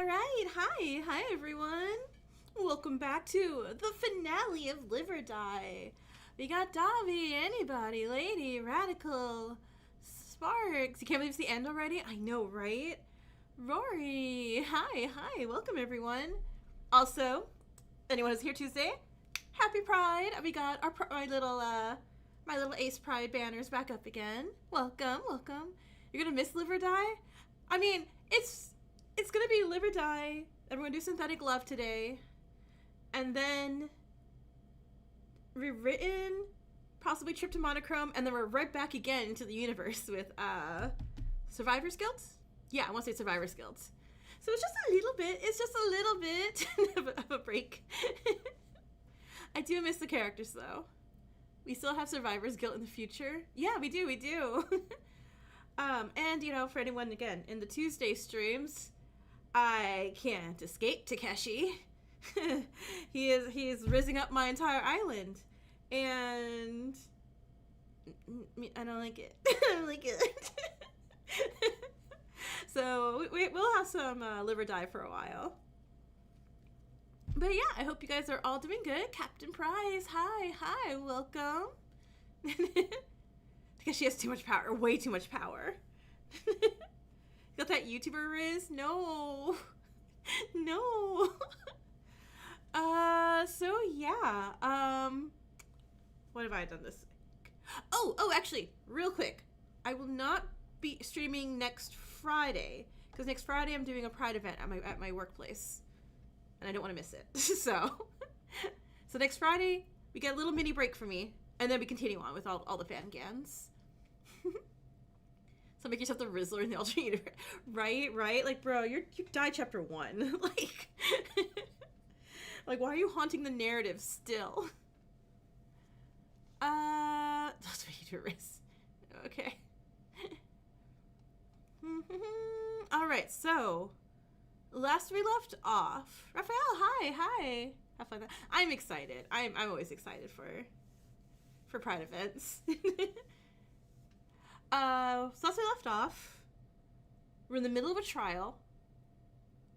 right. Hi everyone. Welcome back to the finale of Live or Die. We got Davi, Anybody, Lady, Radical, Sparks. You can't believe it's the end already? I know, right? Rory. Hi. Welcome everyone. Also, anyone who's here Tuesday, happy Pride. We got my little Ace Pride banners back up again. Welcome. You're gonna miss Live or Die? I mean, it's gonna be Live or Die, and we're gonna do Synthetic Love today, and then Rewritten, possibly Trip to Monochrome, and then we're right back again into the universe with Survivor's Guild? Yeah, I want to say Survivor's Guild. So it's just a little bit of a break. I do miss the characters though. We still have Survivor's Guild in the future. Yeah, we do. And you know, for anyone again in the Tuesday streams, I can't escape Takeshi. He's rizzing up my entire island, and I don't like it. I don't like it. So we'll have some Live or Die for a while. But yeah, I hope you guys are all doing good. Captain Prize, hi, welcome. Because she has too much power, way too much power. Got that YouTuber Riz? No. So yeah. What have I done this week? Oh, actually, real quick. I will not be streaming next Friday, because next Friday I'm doing a Pride event at my workplace, and I don't want to miss it. So next Friday we get a little mini break for me, and then we continue on with all the fangans. So make yourself the Rizzler in the alternate universe. Right? Like, bro, you died chapter 1. Like, why are you haunting the narrative still? That's what you do, Riz. Okay. Alright, so last we left off, Raphael, hi. Have fun. I'm excited. I'm always excited for Pride events. So last we left off, we're in the middle of a trial.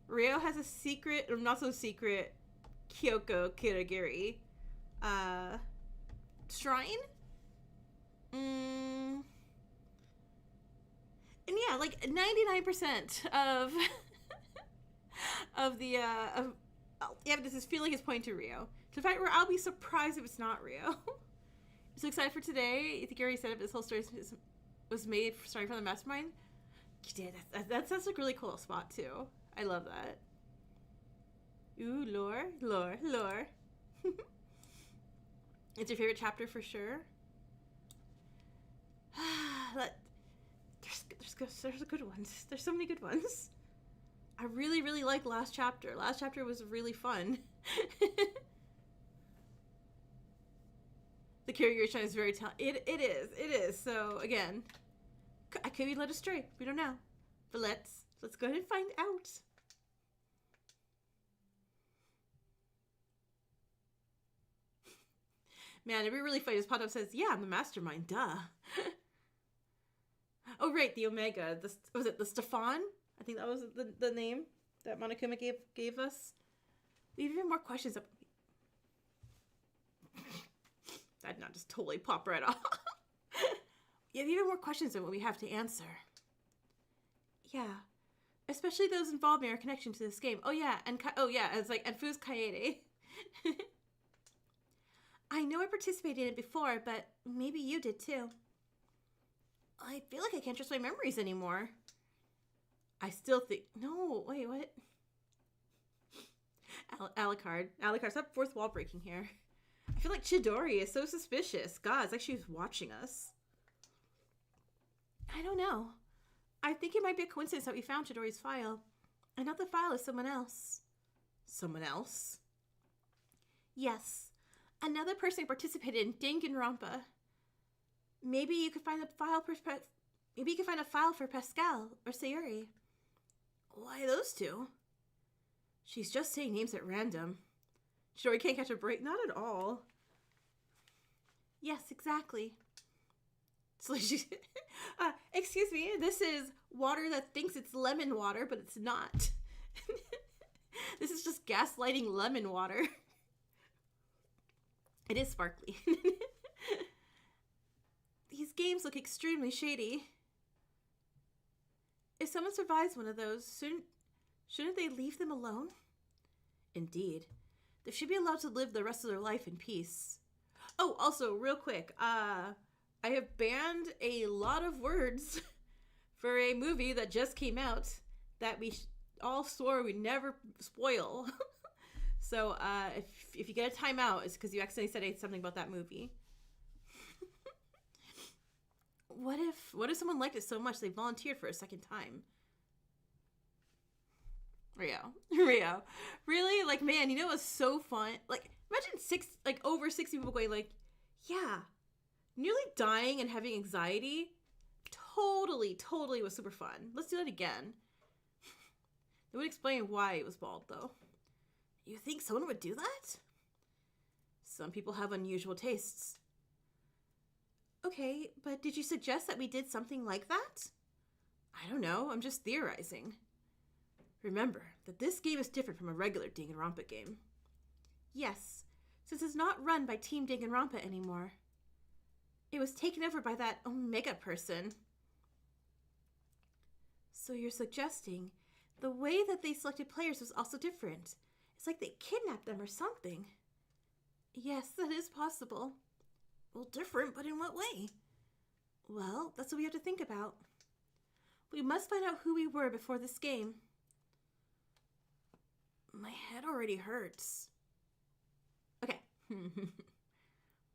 Ryo has a secret, or not so secret, Kyoko Kirigiri shrine. And yeah, like 99% of the evidence is feeling his point to Ryo. To the fact where I'll be surprised if it's not Ryo. So excited for today. I think you already said if this whole story was made starting from the mastermind. Yeah, that's a really cool spot too. I love that. Ooh, lore. It's your favorite chapter for sure. There's good ones. There's so many good ones. I really like last chapter. Last chapter was really fun. The Kirigiri shrine is very It is. So again, I could be led astray. We don't know. But let's go ahead and find out. Man, it'd be really funny. This pop-up says, yeah, I'm the mastermind, duh. Oh, right, the Omega. Was it the Stefan? I think that was the name that Monokuma gave us. We have even more questions. That did not just totally pop right off. You have even more questions than what we have to answer. Yeah. Especially those involving our connection to this game. Oh, yeah. It's like, and Fu's Kaede. I know I participated in it before, but maybe you did too. I feel like I can't trust my memories anymore. I still think... No, wait, what? Alucard, stop fourth wall breaking here. I feel like Chidori is so suspicious. God, it's like she was watching us. I don't know. I think it might be a coincidence that we found Chidori's file. And not the file is someone else. Someone else? Yes. Another person participated in Danganronpa. Maybe you could find a file for Pascal or Sayuri. Why those two? She's just saying names at random. Chidori can't catch a break. Not at all. Yes, exactly. So she, excuse me, this is water that thinks it's lemon water, but it's not. This is just gaslighting lemon water. It is sparkly. These games look extremely shady. If someone survives one of those, shouldn't they leave them alone? Indeed. They should be allowed to live the rest of their life in peace. Oh, also, real quick, I have banned a lot of words for a movie that just came out that we all swore we'd never spoil. So, if you get a timeout, it's because you accidentally said something about that movie. What if someone liked it so much they volunteered for a second time? Rio. Really? Like, man, it was so fun. Like, imagine over 60 people going like, yeah, nearly dying and having anxiety. Totally was super fun. Let's do that again. It would explain why it was bald, though. You think someone would do that? Some people have unusual tastes. Okay, but did you suggest that we did something like that? I don't know, I'm just theorizing. Remember that this game is different from a regular Danganronpa game. Yes, since it's not run by Team Danganronpa anymore. It was taken over by that Omega person. So you're suggesting the way that they selected players was also different. It's like they kidnapped them or something. Yes, that is possible. Well, different, but in what way? Well, that's what we have to think about. We must find out who we were before this game. My head already hurts. Okay.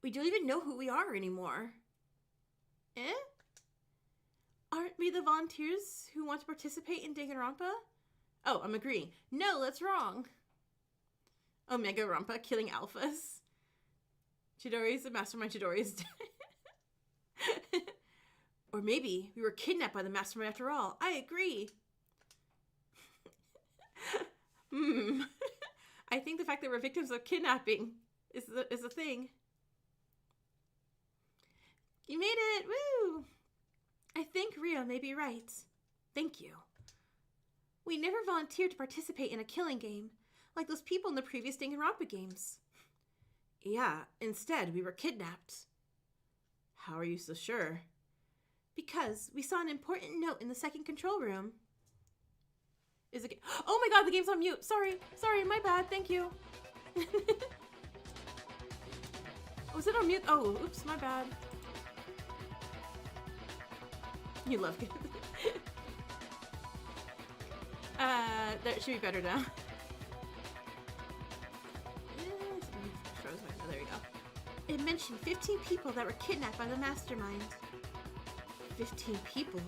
We don't even know who we are anymore. Aren't we the volunteers who want to participate in Danganronpa? Oh, I'm agreeing. No, that's wrong. Omega Rampa killing alphas. Chidori's the mastermind. Chidori's dead. Or maybe we were kidnapped by the mastermind after all. I agree. I think the fact that we're victims of kidnapping is a thing. You made it! Woo! I think Rio may be right. Thank you. We never volunteered to participate in a killing game, like those people in the previous Danganronpa games. Yeah, instead we were kidnapped. How are you so sure? Because we saw an important note in the second control room. Oh my god, the game's on mute. Sorry, my bad, thank you. Was it on mute? Oh, oops, my bad. You love it. That should be better now. There we go. It mentioned 15 people that were kidnapped by the mastermind. 15 people?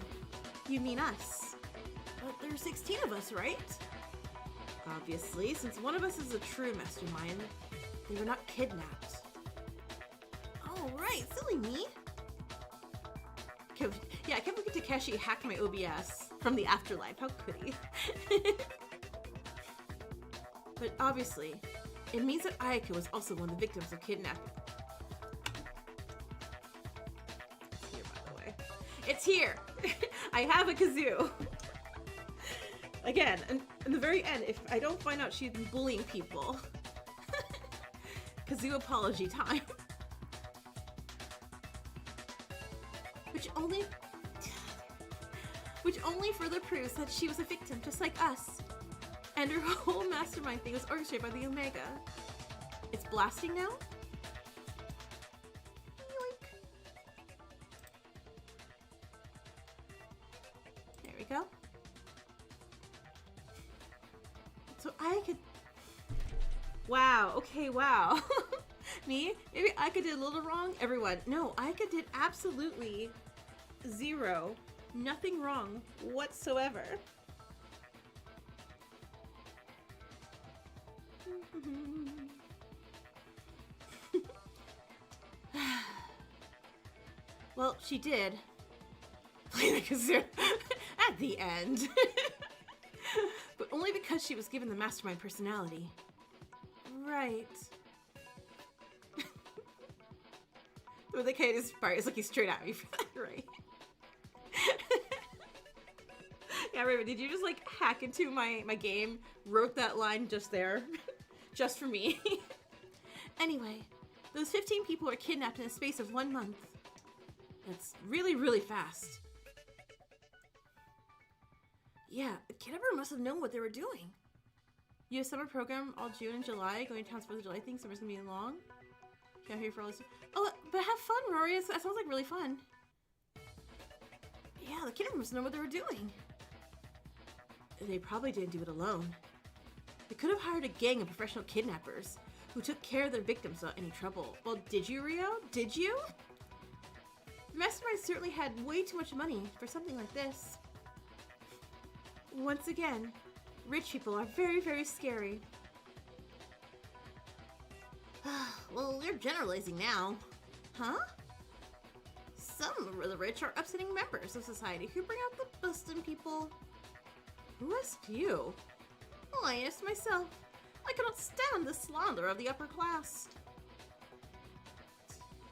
You mean us? But there are 16 of us, right? Obviously, since one of us is a true mastermind, they were not kidnapped. Oh, right, silly me. Yeah, I can't believe Takeshi hacked my OBS from the afterlife. How could he? But obviously, it means that Ayaka was also one of the victims of kidnapping. It's here, by the way. It's here! I have a kazoo. Again, in the very end, if I don't find out she's been bullying people, kazoo apology time. Which only further proves that she was a victim just like us. And her whole mastermind thing was orchestrated by the Omega. It's blasting now? Yoink. There we go. So I could... Wow, okay, wow. Me? Maybe Aika did a little wrong? Everyone. No, Aika did absolutely zero. Nothing wrong whatsoever. Well, she did play the kazoo at the end. But only because she was given the mastermind personality. Right. Well, the kid is looking straight at me for that, right? Yeah, Raven, did you just like hack into my game, wrote that line just there, just for me? Anyway, those 15 people were kidnapped in the space of 1 month. That's really, really fast. Yeah, the kidnapper must have known what they were doing. You have summer program all June and July, going to town's 4th of July thing, summer's gonna be long. Can't hear for all this. Oh, but have fun, Rory. That sounds like really fun. Yeah, the kidnapper must know what they were doing. They probably didn't do it alone. They could have hired a gang of professional kidnappers who took care of their victims without any trouble. Well, did you, Rio? Did you? The mastermind certainly had way too much money for something like this. Once again, rich people are very, very scary. Well, you're generalizing now. Huh? Some of the rich are upsetting members of society who bring out the best in people. Who asked you? Well, I asked myself. I cannot stand the slander of the upper class.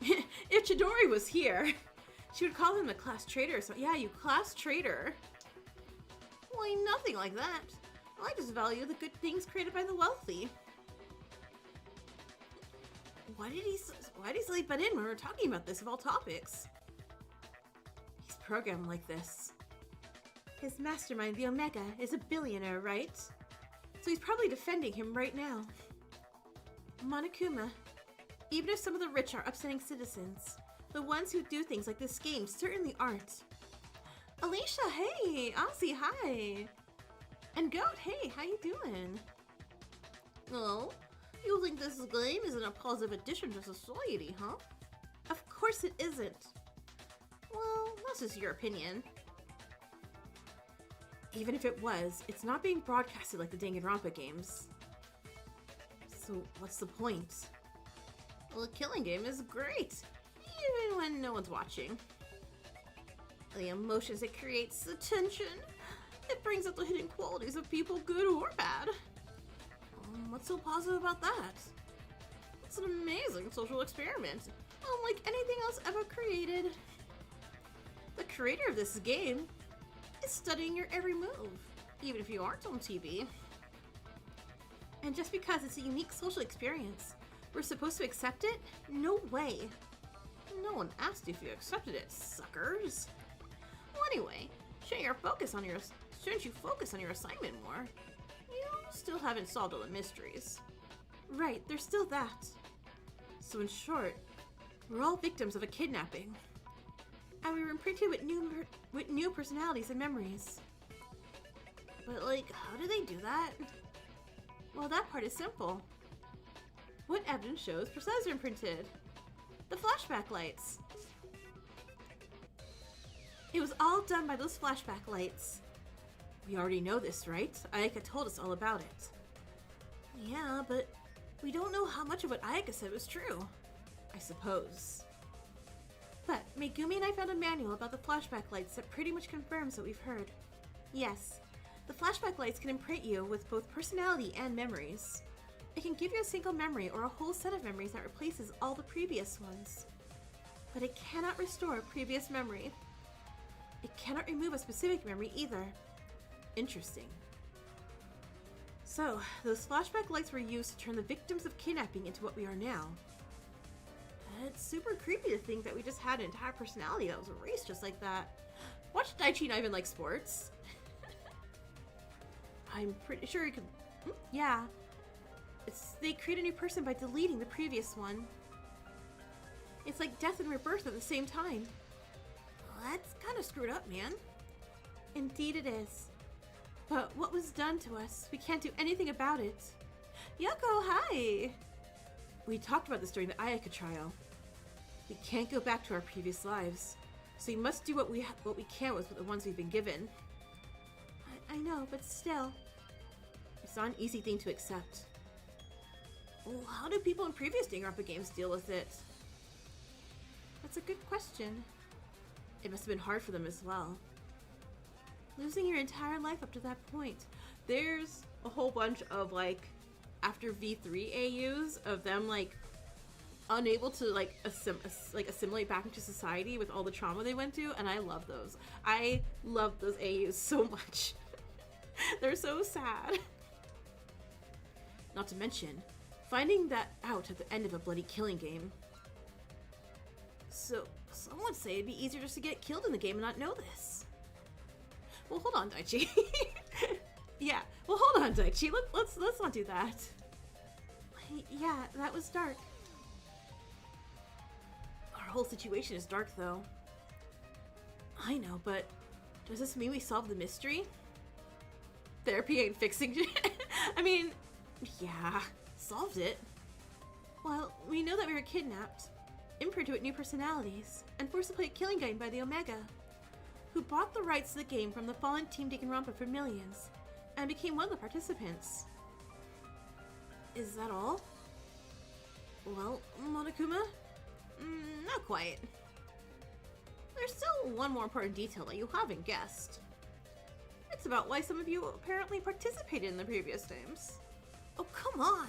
If Chidori was here, she would call him a class traitor. So yeah, you class traitor. Why, nothing like that. I just value the good things created by the wealthy. Why did he say butt in when we were talking about this of all topics? He's programmed like this. His mastermind, the Omega, is a billionaire, right? So he's probably defending him right now. Monokuma, even if some of the rich are upsetting citizens, the ones who do things like this game certainly aren't. Alicia, hey! Ozzy, hi! And Goat, hey, how you doing? Oh, you think this game isn't a positive addition to society, huh? Of course it isn't. Well, that's just your opinion. Even if it was, it's not being broadcasted like the Danganronpa games. So what's the point? Well, the killing game is great, even when no one's watching. The emotions it creates, the tension, it brings out the hidden qualities of people, good or bad. What's so positive about that? It's an amazing social experiment, unlike anything else ever created. The creator of this game is studying your every move, even if you aren't on TV. And just because it's a unique social experience, we're supposed to accept it? No way. No one asked if you accepted it, suckers. Well, anyway, shouldn't you focus on your assignment more? You still haven't solved all the mysteries. Right, there's still that. So in short, we're all victims of a kidnapping. And we were imprinted with new personalities and memories. But like, how do they do that? Well, that part is simple. What evidence shows personalities are imprinted? The flashback lights. It was all done by those flashback lights. We already know this, right? Ayaka told us all about it. Yeah, but we don't know how much of what Ayaka said was true. I suppose. But Megumi and I found a manual about the flashback lights that pretty much confirms what we've heard. Yes, the flashback lights can imprint you with both personality and memories. It can give you a single memory or a whole set of memories that replaces all the previous ones. But it cannot restore a previous memory. It cannot remove a specific memory either. Interesting. So, those flashback lights were used to turn the victims of kidnapping into what we are now. It's super creepy to think that we just had an entire personality that was erased just like that. Watch Daichi not even like sports. I'm pretty sure you could... Yeah. They create a new person by deleting the previous one. It's like death and rebirth at the same time. Well, that's kind of screwed up, man. Indeed it is. But what was done to us, we can't do anything about it. Yoko, hi! We talked about this during the Ayaka trial. We can't go back to our previous lives, so we must do what we can with the ones we've been given. I know, but still. It's not an easy thing to accept. Well, how do people in previous Danganronpa games deal with it? That's a good question. It must have been hard for them as well. Losing your entire life up to that point. There's a whole bunch of, like, after V3 AUs of them, like, unable to like assimilate back into society with all the trauma they went through, and I love those. I love those AUs so much. They're so sad. Not to mention, finding that out at the end of a bloody killing game. So, some would say it'd be easier just to get killed in the game and not know this. Well, hold on, Daichi. Yeah, well, hold on, Daichi. Let's not do that. Yeah, that was dark. Our whole situation is dark, though. I know, but does this mean we solved the mystery? Therapy ain't fixing it. I mean, yeah, solved it. Well, we know that we were kidnapped, imprinted with new personalities, and forced to play a killing game by the Omega, who bought the rights to the game from the fallen Team Danganronpa for millions, and became one of the participants. Is that all? Well, Monokuma? Not quite. There's still one more important detail that you haven't guessed. It's about why some of you apparently participated in the previous games. Oh, come on!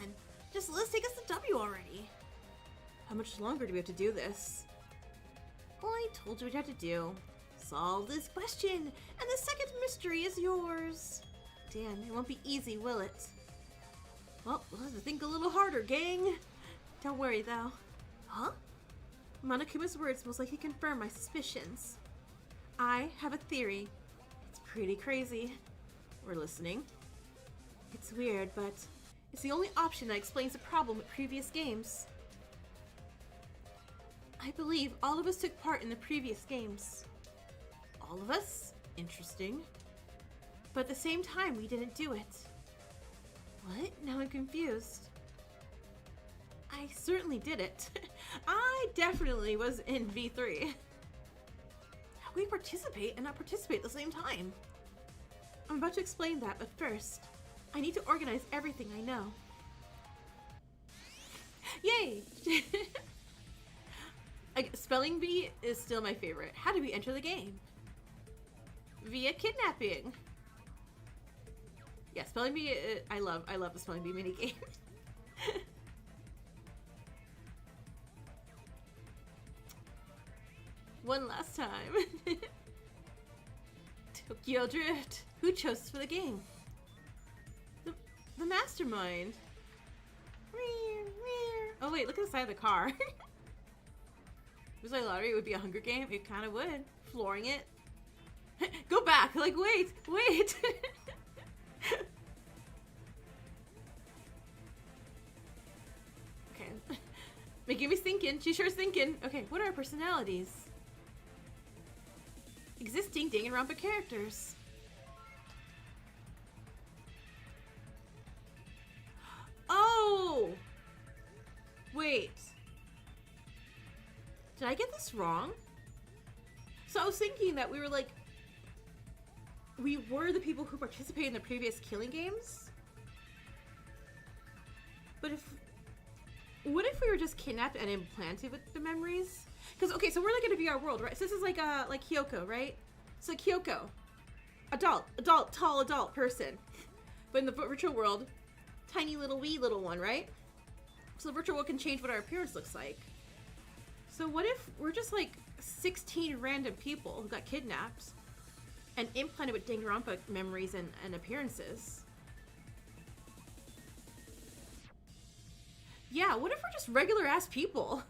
Just let's take us to W already. How much longer do we have to do this? Well, I told you what you had to do. Solve this question, and the second mystery is yours. Damn, it won't be easy, will it? Well, we'll have to think a little harder, gang. Don't worry, though. Huh? Monokuma's words most likely confirm my suspicions. I have a theory. It's pretty crazy. We're listening. It's weird, but it's the only option that explains the problem with previous games. I believe all of us took part in the previous games. All of us? Interesting. But at the same time, we didn't do it. What? Now I'm confused. I certainly did it. I definitely was in V3. How can we participate and not participate at the same time? I'm about to explain that, but first, I need to organize everything I know. Yay! Spelling bee is still my favorite. How do we enter the game? Via kidnapping. Yeah, spelling bee. I love the spelling bee minigame. One last time. Tokyo Drift. Who chose us for the game? The mastermind. Oh wait, look at the side of the car. If it was like lottery, it would be a Hunger Game. It kind of would. Flooring it. Go back. Like, wait. Okay. Making me thinking. She sure's thinking. Okay, what are our personalities? Existing Danganronpa characters. Oh! Wait. Did I get this wrong? So I was thinking that we were like... We were the people who participated in the previous killing games? But if... What if we were just kidnapped and implanted with the memories? Because, okay, so we're like in a VR world, right? So this is like Kyoko, right? So Kyoko. Tall adult person. But in the virtual world, tiny little wee little one, right? So the virtual world can change what our appearance looks like. So what if we're just like 16 random people who got kidnapped and implanted with Danganronpa memories and appearances? Yeah, what if we're just regular ass people?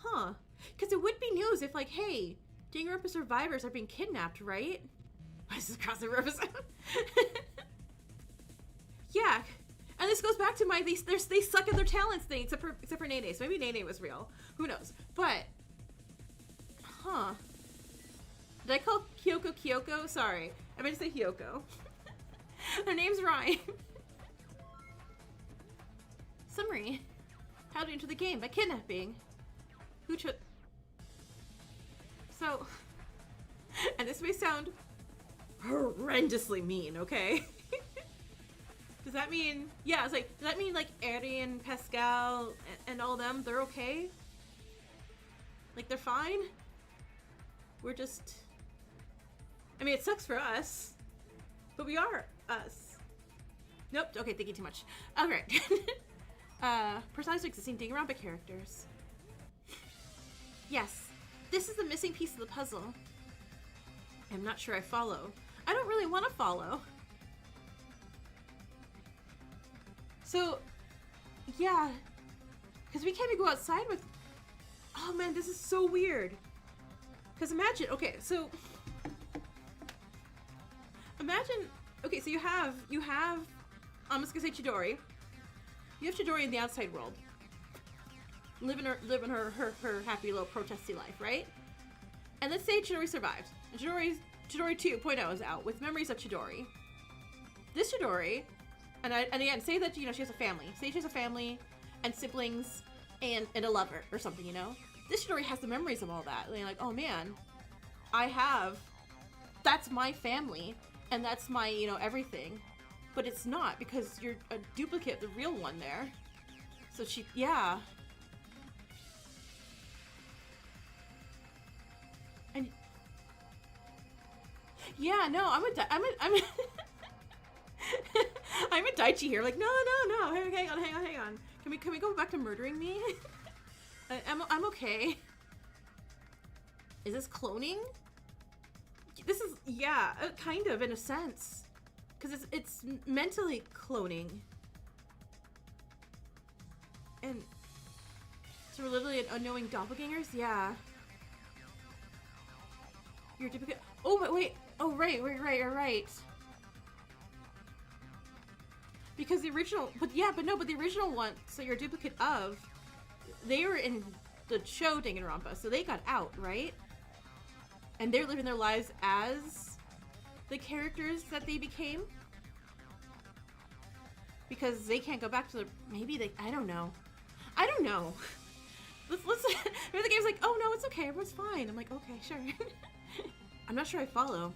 Huh. Because it would be news if like, hey, Danganronpa survivors are being kidnapped, right? This is crossover episode. Yeah. And this goes back to my they suck at their talents thing, except for Nene. So maybe Nene was real. Who knows? But huh. Did I call Kyoko? Sorry. I meant to say Hyoko. Their names rhyme. Summary. How to enter the game by kidnapping. Who chose... So... And this may sound horrendously mean, okay? Does that mean... Yeah, it's like... Does that mean, like, Eri and Pascal and all them, they're okay? Like, they're fine? We're just... I mean, it sucks for us. But we are us. Nope. Okay, thinking too much. Okay. Personalized existing Danganronpa characters. Yes, this is the missing piece of the puzzle. I'm not sure I follow. I don't really want to follow. So, yeah. Because we can't even go outside with... Oh man, this is so weird. Because imagine, okay, so... Imagine, okay, so you have, I'm just gonna say Chidori. You have Chidori in the outside world. Living her happy little protesty life, right? And let's say Chidori survives. And Chidori 2.0 is out with memories of Chidori. This Chidori, and again, say that, you know, she has a family. Say she has a family and siblings and a lover or something, you know? This Chidori has the memories of all that. And you're like, oh man, that's my family and that's my, you know, everything. But it's not, because you're a duplicate of the real one there. So she, yeah. And yeah, no, I'm a I'm a Daichi here. Like, no, hang on. Can we go back to murdering me? I'm okay. Is this cloning? This is, yeah, kind of in a sense, because it's mentally cloning, and so we're literally unknowing doppelgangers. Yeah. You're duplicate. Oh, but wait. Oh, right. Because the original, but the original one, so you're a duplicate of, they were in the show Danganronpa, so they got out, right? And they're living their lives as the characters that they became. Because they can't go back to I don't know. Let's maybe the game's like, oh no, it's okay, everyone's fine. I'm like, okay, sure. I'm not sure I follow.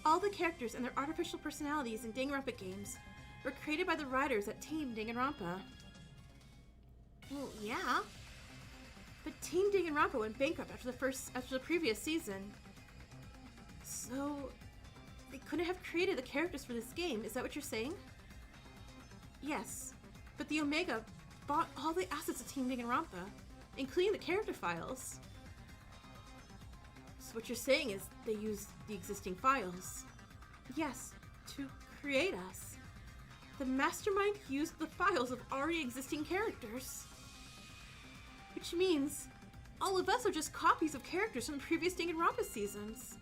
All the characters and their artificial personalities in Danganronpa games were created by the writers at Team Danganronpa. Well, yeah. But Team Danganronpa went bankrupt after the previous season. So they couldn't have created the characters for this game. Is that what you're saying? Yes. But the Omega bought all the assets of Team Danganronpa, including the character files. So what you're saying is they used the existing files. Yes, to create us. The mastermind used the files of already existing characters. Which means all of us are just copies of characters from the previous Danganronpa seasons.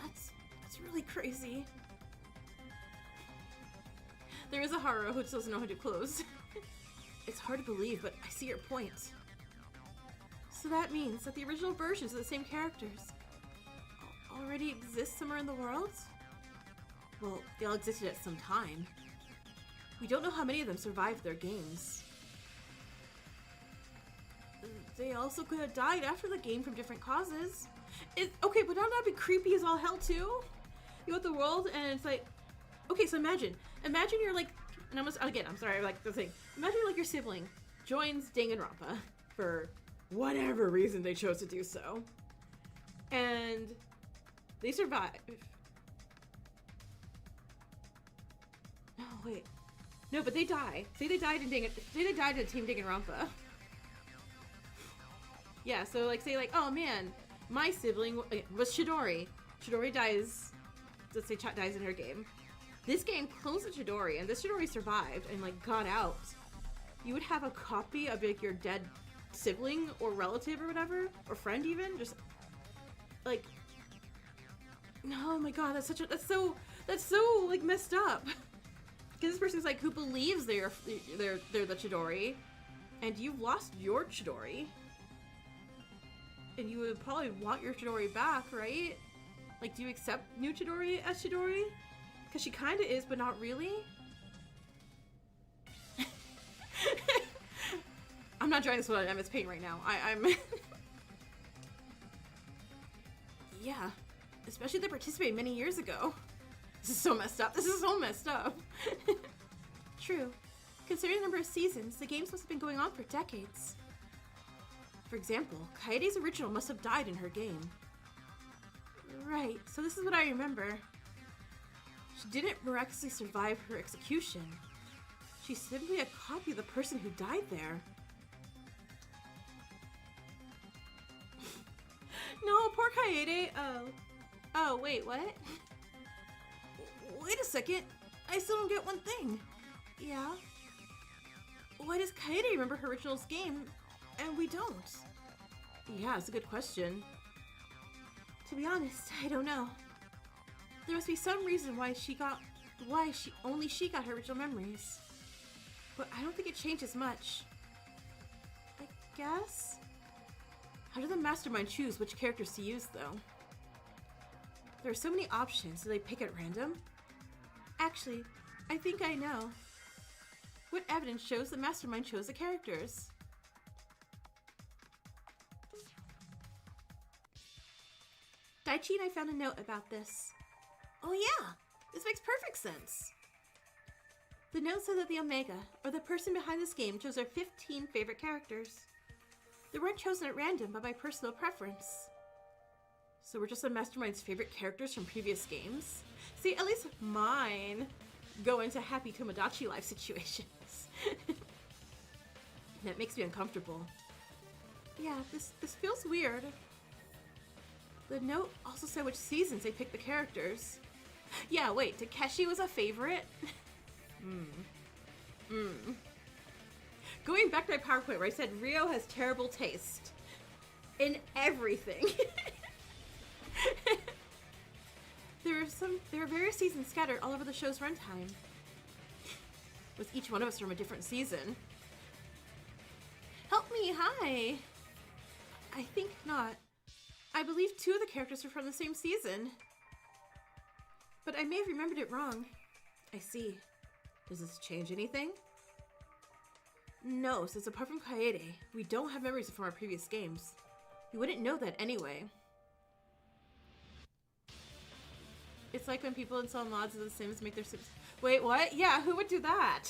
That's really crazy. There is a Haru who just doesn't know how to close. It's hard to believe, but I see your point. So that means that the original versions of the same characters already exist somewhere in the world? Well, they all existed at some time. We don't know how many of them survived their games. They also could have died after the game from different causes. Okay, but that'd be creepy as all hell too. You go out the world and it's like, okay, so imagine you're like, and I'm sorry, like the thing. Imagine like your sibling joins Danganronpa for whatever reason they chose to do so, and they survive. No, wait, no, but they die. Say they died in Team Danganronpa. Yeah, so like say like, oh man, my sibling was Chidori. Chidori dies. Let's say dies in her game. This game clones a Chidori, and this Chidori survived and like got out. You would have a copy of like your dead sibling or relative or whatever, or friend even, just like, oh my god, that's so like messed up. Because this person's like, who believes they're the Chidori, and you've lost your Chidori, and you would probably want your Chidori back, right? Like, do you accept new Chidori as Chidori? Because she kind of is, but not really. I'm not drawing this one on MS Paint right now. I'm yeah, especially they participated many years ago. This is so messed up. True. Considering the number of seasons, the games must have been going on for decades. For example, Kaede's original must have died in her game. Right, so this is what I remember. She didn't miraculously survive her execution. She's simply a copy of the person who died there. No, poor Kaede. Oh, wait, what? Wait a second. I still don't get one thing. Yeah? Why does Kaede remember her original game, and we don't? Yeah, it's a good question. To be honest, I don't know. There must be some reason why she got her original memories. But I don't think it changes much. I guess? How do the mastermind choose which characters to use, though? There are so many options. Do they pick at random? Actually, I think I know. What evidence shows the mastermind chose the characters? Daichi and I found a note about this. Oh yeah, this makes perfect sense. The note said that the Omega, or the person behind this game, chose our 15 favorite characters. They weren't chosen at random, but by personal preference. So we're just the mastermind's favorite characters from previous games? See, at least mine go into happy Tomodachi life situations. That makes me uncomfortable. Yeah, this feels weird. The note also said which seasons they picked the characters. Yeah, wait, Takeshi was a favorite? Going back to my PowerPoint where I said Ryo has terrible taste in everything. There are various seasons scattered all over the show's runtime, with each one of us from a different season. Help me, hi! I think not. I believe 2 of the characters are from the same season. But I may have remembered it wrong. I see. Does this change anything? No, since apart from Kaede, we don't have memories from our previous games. We wouldn't know that anyway. It's like when people install mods of The Sims make their Sims... Wait, what? Yeah, who would do that?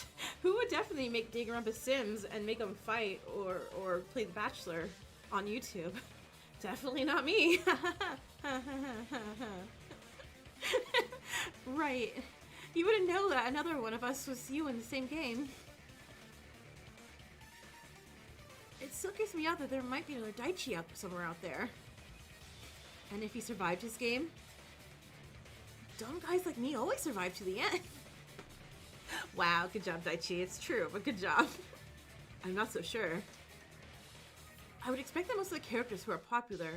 Who would definitely make Danganronpa Sims and make them fight or play The Bachelor on YouTube? Definitely not me. Right. You wouldn't know that another one of us was you in the same game. It still gives me out that there might be another Daichi somewhere out there. And if he survived his game, dumb guys like me always survive to the end. Wow, good job, Daichi. It's true, but good job. I'm not so sure. I would expect that most of the characters who are popular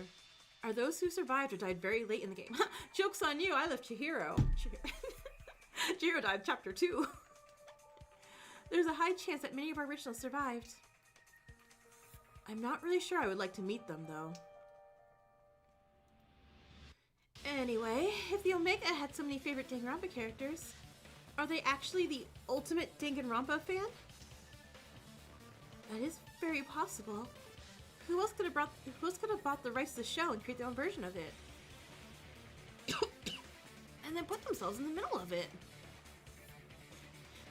are those who survived or died very late in the game. Joke's on you, I left Chihiro. Chihiro died in chapter 2. There's a high chance that many of our originals survived. I'm not really sure I would like to meet them, though. Anyway, if the Omega had so many favorite Danganronpa characters, are they actually the ultimate Danganronpa fan? That is very possible. Who else could have bought the rights to the show and create their own version of it? And then put themselves in the middle of it.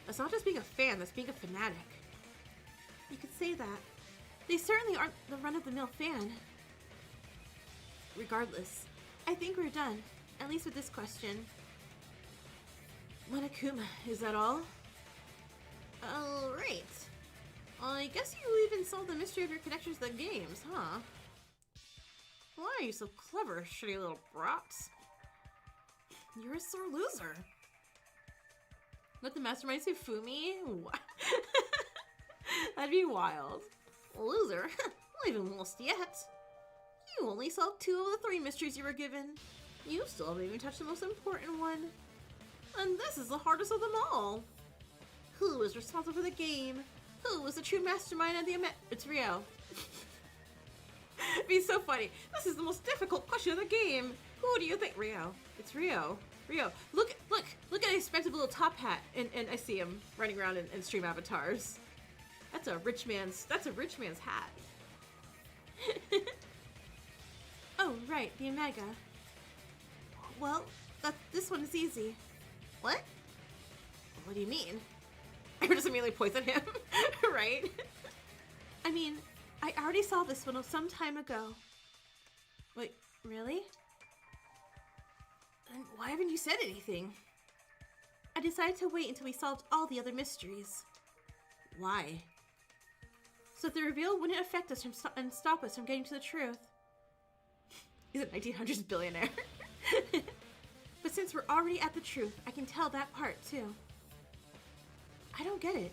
That's not just being a fan, that's being a fanatic. You could say that. They certainly aren't the run-of-the-mill fan. Regardless, I think we're done, at least with this question. Monokuma, is that all? Alright. I guess you even solved the mystery of your connections to the games, huh? Why are you so clever, shitty little brats? You're a sore loser. Let the mastermind Sufumi? What? That'd be wild. Loser? Not even lost yet. You only solved 2 of the 3 mysteries you were given. You still haven't even touched the most important one. And this is the hardest of them all. Who is responsible for the game? Who was the true mastermind of the It's Ryo. It'd be so funny. This is the most difficult question of the game. Who do you think? Ryo. It's Ryo. Ryo. Look at his expensive little top hat. And I see him running around in stream avatars. That's a rich man's hat. Oh, right, the Omega. Well, this one is easy. What? What do you mean? I just immediately points at him, right? I mean, I already saw this one some time ago. Wait, really? Then why haven't you said anything? I decided to wait until we solved all the other mysteries. Why? So that the reveal wouldn't affect us and stop us from getting to the truth. He's a 1900s billionaire. But since we're already at the truth, I can tell that part too. I don't get it.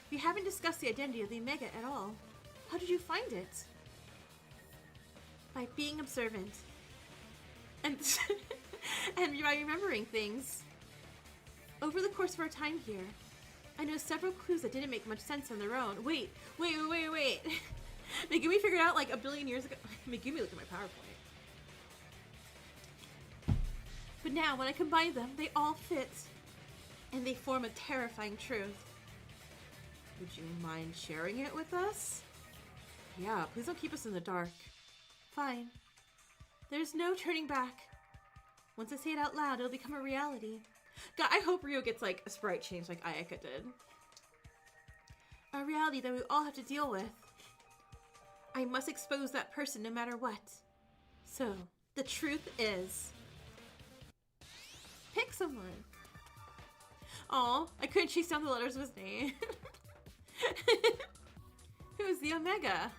We haven't discussed the identity of the Omega at all. How did you find it? By being observant. And, and by remembering things. Over the course of our time here, I know several clues that didn't make much sense on their own. Wait. Megumi figured out like a billion years ago. Megumi, look at my PowerPoint. But now, when I combine them, they all fit. And they form a terrifying truth. Would you mind sharing it with us? Yeah, please don't keep us in the dark. Fine. There's no turning back. Once I say it out loud, it'll become a reality. God, I hope Ryo gets like a sprite change like Ayaka did. A reality that we all have to deal with. I must expose that person no matter what. So, the truth is... Pick someone. Aw, I couldn't chase down the letters of his name. Who's the Omega?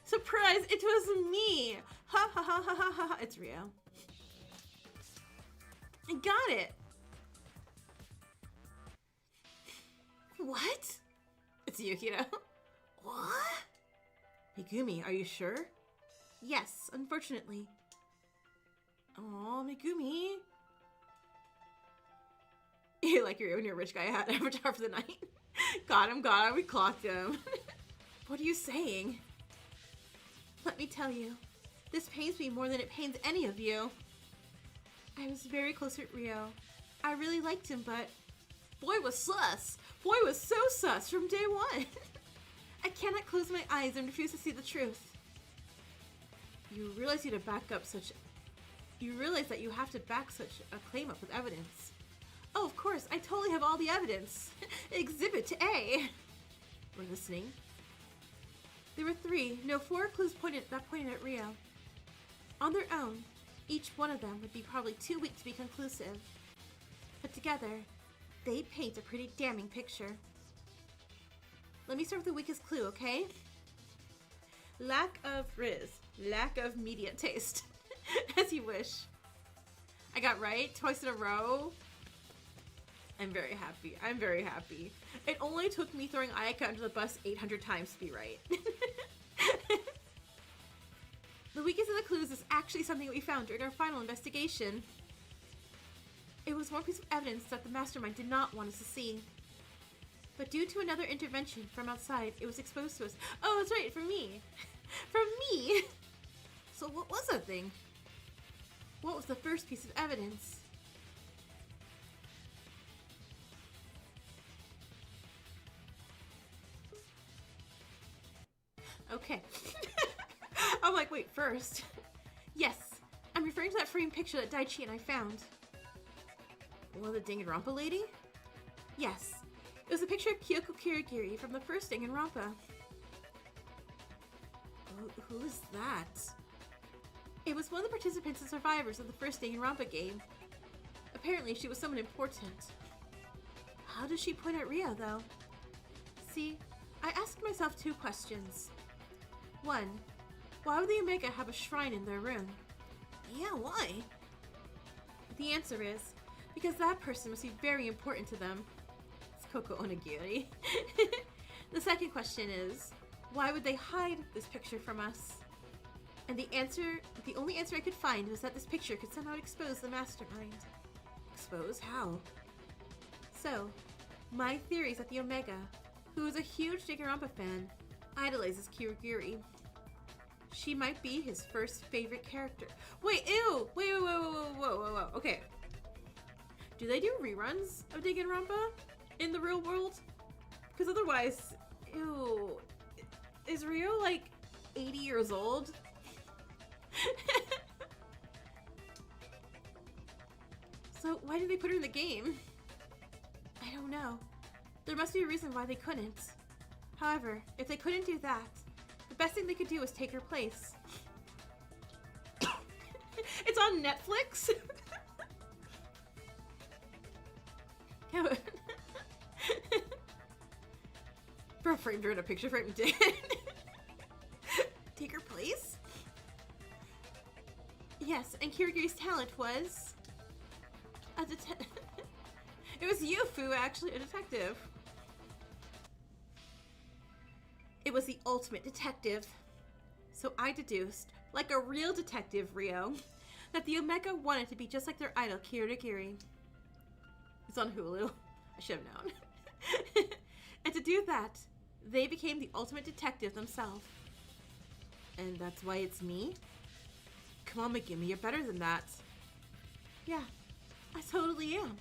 Surprise, it was me! Ha ha ha ha ha ha. It's Ryo. I got it! What? It's Yukito. What? Megumi, are you sure? Yes, unfortunately. Aw, Megumi. You like when your rich guy hat avatar for the night? Got him, we clocked him. What are you saying? Let me tell you, this pains me more than it pains any of you. I was very close with Ryo. I really liked him, but boy was sus. Boy was so sus from day one. I cannot close my eyes and refuse to see the truth. You realize that you have to back such a claim up with evidence. Oh, of course, I totally have all the evidence. Exhibit A. We're listening. There were four clues that pointed at Ryo. On their own, each one of them would be probably too weak to be conclusive. But together, they paint a pretty damning picture. Let me start with the weakest clue, okay? Lack of riz. Lack of media taste. As you wish. I got right twice in a row. I'm very happy. I'm very happy. It only took me throwing Ayaka under the bus 800 times to be right. The weakest of the clues is actually something that we found during our final investigation. It was one piece of evidence that the mastermind did not want us to see. But due to another intervention from outside, it was exposed to us. Oh, that's right, from me. From me! So what was that thing? What was the first piece of evidence? Okay. I'm like, wait, first. Yes, I'm referring to that framed picture that Daichi and I found. Well, the Danganronpa lady? Yes, it was a picture of Kyoko Kirigiri from the first Danganronpa. Who is that? It was one of the participants and survivors of the first Danganronpa game. Apparently, she was someone important. How does she point at Ryo, though? See, I asked myself two questions. One, why would the Omega have a shrine in their room? Yeah, why? The answer is, because that person must be very important to them. It's Koko Onigiri. The second question is, why would they hide this picture from us? And the only answer I could find was that this picture could somehow expose the mastermind. Expose? How? So, my theory is that the Omega, who is a huge Danganronpa fan, idolizes Kirigiri. She might be his first favorite character. Wait, ew! Wait, whoa. Okay. Do they do reruns of Danganronpa in the real world? Because otherwise, ew. Is Ryo like 80 years old? So why did they put her in the game? I don't know. There must be a reason why they couldn't. However, if they couldn't do that, the best thing they could do was take her place. It's on Netflix? Yeah, bro framed her in a picture frame. Did take her place? Yes, and Kirigiri's talent was a detective. It was you, Fu, actually, a detective. It was the ultimate detective. So I deduced, like a real detective, Rio, that the Omega wanted to be just like their idol, Kirigiri. It's on Hulu. I should have known. And to do that, they became the ultimate detective themselves. And that's why it's me? Come on, Megumi, you're better than that. Yeah, I totally am.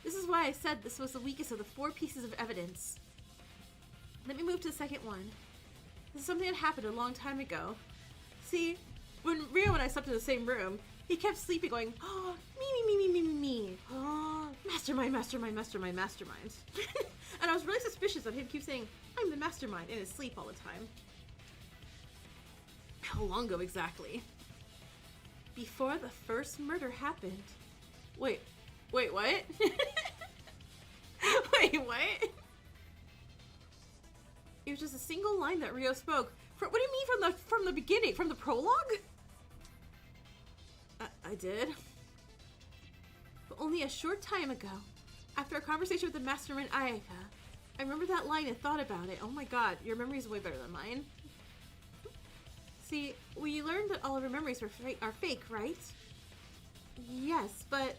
This is why I said this was the weakest of the 4 pieces of evidence. Let me move to the second one. This is something that happened a long time ago. See, when Rio and I slept in the same room, he kept sleeping going, oh, me. Oh, mastermind. And I was really suspicious of him keep saying, I'm the mastermind in his sleep all the time. How long ago exactly? Before the first murder happened. Wait, what? Wait, what? It was just a single line that Rio spoke. What do you mean from the beginning? From the prologue? I did. But only a short time ago, after a conversation with the mastermind Ayaka, I remember that line and thought about it. Oh my god, your memory is way better than mine. See, we learned that all of our memories are fake, right? Yes, but...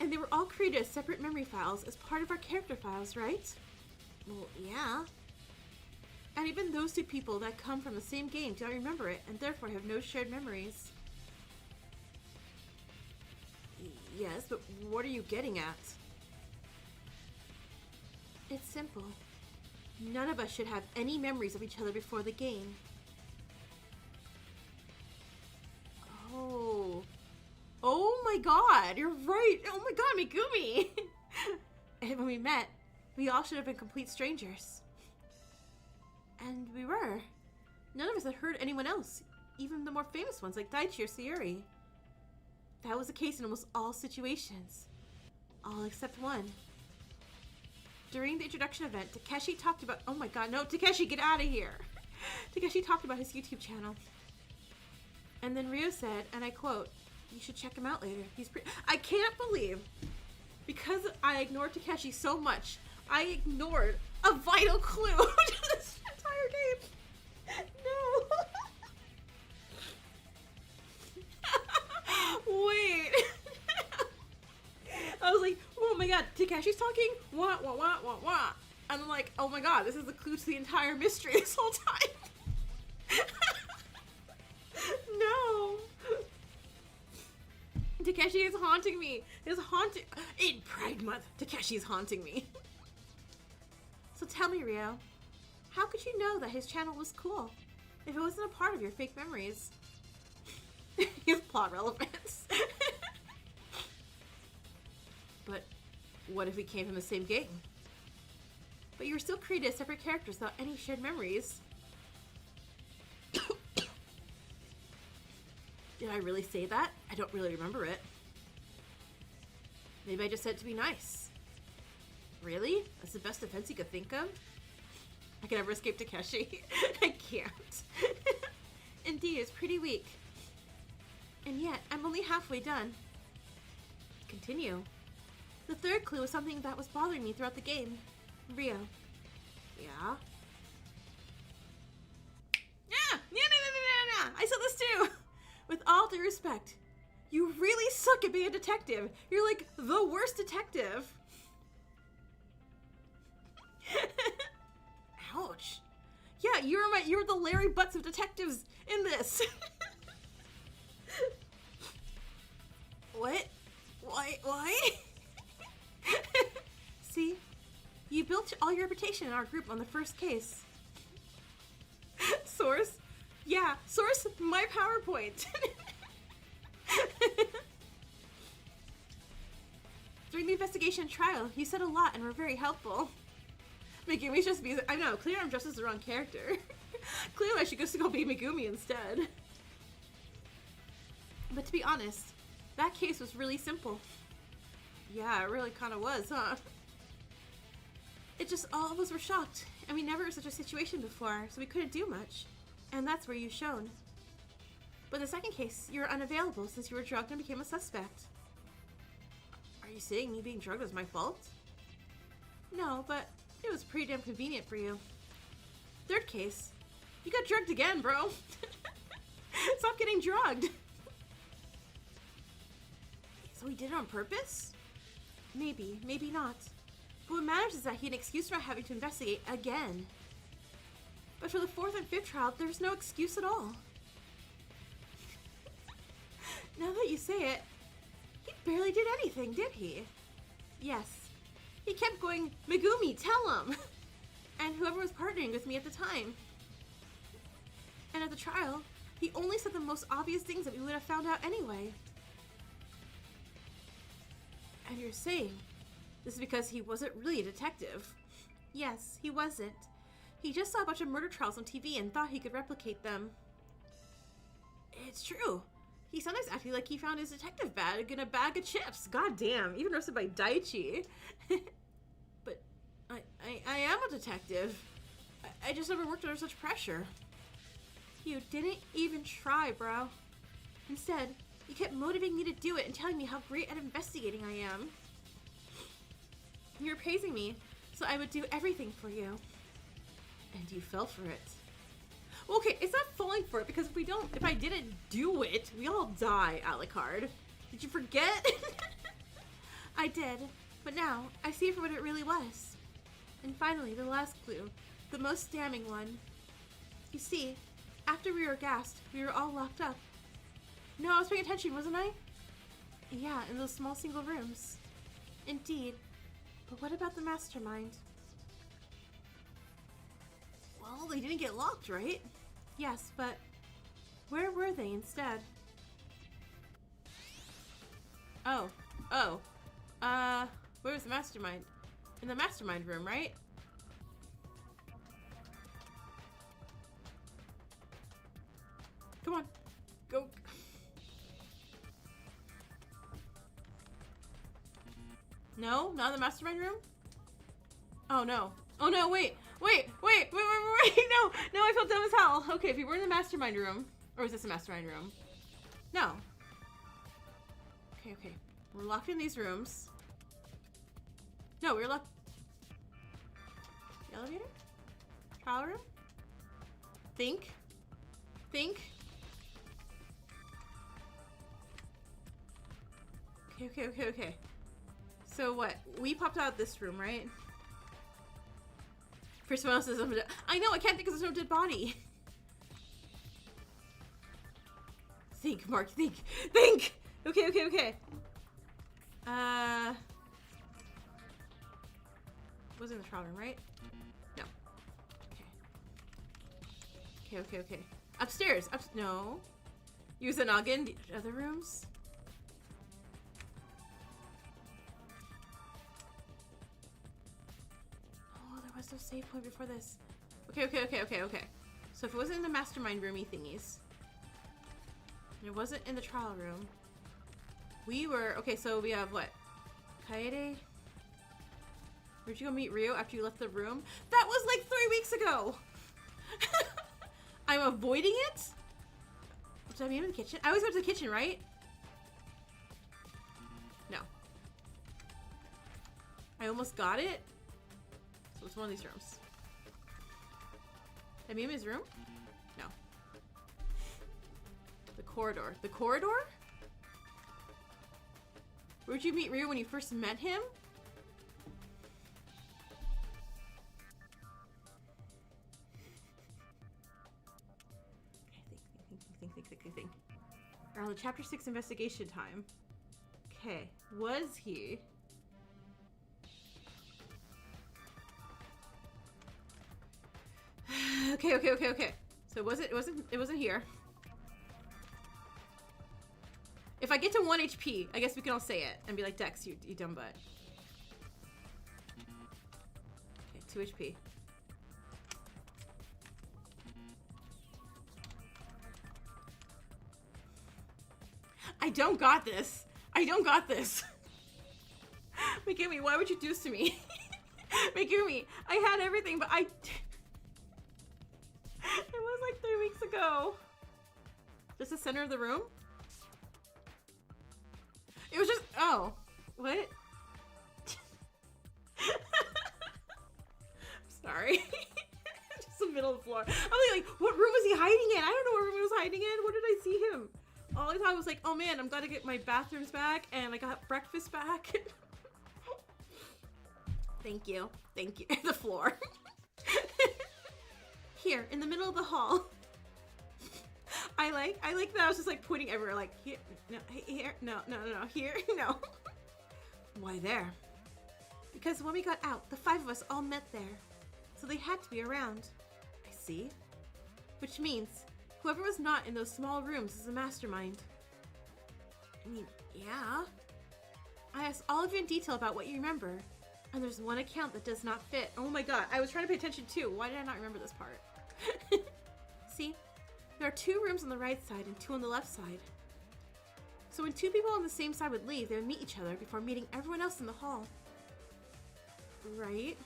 And they were all created as separate memory files as part of our character files, right? Well, yeah. And even those 2 people that come from the same game don't remember it, and therefore have no shared memories. Yes, but what are you getting at? It's simple. None of us should have any memories of each other before the game. Oh my god, you're right. Oh my god, Megumi. And when we met, we all should have been complete strangers. And we were. None of us had heard anyone else, even the more famous ones like Daichi or Sayuri. That was the case in almost all situations. All except one. During the introduction event, Takeshi talked about... Oh my god, no, Takeshi, get out of here. Takeshi talked about his YouTube channel. And then Rio said, and I quote, you should check him out later. I can't believe, because I ignored Takeshi so much, I ignored a vital clue to this entire game. No. Wait. I was like, oh my god, Takeshi's talking? Wah. And I'm like, oh my god, this is the clue to the entire mystery this whole time. No. Takeshi is haunting me. In Pride Month, Takeshi is haunting me. So tell me, Rio, how could you know that his channel was cool if it wasn't a part of your fake memories? His plot relevance. But what if we came from the same game? But you were still created as separate characters without any shared memories. Did I really say that? I don't really remember it. Maybe I just said it to be nice. Really? That's the best defense you could think of? I can never escape Takeshi. I can't. Indeed, it's pretty weak. And yet, I'm only halfway done. Continue. The third clue was something that was bothering me throughout the game. Rio. Yeah? Yeah! I saw this too! With all due respect, you really suck at being a detective. You're like the worst detective. Ouch. Yeah, you were the Larry Butts of detectives in this. What? Why? See? You built all your reputation in our group on the first case. Source? Yeah, source my PowerPoint. During the investigation trial, you said a lot and were very helpful. Megumi's just be... I know, clearly I'm dressed as the wrong character. Clearly I should just go be Megumi instead. But to be honest, that case was really simple. Yeah, it really kind of was, huh? It just, all of us were shocked, and we never were in such a situation before, so we couldn't do much. And that's where you shone. But in the second case, you were unavailable since you were drugged and became a suspect. Are you saying me being drugged was my fault? No, but it was pretty damn convenient for you. Third case, you got drugged again, bro. Stop getting drugged. So he did it on purpose? Maybe, maybe not. But what matters is that he had an excuse for not having to investigate again. But for the fourth and fifth trial, there was no excuse at all. Now that you say it, he barely did anything, did he? Yes. He kept going, Megumi, tell him! And whoever was partnering with me at the time. And at the trial, he only said the most obvious things that we would have found out anyway. And you're saying this is because he wasn't really a detective? Yes, he wasn't. He just saw a bunch of murder trials on TV and thought he could replicate them. It's true. He sometimes acted like he found his detective bag in a bag of chips. God damn, even roasted by Daichi. But I am a detective. I just never worked under such pressure. You didn't even try, bro. Instead, you kept motivating me to do it and telling me how great at investigating I am. You were praising me, so I would do everything for you. And you fell for it. Okay, it's not falling for it, because if I didn't do it, we all die, Alucard. Did you forget? I did, but now I see it for what it really was. And finally, the last clue, the most damning one. You see, after we were gassed, we were all locked up. No, I was paying attention, wasn't I? Yeah, in those small single rooms. Indeed. But what about the mastermind? Well, they didn't get locked, right? Yes, but where were they instead? Where's the mastermind? In the mastermind room, right? Come on, go. No, not in the mastermind room? Oh no. Oh no, wait, no, I felt dumb as hell. Okay, if you were in the mastermind room, or is this a mastermind room? No. Okay, we're locked in these rooms. No, we're locked. The elevator? Trial room? Think. Okay. So what? We popped out of this room, right? For someone else's. I know, I can't think because there's no dead body. Think, Mark, think! Okay. Was in the trial room, right? No. Okay. Upstairs! No. Use the noggin. The other rooms? What's the save point before this? Okay. So if it wasn't in the mastermind roomy thingies, and it wasn't in the trial room, we were, okay, so we have what? Kaede? Where'd you go meet Ryo after you left the room? That was like 3 weeks ago! I'm avoiding it? Did I meet him in the kitchen? I always go to the kitchen, right? No. I almost got it. So it's one of these rooms. Did I meet him in his room? No. The corridor. The corridor? Where'd you meet Ryo when you first met him? Think. Around the chapter 6 investigation time. Okay. Was he? Okay. So it wasn't here. If I get to 1 HP, I guess we can all say it and be like, Dex, you dumb butt. Okay, 2 HP. I don't got this. Megumi, why would you do this to me? Megumi, I had everything, but it was like 3 weeks ago. Just the center of the room? It was just, oh, what? Sorry. Just the middle of the floor. I was like, what room was he hiding in? I don't know what room he was hiding in. Where did I see him? All I thought was like, oh man, I'm glad to get my bathrooms back and I got breakfast back. Thank you. Thank you. The floor. Here, in the middle of the hall. I like that I was just like pointing everywhere, like here, no, here, no, here, no. Why there? Because when we got out, the 5 of us all met there. So they had to be around. I see. Which means, whoever was not in those small rooms is a mastermind. I mean, yeah. I asked all of you in detail about what you remember, and there's one account that does not fit. Oh my god, I was trying to pay attention too. Why did I not remember this part? See? There are 2 rooms on the right side and 2 on the left side. So when 2 people on the same side would leave, they would meet each other before meeting everyone else in the hall. Right?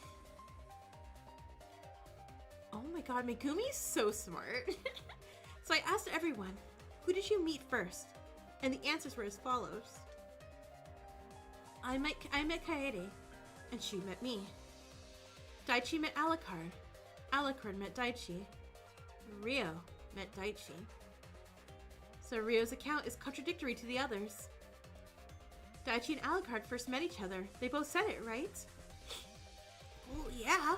Oh my god, Megumi's so smart. So I asked everyone, who did you meet first? And the answers were as follows. I met Kaede, and she met me. Daichi met Alucard. Alucard met Daichi. Rio met Daichi. So Rio's account is contradictory to the others. Daichi and Alucard first met each other. They both said it, right? Well, yeah.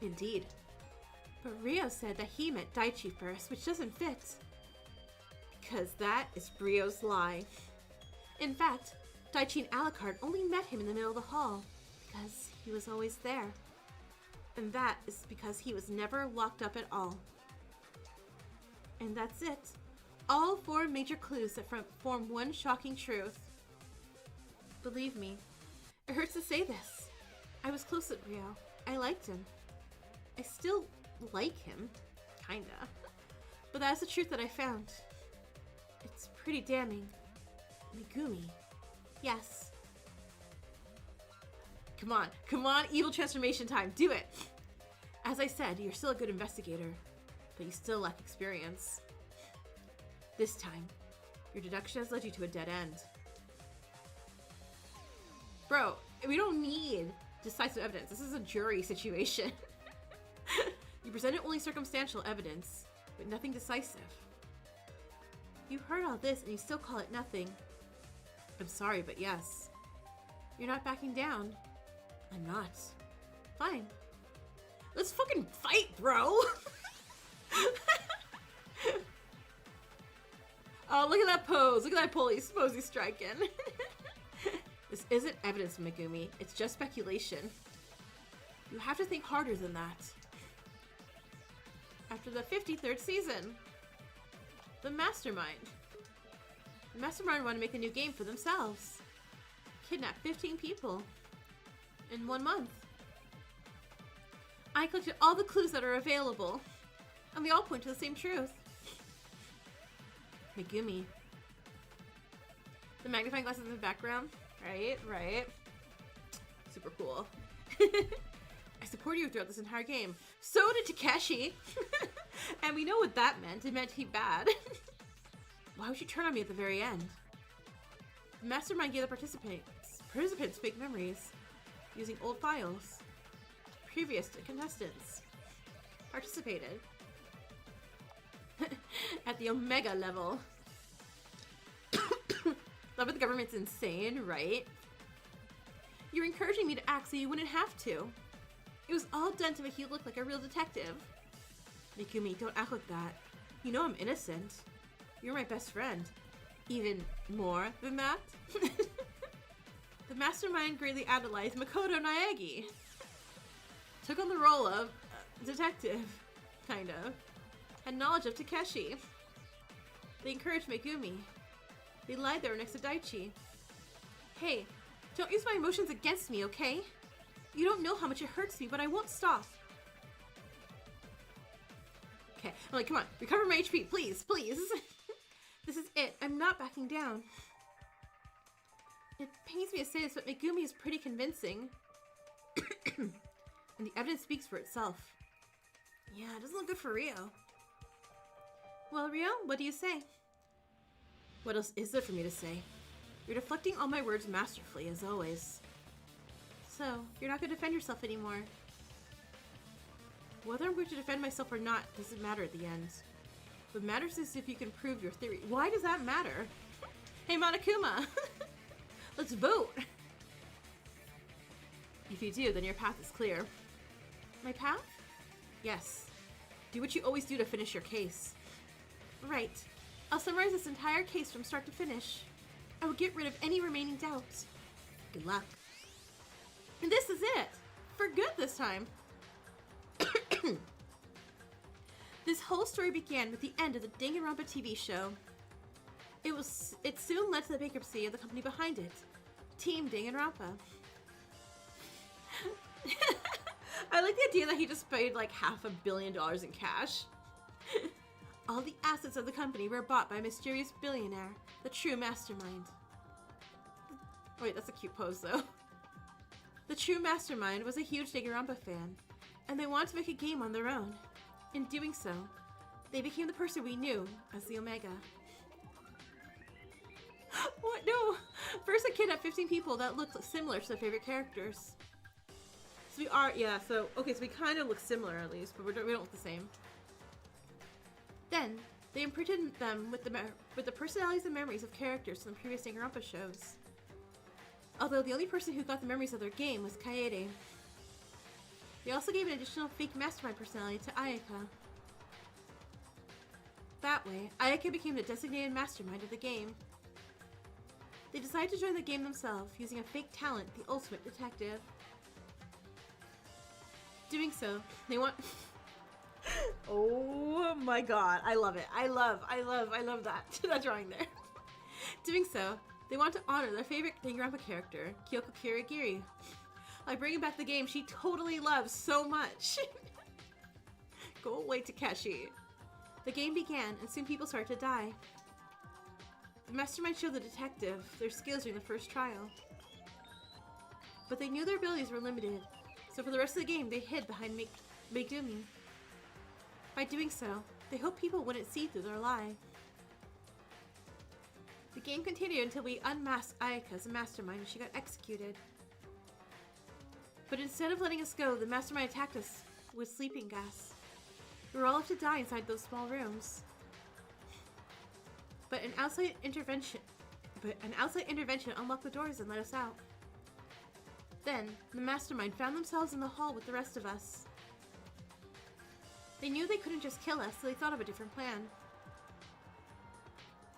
Indeed. But Rio said that he met Daichi first, which doesn't fit. Because that is Rio's lie. In fact, Daichi and Alucard only met him in the middle of the hall, because he was always there. And that is because he was never locked up at all. And that's it. All 4 major clues that form one shocking truth. Believe me, it hurts to say this. I was close with Rio. I liked him. I still like him, kinda. But that's the truth that I found. It's pretty damning. Megumi. Yes. Come on, evil transformation time, do it! As I said, you're still a good investigator, but you still lack experience. This time, your deduction has led you to a dead end. Bro, we don't need decisive evidence. This is a jury situation. You presented only circumstantial evidence, but nothing decisive. You heard all this and you still call it nothing. I'm sorry, but yes. You're not backing down. I'm not. Fine. Let's fucking fight, bro! Oh, look at that pose. Look at that pose he's striking. This isn't evidence, Megumi. It's just speculation. You have to think harder than that. After the 53rd season, the Mastermind. The Mastermind want to make a new game for themselves. Kidnap 15 people in 1 month. I collected all the clues that are available, and they all point to the same truth. Megumi. The magnifying glasses in the background. Right. Super cool. I supported you throughout this entire game. So did Takeshi. And we know what that meant. It meant he bad. Why would you turn on me at the very end? The Mastermind gave the participants fake memories using old files. Previous to contestants participated at the Omega level. Love of the government's insane, right? You're encouraging me to act so you wouldn't have to. It was all done to make you look like a real detective. Megumi, don't act like that. You know I'm innocent. You're my best friend. Even more than that? The Mastermind greatly idolized Makoto Naegi. Took on the role of detective, kind of. Had knowledge of Takeshi. They encouraged Megumi. They lied they were next to Daichi. Hey, don't use my emotions against me, okay? You don't know how much it hurts me, but I won't stop. Okay, I'm like, come on, recover my HP, please, please. This is it. I'm not backing down. It pains me to say this, but Megumi is pretty convincing. And the evidence speaks for itself. Yeah, it doesn't look good for Rio. Well, Rio, what do you say? What else is there for me to say? You're deflecting all my words masterfully, as always. So, you're not going to defend yourself anymore. Whether I'm going to defend myself or not doesn't matter at the end. What matters is if you can prove your theory. Why does that matter? Hey, Monokuma! Let's vote! If you do, then your path is clear. My path? Yes. Do what you always do to finish your case. Right. I'll summarize this entire case from start to finish. I will get rid of any remaining doubts. Good luck. And this is it! For good this time! This whole story began with the end of the Danganronpa TV show. It soon led to the bankruptcy of the company behind it, Team Danganronpa. I like the idea that he just paid like $500 million in cash. All the assets of the company were bought by a mysterious billionaire, the true mastermind. Wait, that's a cute pose though. The true mastermind was a huge Danganronpa fan, and they wanted to make a game on their own. In doing so, they became the person we knew as the Omega. What? No! First I kidnapped 15 people that looked similar to their favorite characters. So we are, yeah, so we kind of look similar at least, but we don't look the same. Then, they imprinted them with the personalities and memories of characters from the previous Danganronpa shows. Although the only person who got the memories of their game was Kaede. They also gave an additional fake mastermind personality to Ayaka. That way, Ayaka became the designated mastermind of the game. They decided to join the game themselves, using a fake talent, the ultimate detective. Doing so, they want... Oh my god, I love it. I love that. That drawing there. Doing so, they want to honor their favorite Danganronpa character, Kyoko Kirigiri. By bringing back the game she totally loves so much. Go away, Takeshi. The game began, and soon people started to die. The mastermind showed the detective their skills during the first trial. But they knew their abilities were limited, so for the rest of the game they hid behind Megumi. By doing so, they hoped people wouldn't see through their lie. The game continued until we unmasked Ayaka as a mastermind and she got executed. But instead of letting us go, the mastermind attacked us with sleeping gas. We were all left to die inside those small rooms. But an outside intervention unlocked the doors and let us out. Then, the mastermind found themselves in the hall with the rest of us. They knew they couldn't just kill us, so they thought of a different plan.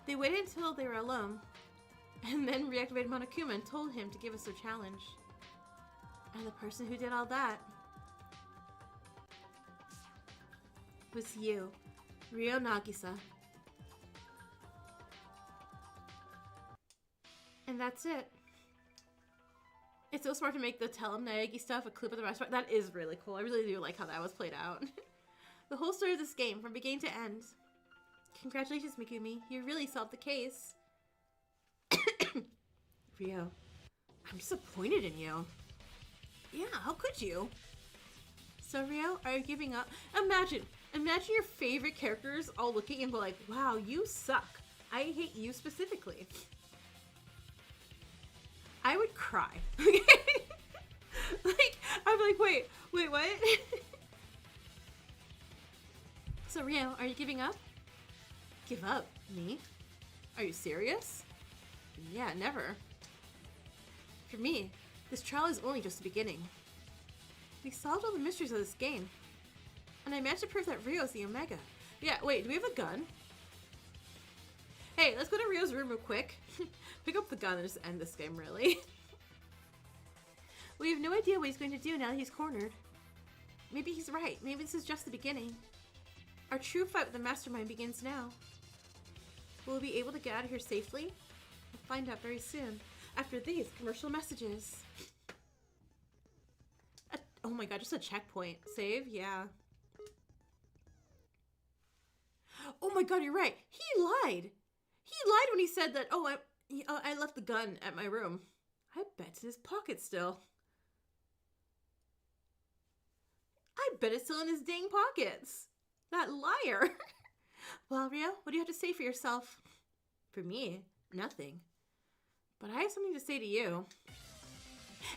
They waited until they were alone, and then reactivated Monokuma and told him to give us their challenge. And the person who did all that was you, Ryo Nagisa. And that's it. It's so smart to make the tell him Naegi stuff a clip of the restaurant. That is really cool. I really do like how that was played out. The whole story of this game, from beginning to end. Congratulations, Megumi. You really solved the case. Ryo, I'm disappointed in you. Yeah, how could you? So, Ryo, are you giving up? Imagine your favorite characters all looking and go like, wow, you suck. I hate you specifically. I would cry. Like, I'm like, wait, what? So, Ryo, are you giving up? Give up? Me? Are you serious? Yeah, never. For me, this trial is only just the beginning. We solved all the mysteries of this game. And I managed to prove that Ryo's the Omega. Yeah, wait, do we have a gun? Hey, let's go to Ryo's room real quick. Pick up the gun and just end this game, really. We have no idea what he's going to do now that he's cornered. Maybe he's right. Maybe this is just the beginning. Our true fight with the mastermind begins now. Will we be able to get out of here safely? We'll find out very soon. After these commercial messages. Oh my god, just a checkpoint. Save? Yeah. Oh my god, you're right. He lied. He lied when he said that, oh, I left the gun at my room. I bet it's in his pocket still. I bet it's still in his dang pockets. That liar. Well, Rio, what do you have to say for yourself? For me, nothing. But I have something to say to you.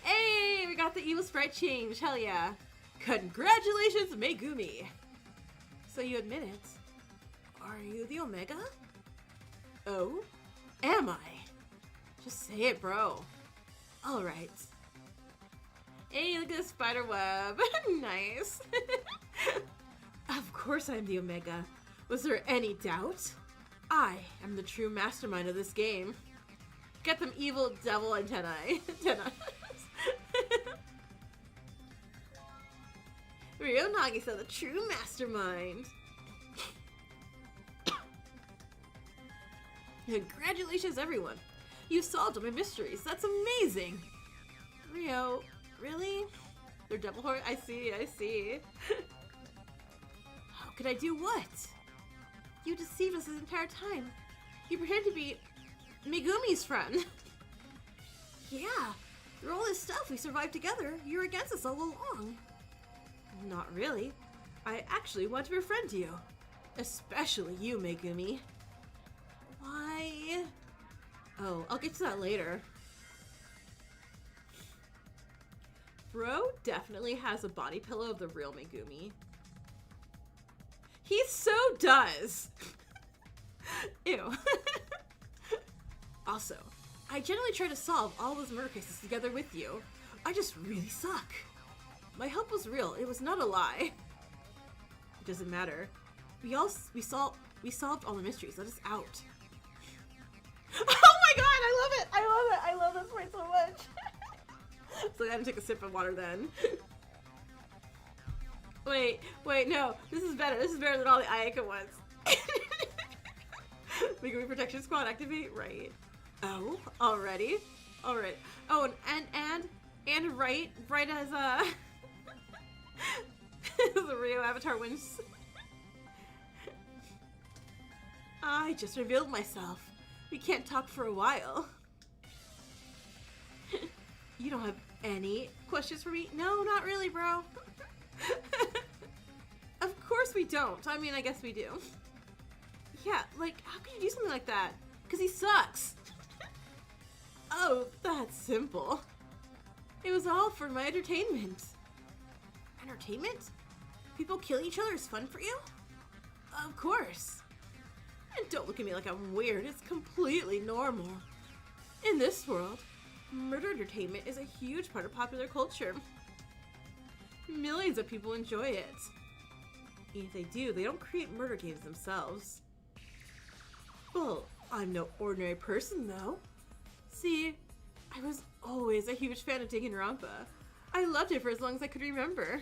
Hey, we got the evil sprite change. Hell yeah. Congratulations, Megumi. So you admit it. Are you the Omega? Oh? Am I? Just say it, bro. Alright. Hey, look at this spider web. Nice. Of course I'm the Omega. Was there any doubt? I am the true mastermind of this game. Get them evil devil antennae. Ryo Nagisa, the true mastermind. Congratulations, everyone. You solved all my mysteries. That's amazing. Ryo, really? They're devil horse? I see. How could I do what? You deceived us this entire time. You pretended to be Megumi's friend. Yeah, through all this stuff we survived together, you were against us all along. Not really. I actually want to befriend you. Especially you, Megumi. Why? Oh, I'll get to that later. Bro definitely has a body pillow of the real Megumi. He so does. Ew. Also, I generally try to solve all those murder cases together with you. I just really suck. My help was real. It was not a lie. It doesn't matter. We solved all the mysteries. Let us out. Oh my god, I love this part so much. So I gotta take a sip of water then. Wait, no. This is better. This is better than all the Ayaka ones. Megumi Protection Squad activate? Right. Oh, already? Alright. Oh, and right as the Rio Avatar wins. I just revealed myself. We can't talk for a while. You don't have any questions for me? No, not really, bro. Of course we don't. I mean, I guess we do. Yeah, like, how could you do something like that? Because he sucks. Oh, that's simple. It was all for my entertainment. Entertainment? People killing each other is fun for you? Of course. And don't look at me like I'm weird. It's completely normal. In this world, murder entertainment is a huge part of popular culture. Millions of people enjoy it. And if they do, they don't create murder games themselves. Well, I'm no ordinary person, though. See, I was always a huge fan of Danganronpa. I loved it for as long as I could remember.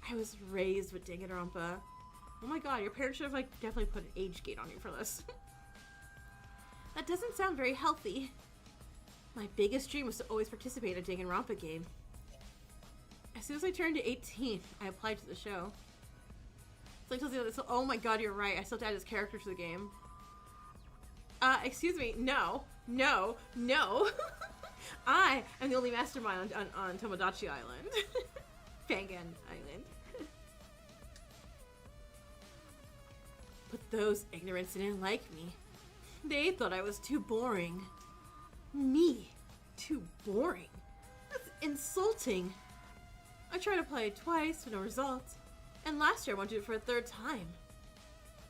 I was raised with Danganronpa. Oh my god, your parents should have definitely put an age gate on you for this. That doesn't sound very healthy. My biggest dream was to always participate in a Danganronpa game. As soon as I turned 18, I applied to the show. So, oh my god, you're right. I still added his character to the game. Excuse me. No. I am the only mastermind on Tomodachi Island. Fangan Island. But those ignorants didn't like me. They thought I was too boring. Me? Too boring? That's insulting. I tried to play twice, but no result. And last year I wanted to do it for a third time.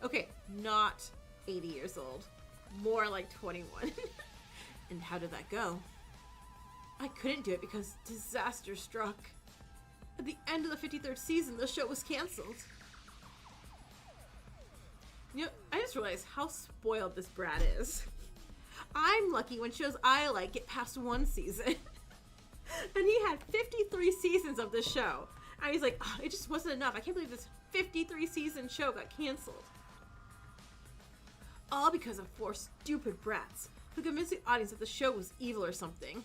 Okay, not 80 years old. More like 21. And how did that go? I couldn't do it because disaster struck. At the end of the 53rd season, the show was canceled. You know, I just realized how spoiled this brat is. I'm lucky when shows I like get past one season. And he had 53 seasons of this show. And he's like, oh, it just wasn't enough. I can't believe this 53 season show got canceled. All because of 4 stupid brats who convinced the audience that the show was evil or something.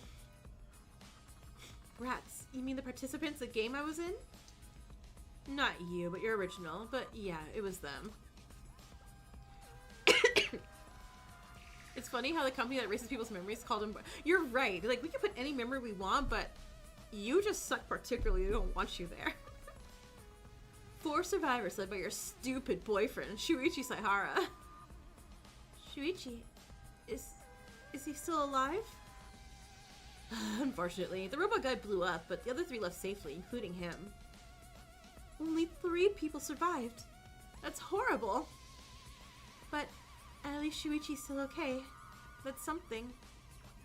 Brats? You mean the participants in the game I was in? Not you, but your original. But yeah, it was them. It's funny how the company that erases people's memories called them. You're right. Like, we can put any memory we want, but you just suck particularly. We don't want you there. 4 survivors led by your stupid boyfriend, Shuichi Saihara. Shuichi? Is he still alive? Unfortunately, the robot guy blew up, but the other 3 left safely, including him. Only 3 people survived. That's horrible. But at least Shuichi's still okay. That's something.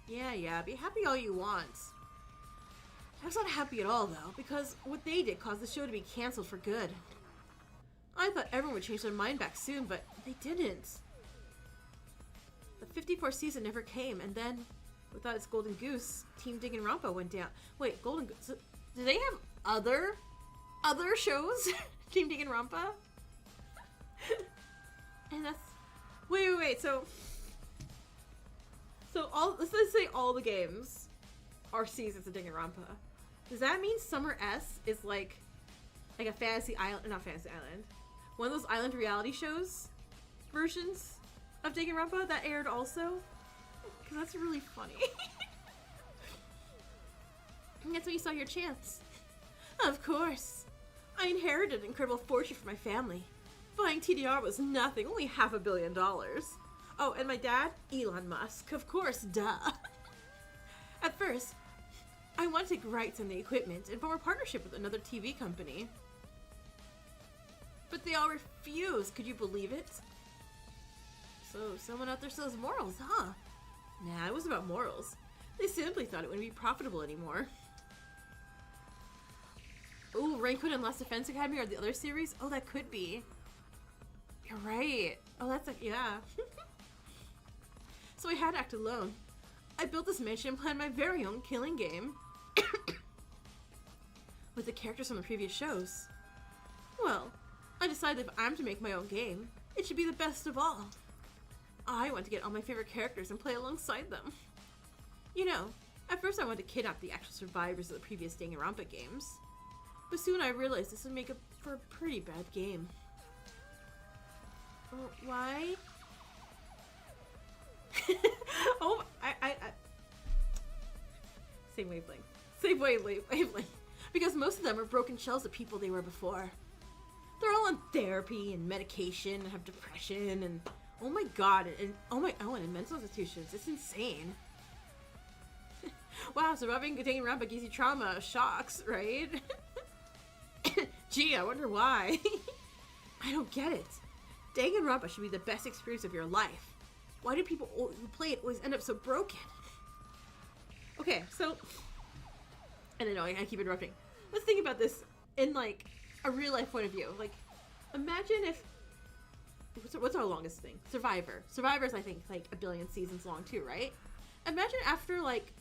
Yeah, be happy all you want. I was not happy at all, though, because what they did caused the show to be cancelled for good. I thought everyone would change their mind back soon, but they didn't. The 54th season never came, and then, without its golden goose, Team Danganronpa went down. Wait, golden goose? So, do they have other shows? Team Danganronpa? And that's... Wait, so let's say all the games are seasons of Danganronpa. Does that mean Summer S is like a fantasy island, not fantasy island, one of those island reality shows versions of Danganronpa that aired also? Because that's really funny. And that's when you saw your chance. Of course. I inherited an incredible fortune from my family. Buying TDR was nothing, only $500 million. Oh, and my dad? Elon Musk. Of course, duh. At first, I wanted to take rights on the equipment and form a partnership with another TV company. But they all refused, could you believe it? So, someone out there still has morals, huh? Nah, it wasn't about morals. They simply thought it wouldn't be profitable anymore. Ooh, Raincoat and Last Defense Academy or the other series? Oh, that could be. You're right. Oh, that's yeah. So I had to act alone. I built this mansion and planned my very own killing game. With the characters from the previous shows. Well, I decided if I'm to make my own game, it should be the best of all. I want to get all my favorite characters and play alongside them. You know, at first I wanted to kidnap the actual survivors of the previous Danganronpa games. But soon I realized this would make for a pretty bad game. Why? Oh, I same wavelength. Same wavelength. Because most of them are broken shells of people they were before. They're all on therapy and medication and have depression and oh my god, and in mental institutions. It's insane. Wow, surviving Danganronpa gives you trauma, shocks, right? Gee, I wonder why. I don't get it. Danganronpa should be the best experience of your life. Why do people who play it always end up so broken? Okay, so... And I know, I keep interrupting. Let's think about this in, like, a real-life point of view. Like, imagine if... What's our longest thing? Survivor. Survivor's, I think, like, 1 billion seasons long, too, right? Imagine after, like,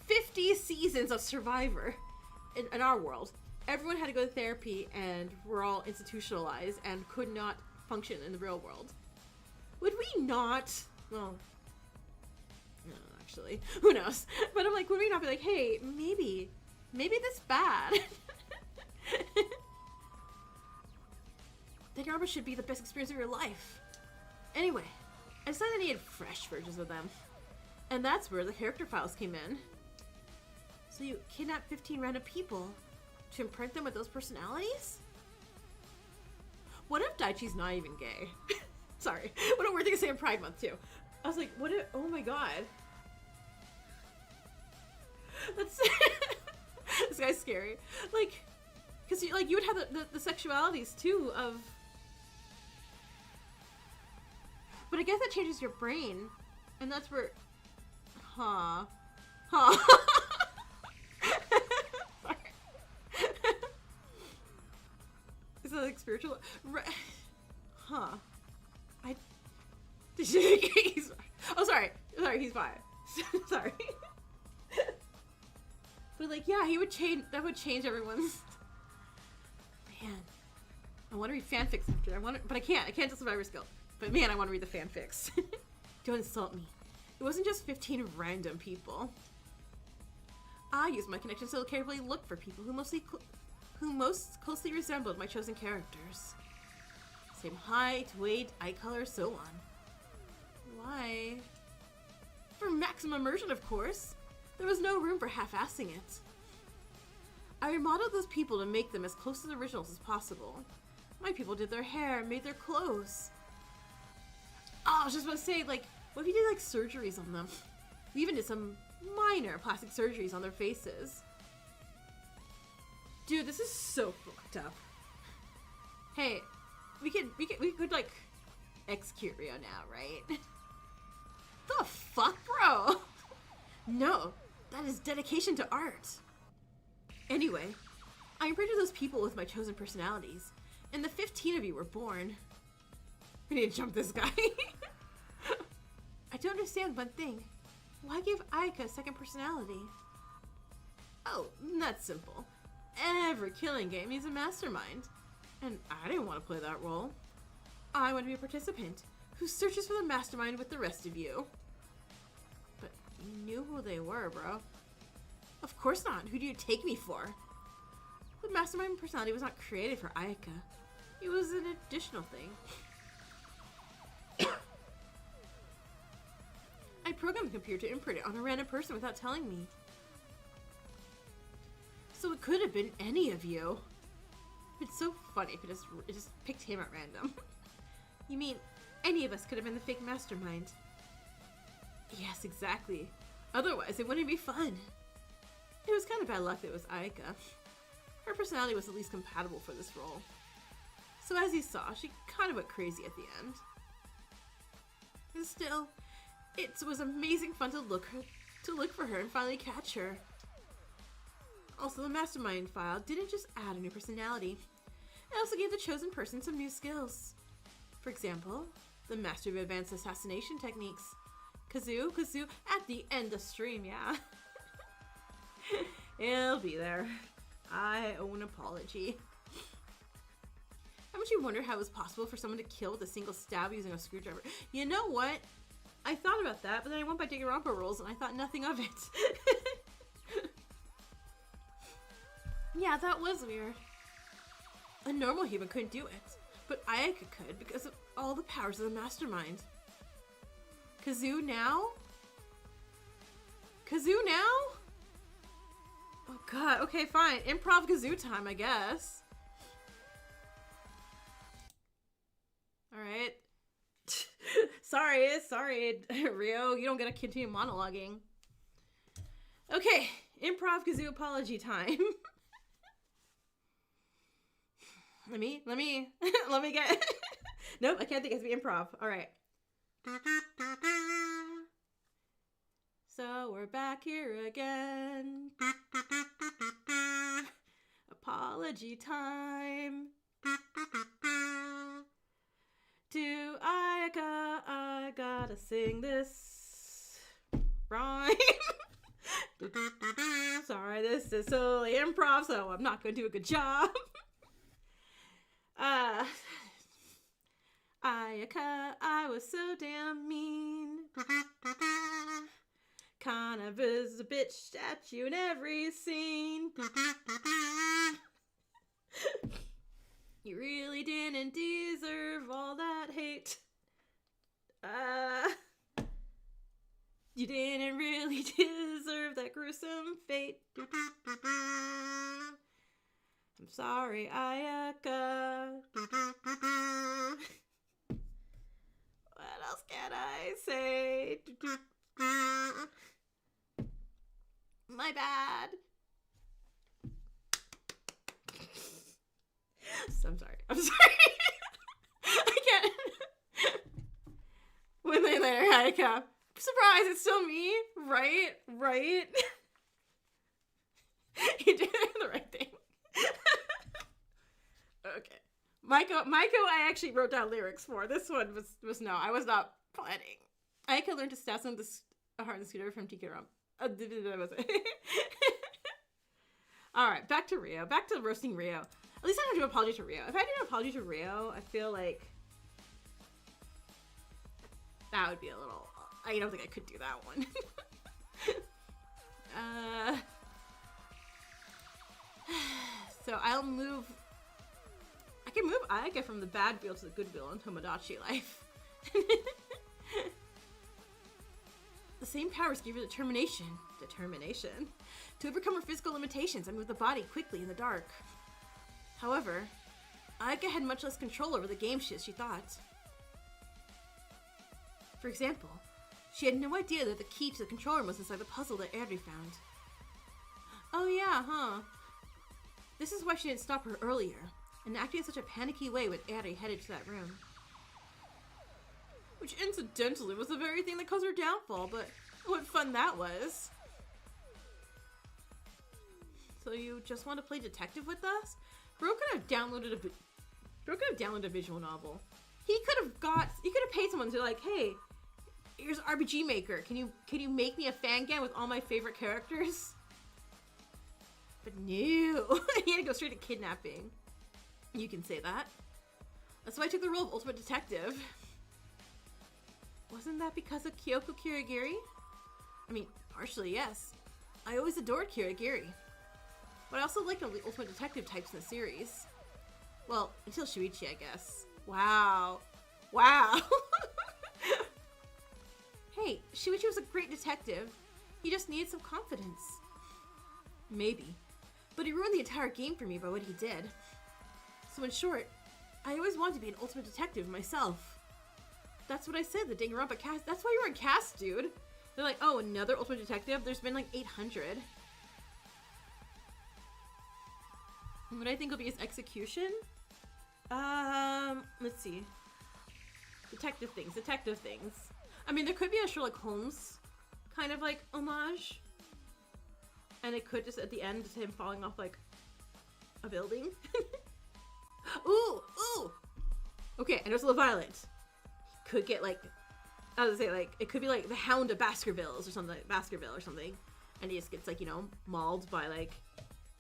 50 seasons of Survivor in our world, everyone had to go to therapy and we're all institutionalized and could not function in the real world. Would we not... Well... No, actually. Who knows? But I'm like, would we not be like, hey, maybe that's bad. Danganronpa should be the best experience of your life. Anyway, I decided I needed fresh versions of them. And that's where the character files came in. So you kidnap 15 random people to imprint them with those personalities? What if Daichi's not even gay? Sorry. What a weird thing to say in Pride Month, too. I was like, what if... Oh my god. That's... This guy's scary. Like... Because you would have the sexualities, too, of... But I guess that changes your brain. And that's where... Huh. Sorry. Is that like spiritual? Huh. He's... Oh, sorry, he's fine. Sorry. But like, yeah, he would change, that would change everyone's... Man. I want to read fanfics after. But I can't do Survivor Skill. But man, I want to read the fanfics. Don't insult me. It wasn't just 15 random people. I used my connections to carefully look for people who most closely resembled my chosen characters. Same height, weight, eye color, so on. Why? For maximum immersion, of course. There was no room for half-assing it. I remodeled those people to make them as close to the originals as possible. My people did their hair, made their clothes. Oh, I was just about to say, like, what if you did, like, surgeries on them? We even did some minor plastic surgeries on their faces. Dude, this is so fucked up. Hey, we could, like, execute Rio now, right? The fuck, bro? No, that is dedication to art. Anyway, I imprinted those people with my chosen personalities, and the 15 of you were born. We need to jump this guy. I don't understand one thing. Why give Ayaka a second personality? Oh, that's simple. Every killing game needs a mastermind. And I didn't want to play that role. I want to be a participant who searches for the mastermind with the rest of you. But you knew who they were, bro. Of course not. Who do you take me for? The mastermind personality was not created for Ayaka. It was an additional thing. I programmed the computer to imprint it on a random person without telling me. So it could have been any of you. It's so funny if it just picked him at random. You mean any of us could have been the fake mastermind? Yes, exactly. Otherwise, it wouldn't be fun. It was kind of bad luck that it was Ayaka. Her personality was at least compatible for this role. So as you saw, she kind of went crazy at the end. And still, it was amazing fun to look for her and finally catch her. Also, the mastermind file didn't just add a new personality. It also gave the chosen person some new skills. For example, the master of advanced assassination techniques. Kazoo at the end of stream, yeah. It'll be there. I owe an apology. Haven't you wondered how it was possible for someone to kill with a single stab using a screwdriver? You know what? I thought about that, but then I went by Danganronpa rules and I thought nothing of it. Yeah, that was weird. A normal human couldn't do it, but Ayaka could because of all the powers of the mastermind. Kazoo now? Kazoo now? Oh god, okay, fine. Improv Kazoo time, I guess. Alright. Sorry, Rio, you don't get to continue monologuing. Okay, improv Kazoo apology time. Let me get Nope, I can't think. It has to be improv. Alright. So we're back here again. Apology time. To Ayaka, I gotta sing this rhyme. Sorry, this is solely improv, so I'm not gonna do a good job. Ayaka, I was so damn mean. Kind of is a bitch at you in every scene. You really didn't deserve all that hate. You didn't really deserve that gruesome fate. I'm sorry, Ayaka. What else can I say? My bad. I'm sorry. I can't. One day later, Ayaka. Surprise, it's still me. Right? You did the right thing. Okay. Maiko, I actually wrote down lyrics for. This one was no, I was not planning. Ayaka learned to stab on a heart and scooter from Danganronpa. That was it. Alright, back to Rio. Back to roasting Rio. At least I don't do an apology to Rio. If I did an apology to Rio, I feel like that would be a little... I don't think I could do that one. So I'll move... I can move Ayaka from the bad wheel to the good wheel in Tomodachi life. The same powers gave her determination to overcome her physical limitations and move the body quickly in the dark. However, Aika had much less control over the game as she thought. For example, she had no idea that the key to the control room was inside the puzzle that Eri found. Oh yeah, huh? This is why she didn't stop her earlier, and acting in such a panicky way when Eri headed to that room. Which incidentally was the very thing that caused her downfall, but what fun that was. So you just want to play detective with us? Bro could have downloaded a visual novel. He could have paid someone to like, hey, here's RPG Maker. Can you make me a fangame with all my favorite characters? But no, he had to go straight to kidnapping. You can say that. That's why I took the role of Ultimate Detective. Wasn't that because of Kyoko Kirigiri? I mean, partially, yes. I always adored Kirigiri. But I also liked all the Ultimate Detective types in the series. Well, until Shuichi, I guess. Wow. Wow. Hey, Shuichi was a great detective. He just needed some confidence. Maybe. But he ruined the entire game for me by what he did. So in short, I always wanted to be an Ultimate Detective myself. That's what I said, the Danganronpa cast. That's why you were in cast, dude. They're like, oh, another Ultimate Detective? There's been like 800. What I think will be his execution? Let's see. Detective things. I mean, there could be a Sherlock Holmes kind of like homage. And it could just at the end, just him falling off like a building. Ooh! Okay, and it's a little violent. He could get like, I was gonna say like, it could be like the Hound of Baskervilles or something, Baskerville or something. And he just gets like, you know, mauled by like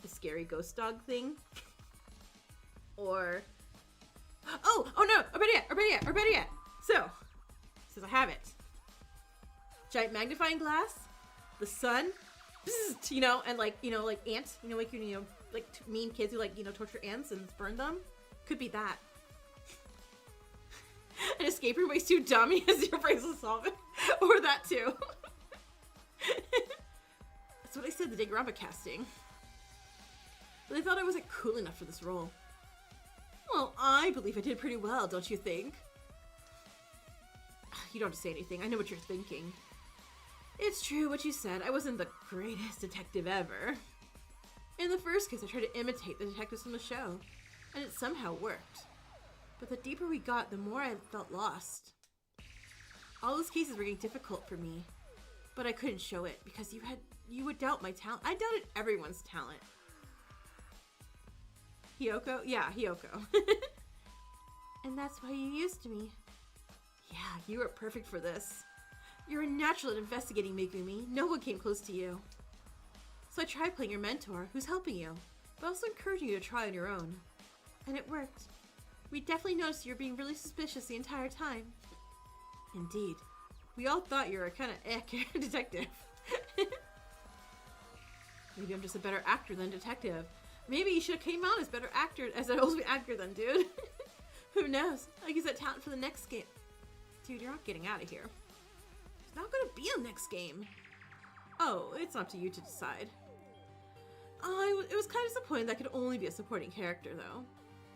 a scary ghost dog thing. Or, oh no, or better yet. So, since I have it. Giant magnifying glass, the sun, bzzzt, you know, and like, you know, like ants, you know, like, you know, like mean kids who like, you know, torture ants and burn them. Could be that. An escape room, but he's too dumb, he has zero brains to solve it. Or that too. That's what I said, the Danganronpa casting. But they thought I wasn't cool enough for this role. Well, I believe I did pretty well, don't you think? You don't have to say anything, I know what you're thinking. It's true what you said, I wasn't the greatest detective ever. In the first case, I tried to imitate the detectives from the show, and it somehow worked. But the deeper we got, the more I felt lost. All those cases were getting difficult for me, but I couldn't show it because you would doubt my talent. I doubted everyone's talent. Hiyoko? Yeah, Hiyoko. And that's why you used me. Yeah, you are perfect for this. You're a natural at investigating, Megumi. No one came close to you. So I tried playing your mentor, who's helping you, but also encouraging you to try on your own. And it worked. We definitely noticed you were being really suspicious the entire time. Indeed. We all thought you were a kind of detective. Maybe I'm just a better actor than detective. Maybe you should have came out as better actor, as an ultimate actor then, dude. Who knows? I'll use that talent for the next game. Dude, you're not getting out of here. There's not gonna be a next game. Oh, it's up to you to decide. It was kind of disappointing that I could only be a supporting character, though.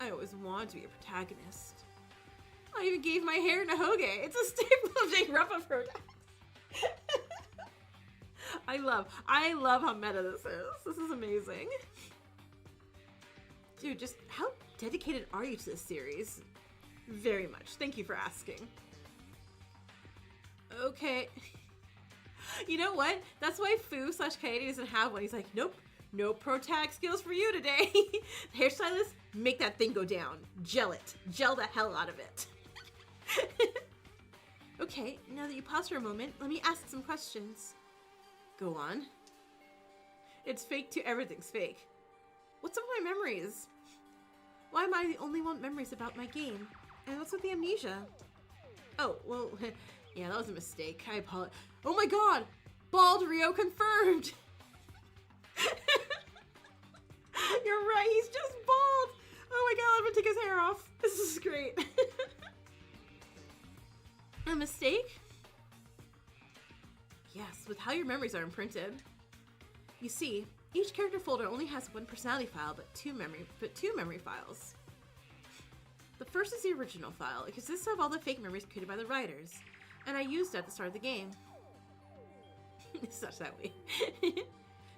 I always wanted to be a protagonist. I even gave my hair Nahoge. It's a staple of Danganronpa products. I love how meta this is. This is amazing. Dude, just how dedicated are you to this series? Very much. Thank you for asking. Okay. You know what? That's why Fu/Kaede doesn't have one. He's like, nope, no pro tag skills for you today. Hairstylist, make that thing go down. Gel it. Gel the hell out of it. Okay, now that you pause for a moment, let me ask some questions. Go on. It's fake too. Everything's fake. What's up with my memories? Why am I the only one with memories about my game? And what's with the amnesia? Oh, well, yeah, that was a mistake. I apologize. Oh my god! Bald Rio confirmed! You're right, he's just bald! Oh my god, I'm gonna take his hair off. This is great. A mistake? Yeah, with how your memories are imprinted. You see, each character folder only has one personality file, but two memory files. The first is the original file. It consists of all the fake memories created by the writers, and I used it at the start of the game. It's such that way.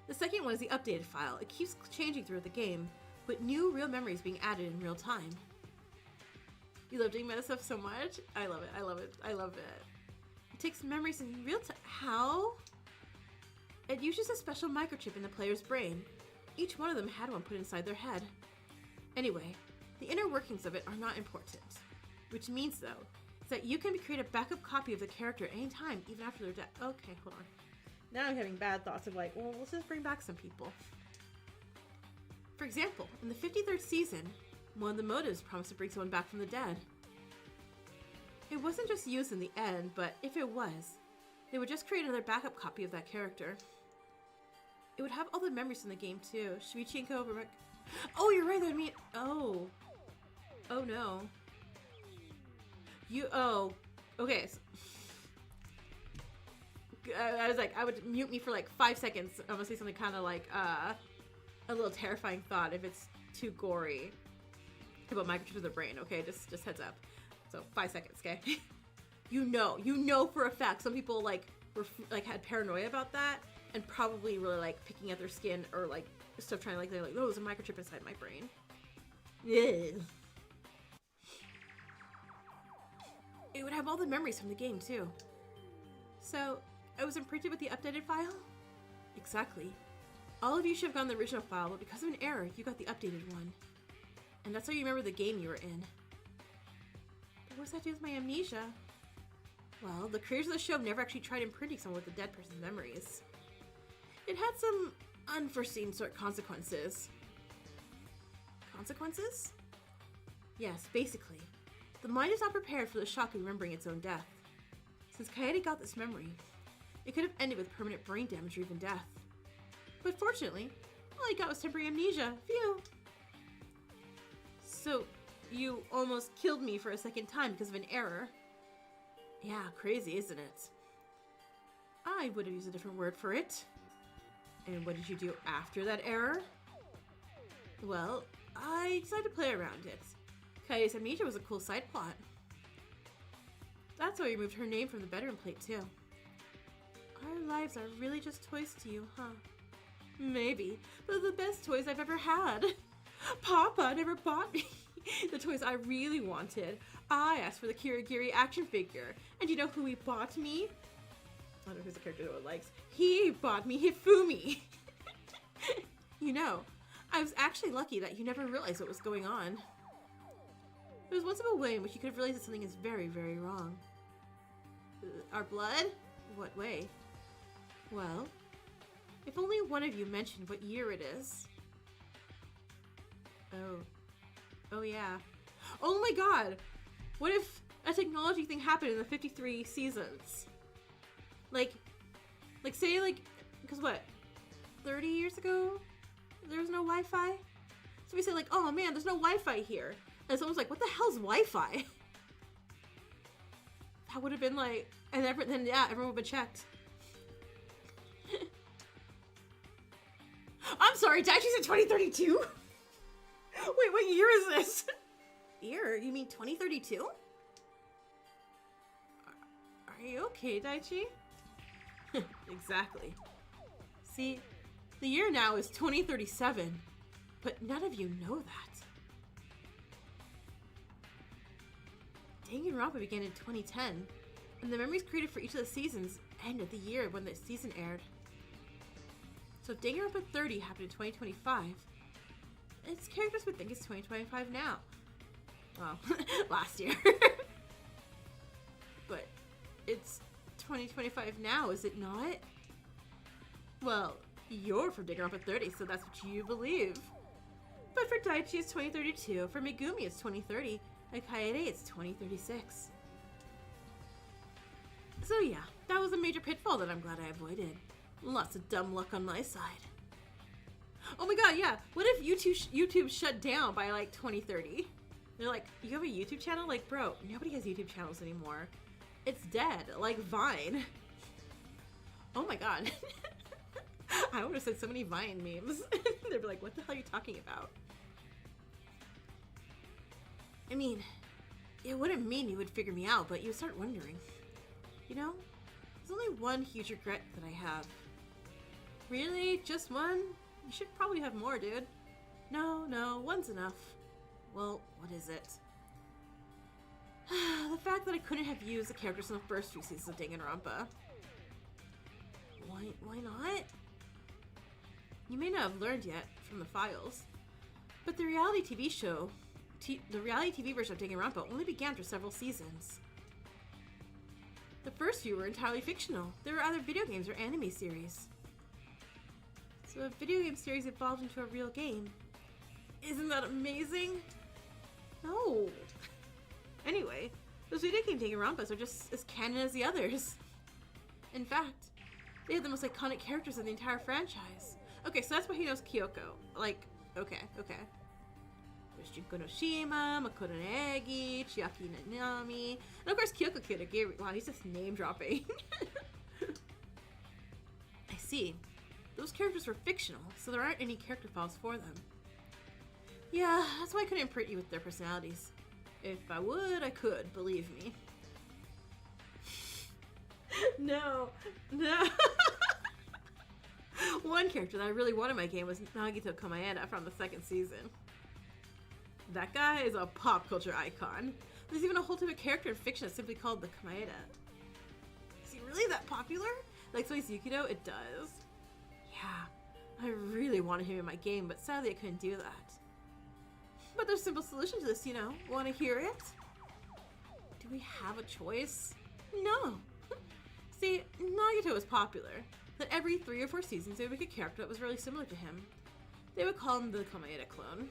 The second one is the updated file. It keeps changing throughout the game, with new real memories being added in real time. You love doing meta stuff so much? I love it, I love it, I love it. It takes memories in real time. How? It uses a special microchip in the player's brain. Each one of them had one put inside their head. Anyway, the inner workings of it are not important. Which means, though, is that you can create a backup copy of the character anytime, even after their death. Okay, hold on. Now I'm having bad thoughts of like, well, let's just bring back some people. For example, in the 53rd season, one of the motives promised to bring someone back from the dead. It wasn't just used in the end, but if it was, they would just create another backup copy of that character. It would have all the memories from the game too. Shuichi and Ko. Oh, you're right. That would mean. Oh. Oh no. Oh. Okay. I was like, I would mute me for like 5 seconds. I'm gonna say something kind of like a little terrifying thought if it's too gory. About microchips of the brain. Okay, just heads up. So 5 seconds. Okay. You know for a fact some people like had paranoia about that and probably really like picking at their skin or like stuff trying to like they're like, oh, there's a microchip inside my brain. Yeah. It would have all the memories from the game too. So it was imprinted with the updated file? Exactly. All of you should have gotten the original file, but because of an error, you got the updated one. And that's how you remember the game you were in. But what's that to do with my amnesia? Well, the creators of the show never actually tried imprinting someone with the dead person's memories. It had some unforeseen sort of consequences. Consequences? Yes, basically. The mind is not prepared for the shock of remembering its own death. Since Kaede got this memory, it could have ended with permanent brain damage or even death. But fortunately, all he got was temporary amnesia. Phew! So, you almost killed me for a second time because of an error. Yeah, crazy, isn't it? I would have used a different word for it. And what did you do after that error? Well, I decided to play around it. Kaede's amnesia was a cool side plot. That's why we moved her name from the bedroom plate, too. Our lives are really just toys to you, huh? Maybe, but they're the best toys I've ever had. Papa never bought me the toys I really wanted. I asked for the Kirigiri action figure, and you know who he bought me? I don't know who's the character that one likes. He bought me Hifumi. You know, I was actually lucky that you never realized what was going on. There was once a way in which you could have realized that something is very, very wrong. Our blood? What way? Well, if only one of you mentioned what year it is. Oh yeah. Oh my god! What if a technology thing happened in the 53 seasons? Like say because what? 30 years ago? There was no Wi-Fi? So we say like, oh man, there's no Wi-Fi here. And someone's like, what the hell's Wi-Fi? That would have been like, and then yeah, everyone would have been checked. I'm sorry, Daichi said 2032? Wait, what year is this? Year? You mean 2032? Are you okay, Daichi? Exactly. See, the year now is 2037, but none of you know that. Danganronpa began in 2010, and the memories created for each of the seasons ended the year when the season aired. So if Danganronpa 30 happened in 2025, its characters would think it's 2025 now. Well, last year. But it's 2025 now, is it not? Well, you're from Danganronpa 30, so that's what you believe. But for Daichi, it's 2032. For Megumi, it's 2030. And Kaede, it's 2036. So yeah, that was a major pitfall that I'm glad I avoided. Lots of dumb luck on my side. Oh my god, yeah. What if YouTube shut down by like 2030? They're like, you have a YouTube channel? Like, bro, nobody has YouTube channels anymore. It's dead, like Vine. Oh my god. I would have said so many Vine memes. They'd be like, what the hell are you talking about? I mean, it wouldn't mean you would figure me out, but you start wondering. You know, there's only one huge regret that I have. Really? Just one? You should probably have more, dude. No, one's enough. Well, what is it? The fact that I couldn't have used the characters in the first few seasons of Danganronpa. Why not? You may not have learned yet from the files, but the reality TV show, the reality TV version of Danganronpa only began after several seasons. The first few were entirely fictional. They were either video games or anime series. So a video game series evolved into a real game. Isn't that amazing? No. Anyway, those video game Danganronpas are just as canon as the others. In fact, they have the most iconic characters in the entire franchise. Okay, so that's why he knows Kyoko. Like, okay. There's Junko no Shima, Makoto Naegi, Chiaki Nanami, and of course Kyoko Kitagiri. Wow, he's just name dropping. I see. Those characters were fictional, so there aren't any character files for them. Yeah, that's why I couldn't imprint you with their personalities. If I would, I could, believe me. No. One character that I really wanted in my game was Nagito Komaeda from the second season. That guy is a pop culture icon. There's even a whole type of character in fiction that's simply called the Komaeda. Is he really that popular? Like Soi's Yukito? It does. Yeah, I really wanted him in my game, but sadly I couldn't do that. But there's a simple solution to this, you know. Want to hear it? Do we have a choice? No. See, Nagito was popular. That every 3 or 4 seasons they would make a character that was really similar to him. They would call him the Komaeda clone.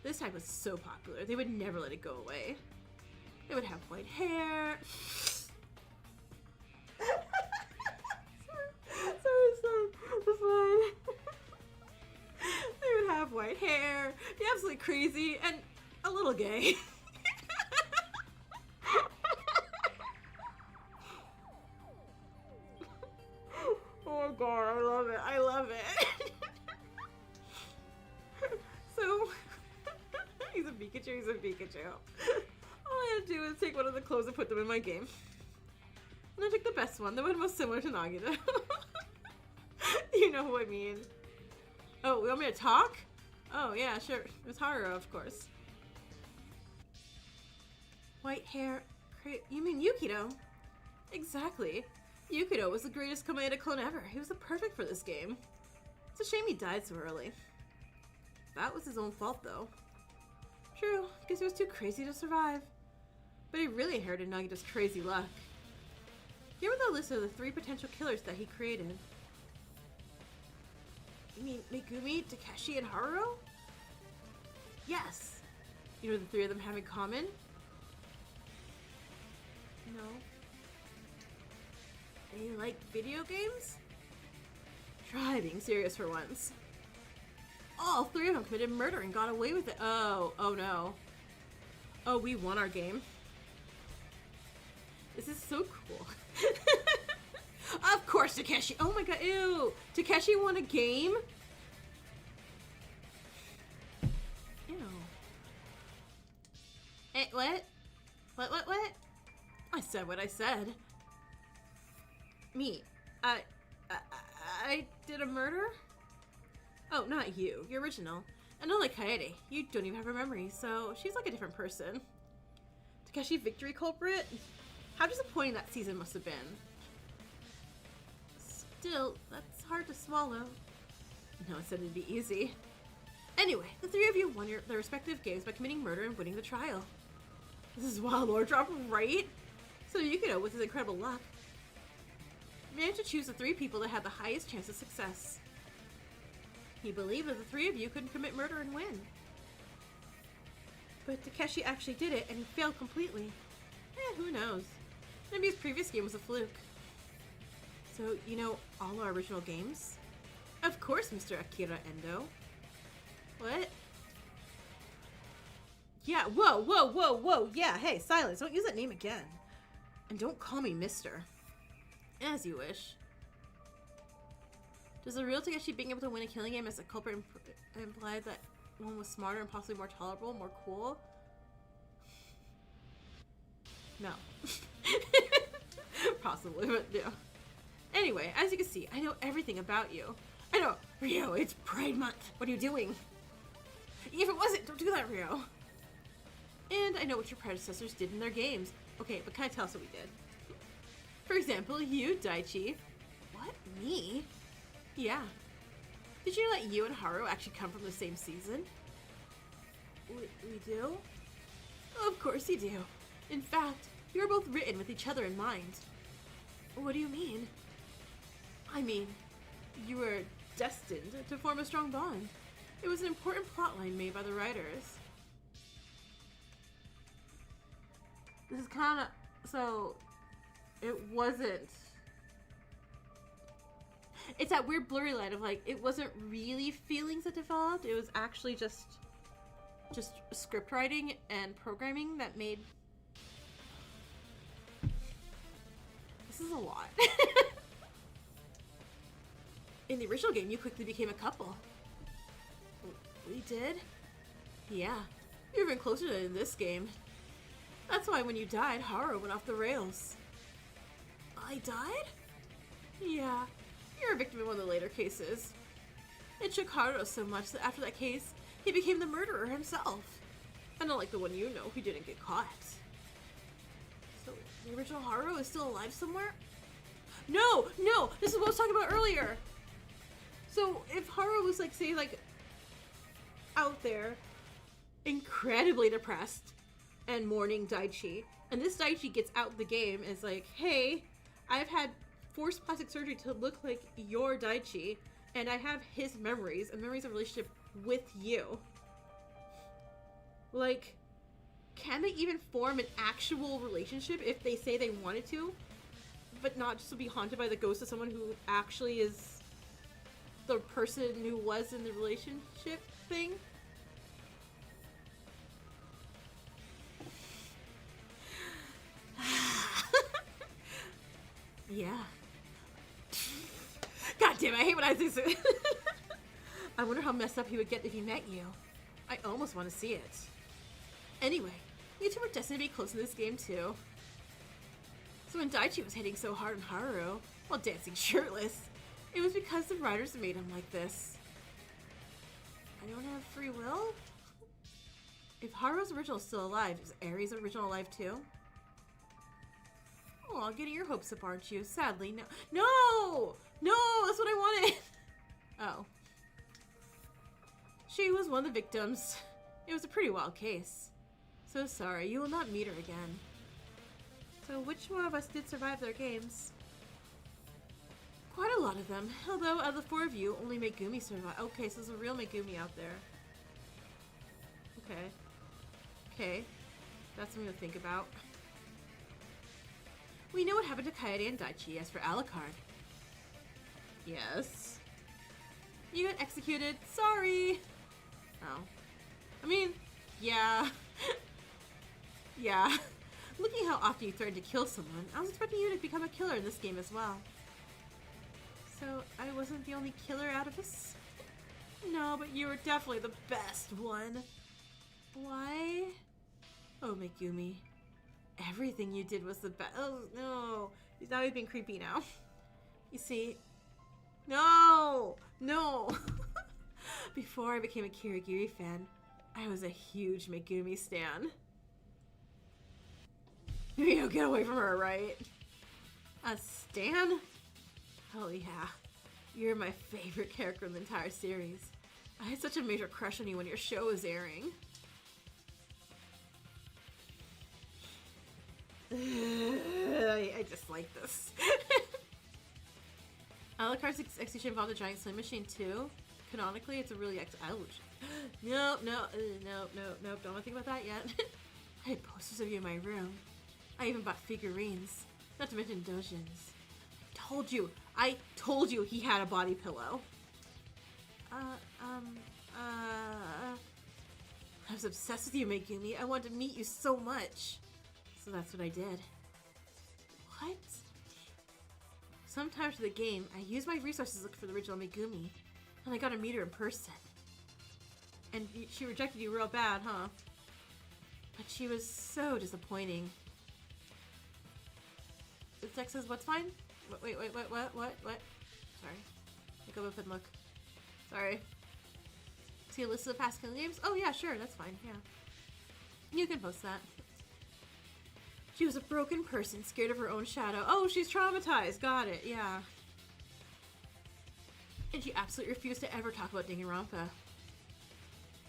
This type was so popular, they would never let it go away. They would have white hair. sorry. That's fine. They would have white hair, be absolutely crazy, and a little gay. Oh god, I love it. So, he's a Pikachu. All I had to do was take one of the clothes and put them in my game. And I took the best one, the one most similar to Nagito. You know what I mean. Oh, you want me to talk? Oh yeah, sure. It was Haruo, of course. White hair, you mean Yukito? Exactly. Yukito was the greatest Komaeda clone ever. He was perfect for this game. It's a shame he died so early. That was his own fault, though. True, because he was too crazy to survive. But he really inherited Nagito's crazy luck. Here were the list of the 3 potential killers that he created. You mean Megumi, Takeshi, and Haruo? Yes. You know the 3 of them have in common? No. They like video games? Try being serious for once. All 3 of them committed murder and got away with it. Oh no. Oh, we won our game. This is so cool. Of course, Takeshi. Oh my god, ew. Takeshi won a game? Ew. Hey, what? What? I said what I said. Me. I did a murder? Oh, not you. You're original. And unlike Kaede, you don't even have her memory, so she's like a different person. Takeshi victory culprit? How disappointing that season must have been. Still, that's hard to swallow. No, I said it'd be easy. Anyway, the 3 of you won their respective games by committing murder and winning the trial. This is wild lore drop, right? So Yukito, with his incredible luck, managed to choose the 3 people that had the highest chance of success. He believed that the 3 of you couldn't commit murder and win. But Takeshi actually did it, and he failed completely. Who knows? Maybe his previous game was a fluke. So, you know all our original games? Of course, Mr. Akira Endo. What? Yeah, whoa. Yeah, hey, silence. Don't use that name again. And don't call me Mister. As you wish. Does the real Takeshi being able to win a killing game as a culprit imply that one was smarter and possibly more tolerable, more cool? No. Possibly, but yeah. Anyway, as you can see, I know everything about you. I know, Rio, it's Pride Month. What are you doing? If it wasn't, don't do that, Rio. And I know what your predecessors did in their games. Okay, but kind of tell us what we did. For example, you, Daichi. What? Me? Yeah. Did you know that you and Haru actually come from the same season? We do? Of course you do. In fact, you are both written with each other in mind. What do you mean? I mean, you were destined to form a strong bond. It was an important plotline made by the writers. This is kind of... So, it wasn't... It's that weird blurry line of like, it wasn't really feelings that developed. It was actually just script writing and programming that made... This is a lot. In the original game, you quickly became a couple. We did? Yeah. You're even closer than in this game. That's why when you died, Haru went off the rails. I died? Yeah. You're a victim in one of the later cases. It shook Haru so much that after that case, he became the murderer himself. Unlike the one you know who didn't get caught. So, the original Haru is still alive somewhere? No! No! This is what I was talking about earlier! So, if Haru was like, say, like, out there, incredibly depressed, and mourning Daichi, and this Daichi gets out the game and is like, hey, I've had forced plastic surgery to look like your Daichi, and I have his memories, and memories of relationship with you. Like, can they even form an actual relationship if they say they wanted to, but not just to be haunted by the ghost of someone who actually is the person who was in the relationship thing? Yeah. God damn it, I hate when I say so. I wonder how messed up he would get if he met you. I almost want to see it. Anyway, you two were destined to be close in this game too. So when Daichi was hitting so hard on Haru while dancing shirtless, it was because the writers made him like this. I don't have free will? If Haru's original is still alive, is Aries' original alive too? Oh, getting your hopes up, aren't you? Sadly, no. No! No! That's what I wanted! Oh. She was one of the victims. It was a pretty wild case. So sorry, you will not meet her again. So which one of us did survive their games? Quite a lot of them. Although, out of the four of you, only Megumi survived. Okay, so there's a real Megumi out there. Okay. Okay. That's something to think about. We know what happened to Kaede and Daichi. As for Alucard. Yes. You got executed. Sorry. Oh. I mean, yeah. Yeah. Looking how often you threatened to kill someone, I was expecting you to become a killer in this game as well. So, I wasn't the only killer out of us? No, but you were definitely the best one. Why? Oh, Megumi. Everything you did was the best. Oh, no. Now he's being creepy now. You see? No! No! Before I became a Kirigiri fan, I was a huge Megumi stan. You know, get away from her, right? A stan? Oh yeah. You're my favorite character in the entire series. I had such a major crush on you when your show was airing. I just like this. Alucard's execution involved a giant sling machine too. Canonically, it's a really no, don't want to think about that yet. I had posters of you in my room. I even bought figurines, not to mention dojins. I told you he had a body pillow. I was obsessed with you, Megumi. I wanted to meet you so much. So that's what I did. What? sometime after the game, I used my resources to look for the original Megumi, and I got to meet her in person. And she rejected you real bad, huh? But she was so disappointing. The text says, what's fine? Wait, what? Sorry. Go up and look. Sorry. See a list of the past killing games? Oh yeah, sure, that's fine, yeah. You can post that. She was a broken person, scared of her own shadow. Oh, she's traumatized. Got it, yeah. And she absolutely refused to ever talk about Danganronpa.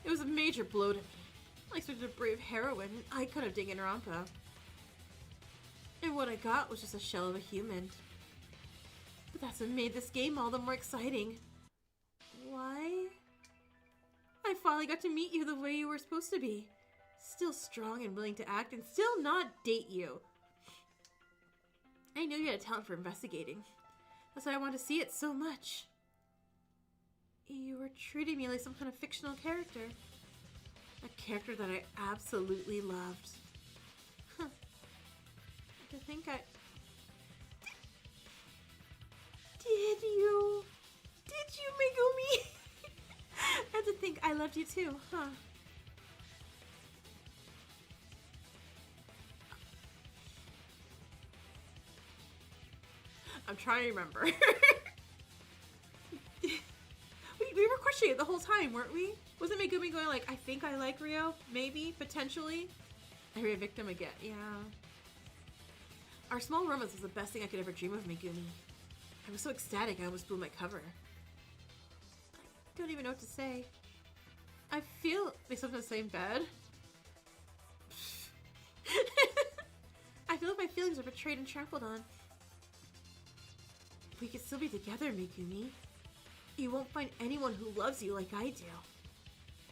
It was a major blow to me. I expected a brave heroine, an icon of Danganronpa. And what I got was just a shell of a human. But that's what made this game all the more exciting. Why? I finally got to meet you the way you were supposed to be. Still strong and willing to act and still not date you. I knew you had a talent for investigating. That's why I wanted to see it so much. You were treating me like some kind of fictional character. A character that I absolutely loved. Huh. I think I... Did you, Megumi? I had to think I loved you too, huh? I'm trying to remember. we were questioning it the whole time, weren't we? Wasn't Megumi going like, I think I like Ryo? Maybe? Potentially? I re-evict him again. Yeah. Our small romance was the best thing I could ever dream of, Megumi. I was so ecstatic I almost blew my cover. I don't even know what to say. I feel we slept in the same bed. I feel like my feelings are betrayed and trampled on. We could still be together, Megumi. You won't find anyone who loves you like I do.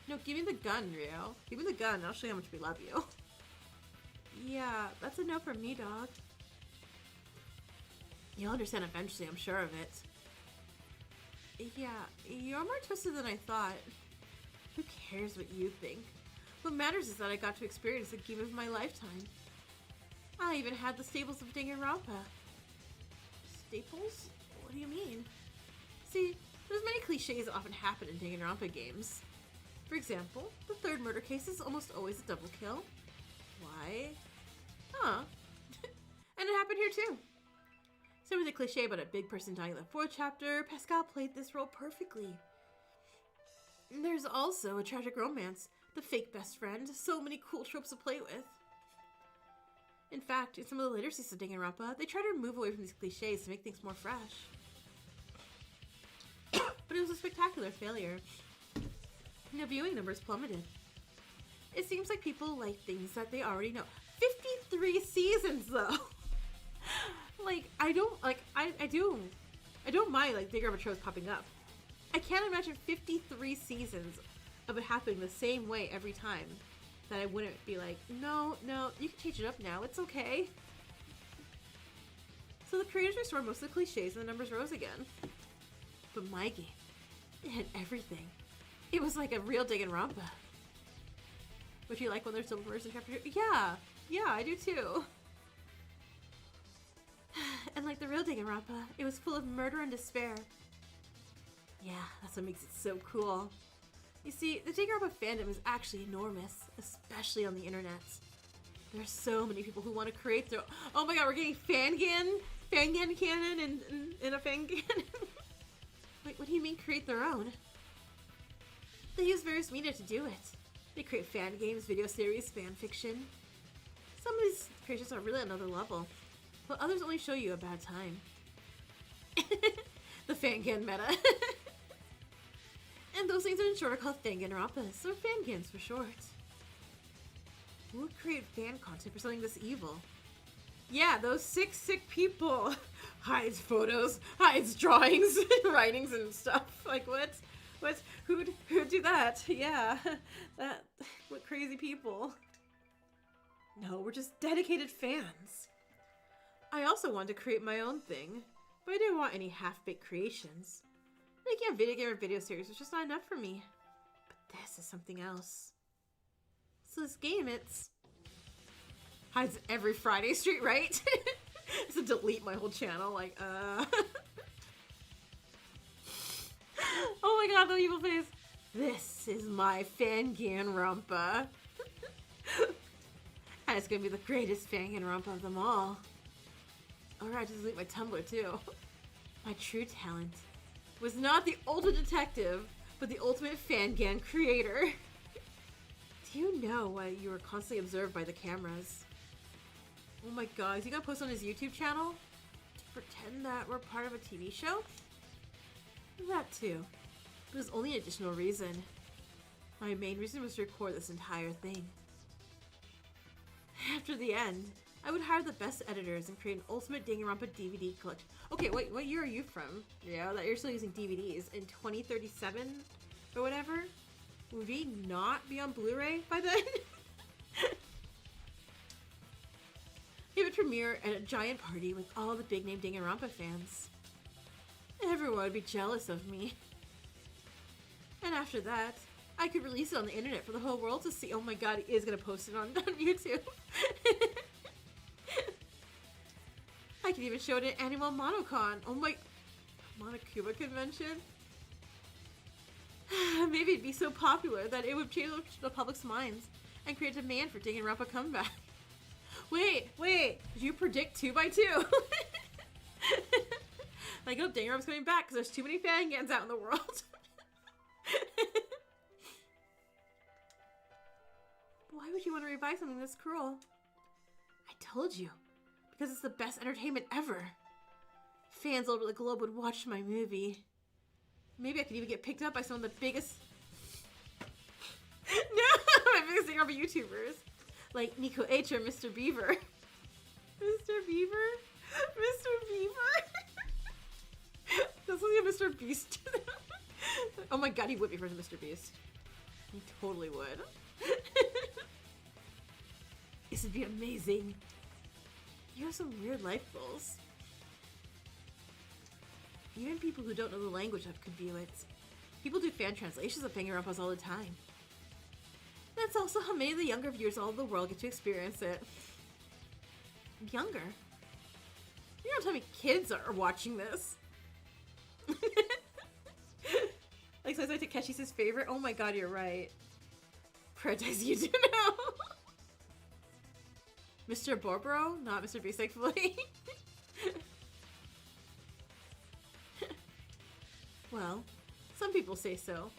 No, give me the gun, Ryo. Give me the gun, I'll show you how much we love you. Yeah, that's a no from me, dog. You'll understand eventually, I'm sure of it. Yeah, you're more twisted than I thought. Who cares what you think? What matters is that I got to experience the game of my lifetime. I even had the staples of Danganronpa. Staples? What do you mean? See, there's many cliches that often happen in Danganronpa games. For example, the third murder case is almost always a double kill. Why? Huh. And it happened here too. So with a cliche about a big person dying in the fourth chapter, Pascal played this role perfectly. And there's also a tragic romance, the fake best friend, so many cool tropes to play with. In fact, in some of the later seasons of Danganronpa, they try to move away from these cliches to make things more fresh. But it was a spectacular failure. And the viewing numbers plummeted. It seems like people like things that they already know. 53 seasons though! I don't mind like Danganronpa shows popping up. I can't imagine 53 seasons of it happening the same way every time that I wouldn't be like, no, you can change it up now, it's okay. So the creators restored most of the cliches and the numbers rose again. But my game, it had everything. It was like a real Danganronpa. Would you like when there's double murders in chapter 2? Yeah, I do too. And like the real Danganronpa, it was full of murder and despair. Yeah, that's what makes it so cool. You see, the Danganronpa fandom is actually enormous, especially on the internet. There are so many people who want to create their... Oh my god, we're getting Fangan canon and a Fangan. Wait, what do you mean create their own? They use various media to do it. They create fan games, video series, fan fiction. Some of these creations are really another level, but others only show you a bad time. The Fangan meta. And those things in short are called Danganronpas, or fangans for short. Who would create fan content for something this evil? Yeah, those sick people. Hides photos, hides drawings, writings and stuff. Like what? Who'd do that? Yeah, what crazy people. No, we're just dedicated fans. I also wanted to create my own thing, but I didn't want any half-baked creations. Making a video game or video series was just not enough for me. But this is something else. So this game, it's... hides every Friday street, right? Just to delete my whole channel, like, Oh my god, the evil face. This is my Danganronpa. And it's gonna be the greatest Danganronpa of them all. Alright, just delete my Tumblr too. My true talent was not the ultimate detective, but the ultimate Fangan creator. Do you know why you were constantly observed by the cameras? Oh my god, is he gonna post on his YouTube channel? To pretend that we're part of a TV show? That too. It was only an additional reason. My main reason was to record this entire thing. After the end, I would hire the best editors and create an ultimate Danganronpa DVD collection. Okay, wait, what year are you from? Yeah, that you're still using DVDs in 2037 or whatever? Would we not be on Blu-ray by then? It would premiere at a giant party with all the big-name Danganronpa fans. Everyone would be jealous of me. And after that, I could release it on the internet for the whole world to see. Oh my god, he is gonna post it on YouTube. I could even show it at Animal MonoCon. Oh my... Monocuba convention? Maybe it'd be so popular that it would change the public's minds and create demand for Danganronpa comeback. Wait, did you predict 2x2? Like, oh, Danganronpa's coming back because there's too many Fangans out in the world. Why would you want to revive something this cruel? I told you. Because it's the best entertainment ever. Fans all over the globe would watch my movie. Maybe I could even get picked up by some of the biggest... No! My biggest Danganronpa YouTubers. Like Nico H or Mr. Beaver. Mr. Beaver? Mr. Beaver? That's like a Mr. Beast. Oh my god, he would be for Mr. Beast. He totally would. This would be amazing. You have some weird life goals. Even people who don't know the language could view it. People do fan translations of Danganronpas all the time. That's also how many of the younger viewers all over the world get to experience it. Younger? You don't tell me kids are watching this. Like, so I Takeshi's his favorite? Oh my god, you're right. Prioritize you do know. Mr. Borbro? Not Mr. Basic Fully. Well, some people say so.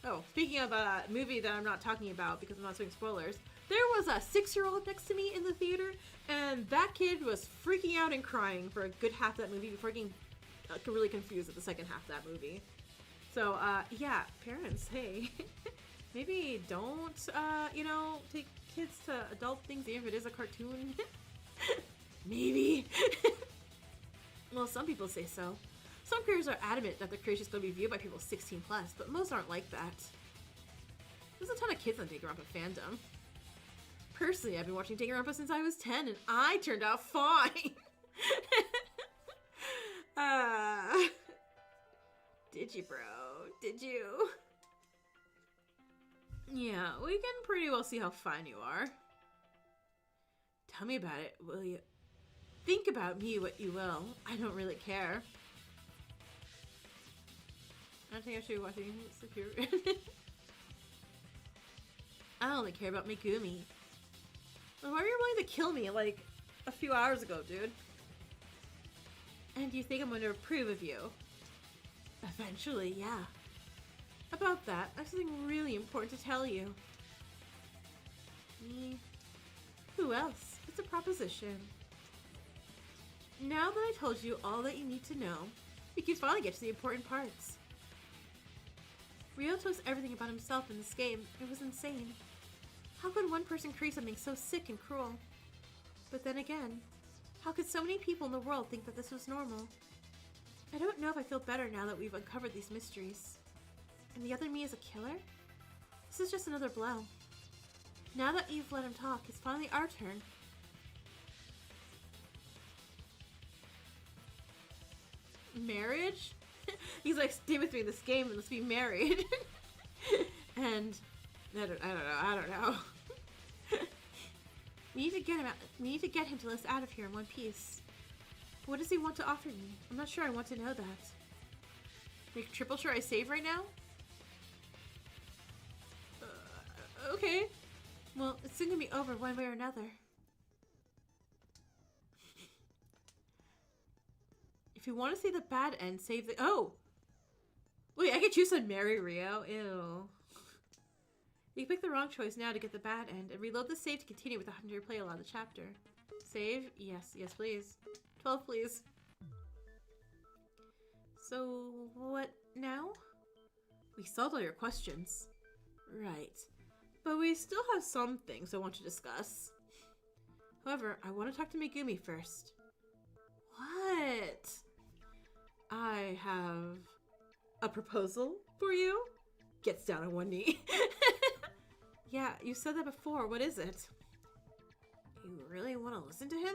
Oh, speaking of a movie that I'm not talking about because I'm not doing spoilers, there was a 6-year-old next to me in the theater, and that kid was freaking out and crying for a good half of that movie before getting really confused at the second half of that movie. So, yeah, parents, hey, maybe don't, you know, take kids to adult things even if it is a cartoon. Maybe. Well, some people say so. Some creators are adamant that the creation is going to be viewed by people 16+, but most aren't like that. There's a ton of kids on Danganronpa fandom. Personally, I've been watching Danganronpa since I was 10, and I turned out fine! Did you, bro? Did you? Yeah, we can pretty well see how fine you are. Tell me about it, will you? Think about me what you will. I don't really care. I don't think I should be watching Secure. I only care about Megumi. Why were you willing to kill me like a few hours ago, dude? And you think I'm going to approve of you? Eventually, yeah. About that, I have something really important to tell you. Me? Who else? It's a proposition. Now that I told you all that you need to know, we can finally get to the important parts. Ryo told us everything about himself in this game. It was insane. How could one person create something so sick and cruel? But then again, how could so many people in the world think that this was normal? I don't know if I feel better now that we've uncovered these mysteries. And the other me is a killer? This is just another blow. Now that you've let him talk, it's finally our turn. Marriage? He's like, stay with me in this game and let's be married. And I don't know. We need to get him to let us out of here in one piece. What does he want to offer me? I'm not sure I want to know that. Make triple sure I save right now? Okay. Well, it's soon gonna be over one way or another. If you want to see the bad end, save the... Oh! Wait, I could choose to marry Rio? Ew. You can pick the wrong choice now to get the bad end, and reload the save to continue with the 100 play allow the chapter. Save? Yes. Yes, please. 12, please. So, what now? We solved all your questions. Right. But we still have some things I want to discuss. However, I want to talk to Megumi first. What? I have a proposal for you? Gets down on one knee. Yeah, you said that before. What is it? You really want to listen to him?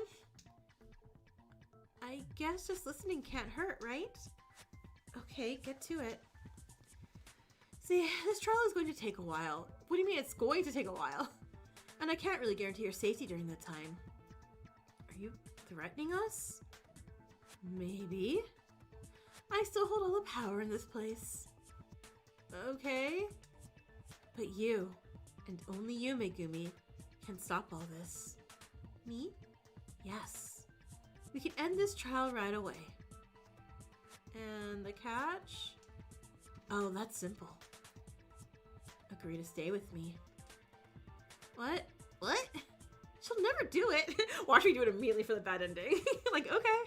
I guess just listening can't hurt, right? Okay, get to it. See, this trial is going to take a while. What do you mean it's going to take a while? And I can't really guarantee your safety during that time. Are you threatening us? Maybe. I still hold all the power in this place. Okay. But you, and only you, Megumi, can stop all this. Me? Yes. We can end this trial right away. And the catch? Oh, that's simple. Agree to stay with me. What? What? She'll never do it. Watch me do it immediately for the bad ending. Like, okay.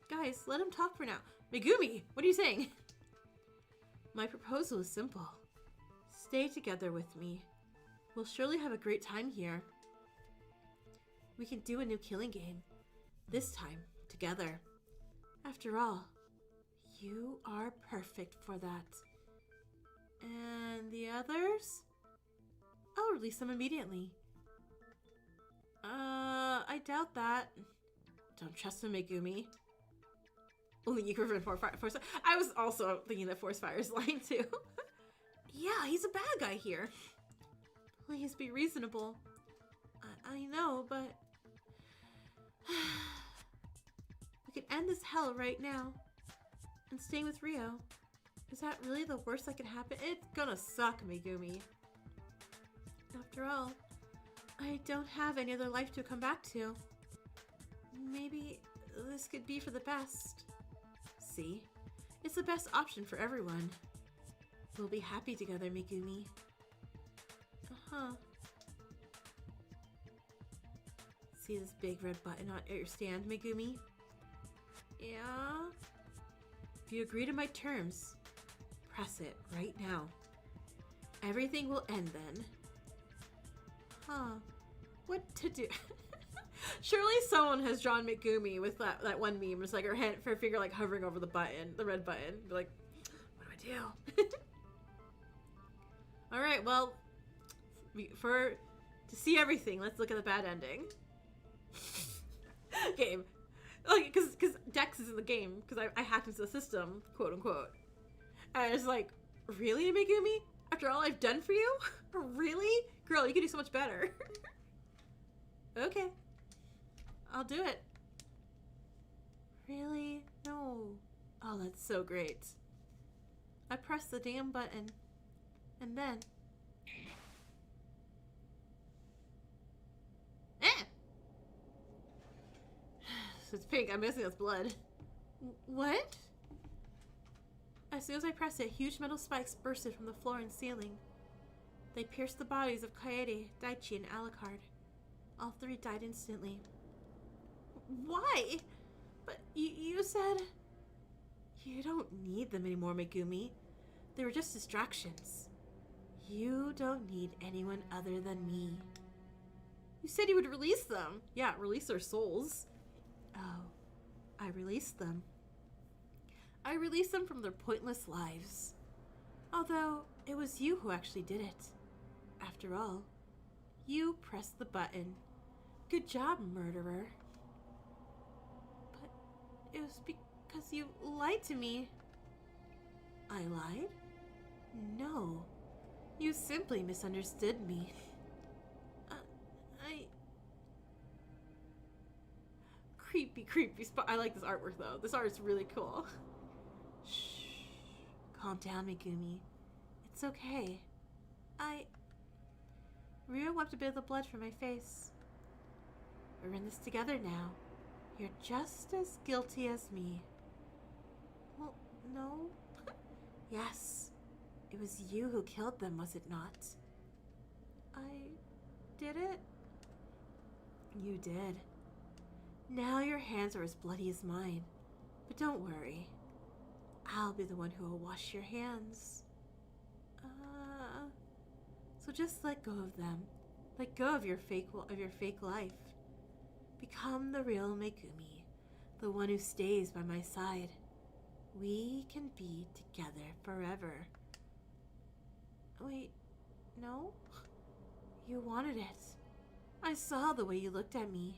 Guys, let him talk for now. Megumi, what are you saying? My proposal is simple. Stay together with me. We'll surely have a great time here. We can do a new killing game. This time, together. After all, you are perfect for that. And the others? I'll release them immediately. I doubt that. Don't trust him, Megumi. Only you can prevent force. I was also thinking that Force Fire is lying too. Yeah, he's a bad guy here. Please be reasonable. I know, but... we can end this hell right now. And stay with Rio. Is that really the worst that can happen? It's gonna suck, Megumi. After all, I don't have any other life to come back to. Maybe this could be for the best. See? It's the best option for everyone. We'll be happy together, Megumi. Uh-huh. See this big red button at your stand, Megumi? Yeah? If you agree to my terms, press it right now. Everything will end then. Huh. What to do? Surely someone has drawn Megumi with that one meme. It's like her finger like hovering over the button, the red button. Be like, what do I do? All right, well, to see everything, let's look at the bad ending. Game, like, because Dex is in the game because I hacked into the system, quote unquote. And it's like, really, Megumi? After all I've done for you? Really? Girl, you can do so much better. Okay. I'll do it. Really? No. Oh, that's so great. I pressed the damn button. And then... Eh! So it's pink. I'm guessing that's blood. What? As soon as I pressed it, huge metal spikes bursted from the floor and ceiling. They pierced the bodies of Kaede, Daichi, and Alucard. All three died instantly. Why? But you said... You don't need them anymore, Megumi. They were just distractions. You don't need anyone other than me. You said you would release them. Yeah, release their souls. Oh, I released them. I released them from their pointless lives. Although, it was you who actually did it. After all, you pressed the button. Good job, murderer. But it was because you lied to me. I lied? No. You simply misunderstood me. Creepy creepy spot. I like this artwork though. This art is really cool. Shh. Calm down, Megumi. It's okay. Ryo wiped a bit of the blood from my face. We're in this together now. You're just as guilty as me. Well, no. Yes. It was you who killed them, was it not? I did it? You did. Now your hands are as bloody as mine. But don't worry. I'll be the one who will wash your hands. So just let go of them. Let go of your fake life. Become the real Megumi, the one who stays by my side. We can be together forever. Wait, no? You wanted it. I saw the way you looked at me.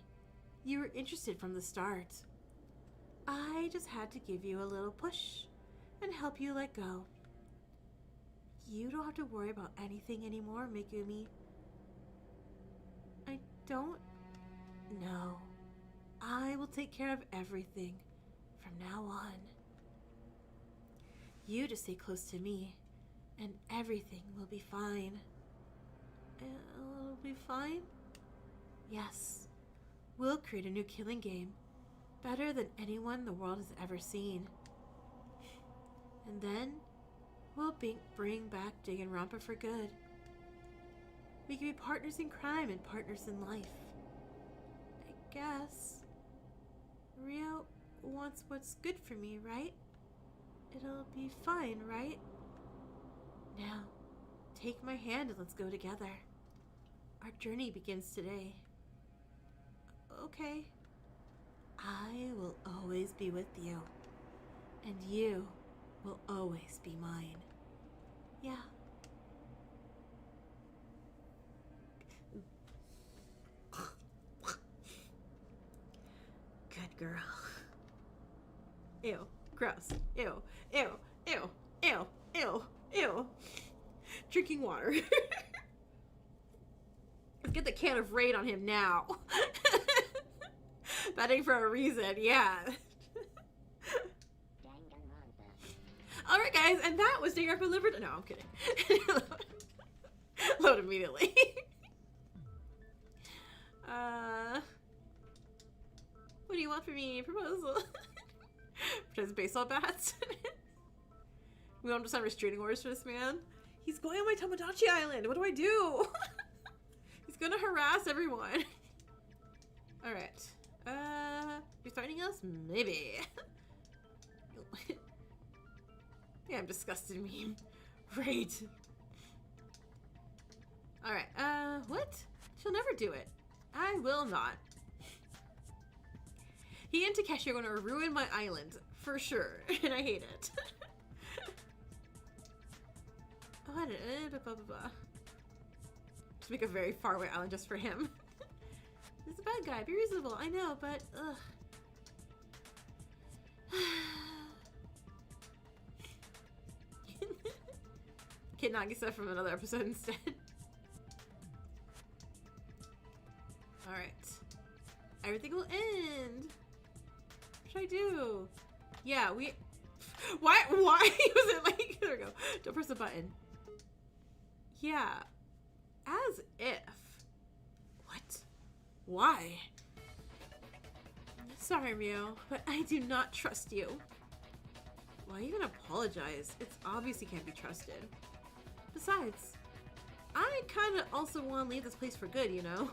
You were interested from the start. I just had to give you a little push and help you let go. You don't have to worry about anything anymore, Megumi. I don't know. I will take care of everything from now on. You just stay close to me, and everything will be fine. It'll be fine? Yes. We'll create a new killing game, better than anyone the world has ever seen. And then, we'll bring back Danganronpa for good. We can be partners in crime and partners in life. I guess. Ryo wants what's good for me, right? It'll be fine, right? Now, take my hand and let's go together. Our journey begins today. Okay. I will always be with you. And you will always be mine. Yeah. Good girl. Ew. Gross. Ew. Ew. Ew. Ew. Ew. Ew. Drinking water. Let's get the can of Raid on him now. Betting for a reason, yeah. Alright guys, and that was Danganronpa Livered. No, I'm kidding. Load immediately. What do you want from me? Proposal. Pretend baseball bats. We want to sign restraining orders for this man. He's going on my Tomodachi Island. What do I do? He's gonna harass everyone. Alright. You threatening us? Maybe. Yeah, I'm disgusted meme. Right. Alright, what? She'll never do it. I will not. He and Takeshi are going to ruin my island. For sure. And I hate it. Oh, I don't know. Blah, blah, blah. Just make a very far away island just for him. He's a bad guy. Be reasonable. I know, but ugh. Kid Nagisa from another episode instead. Alright. Everything will end. What should I do? Yeah, we... Why was it like... There we go. Don't press the button. Yeah. As if. What? Why? Sorry, Ryo, but I do not trust you. Why even apologize? It's obvious he can't be trusted. Besides, I kind of also want to leave this place for good, you know?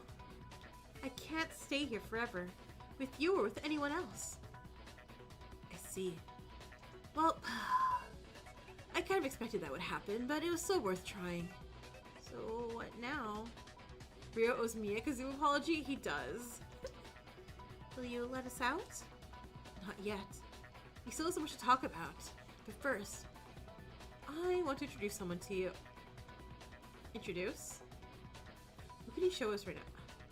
I can't stay here forever, with you or with anyone else. I see. Well, I kind of expected that would happen, but it was so worth trying. So, what now? Ryo owes me a kazoo apology? He does. Will you let us out? Not yet. We still have so much to talk about. But first, I want to introduce someone to you. Introduce? What can you show us right now?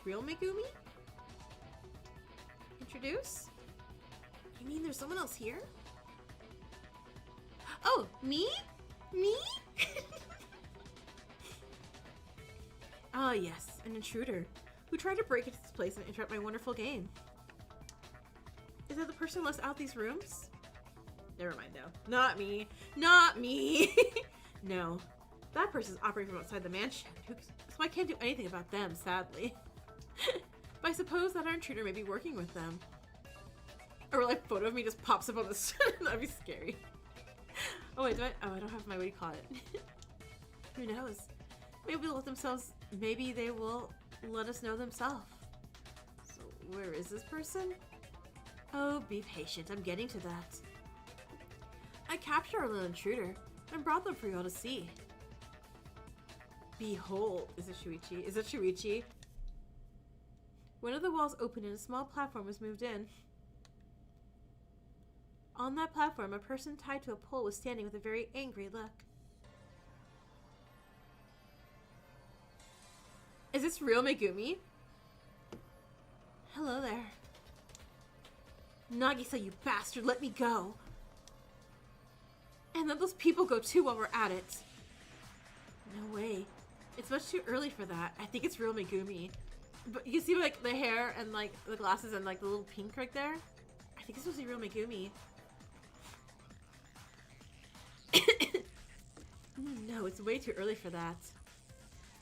Real Megumi? Introduce? You mean there's someone else here? Oh, me? Me? Ah, yes, an intruder who tried to break into this place and interrupt my wonderful game. Is that the person who lets out these rooms? Never mind, no. Not me. Not me! No. That person's operating from outside the mansion, so I can't do anything about them, sadly. But I suppose that our intruder may be working with them. A real life photo of me just pops up on this. That'd be scary. Oh wait, I don't have my, what do you call it? Who knows? Maybe they will let us know themselves. So where is this person? Oh, be patient, I'm getting to that. I captured our little intruder and brought them for you all to see. Behold, is it Shuichi? Is it Shuichi? One of the walls opened and a small platform was moved in. On that platform, a person tied to a pole was standing with a very angry look. Is this real Megumi? Hello there. Nagisa, you bastard, let me go. And let those people go too while we're at it. No way. It's much too early for that. I think it's real Megumi. But you see like the hair and like the glasses and like the little pink right there? I think it's supposed to be real Megumi. No, it's way too early for that.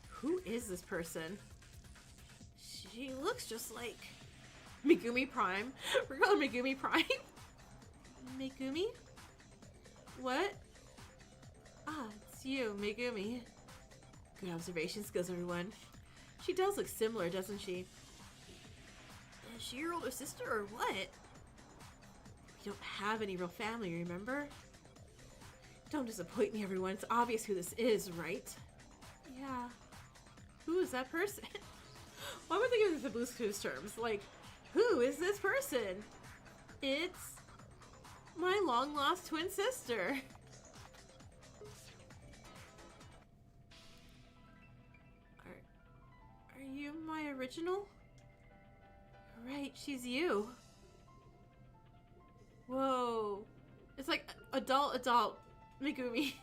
Who is this person? She looks just like Megumi Prime. We're calling Megumi Prime. Megumi? What? Ah, it's you, Megumi. Good observation skills, everyone. She does look similar, doesn't she? Is she your older sister or what? We don't have any real family, remember? Don't disappoint me, everyone. It's obvious who this is, right? Yeah. Who is that person? Why am I thinking of the Blue's Clues terms? Like, who is this person? It's my long-lost twin sister. Are you my original? Right, she's you. Whoa. It's like adult Megumi.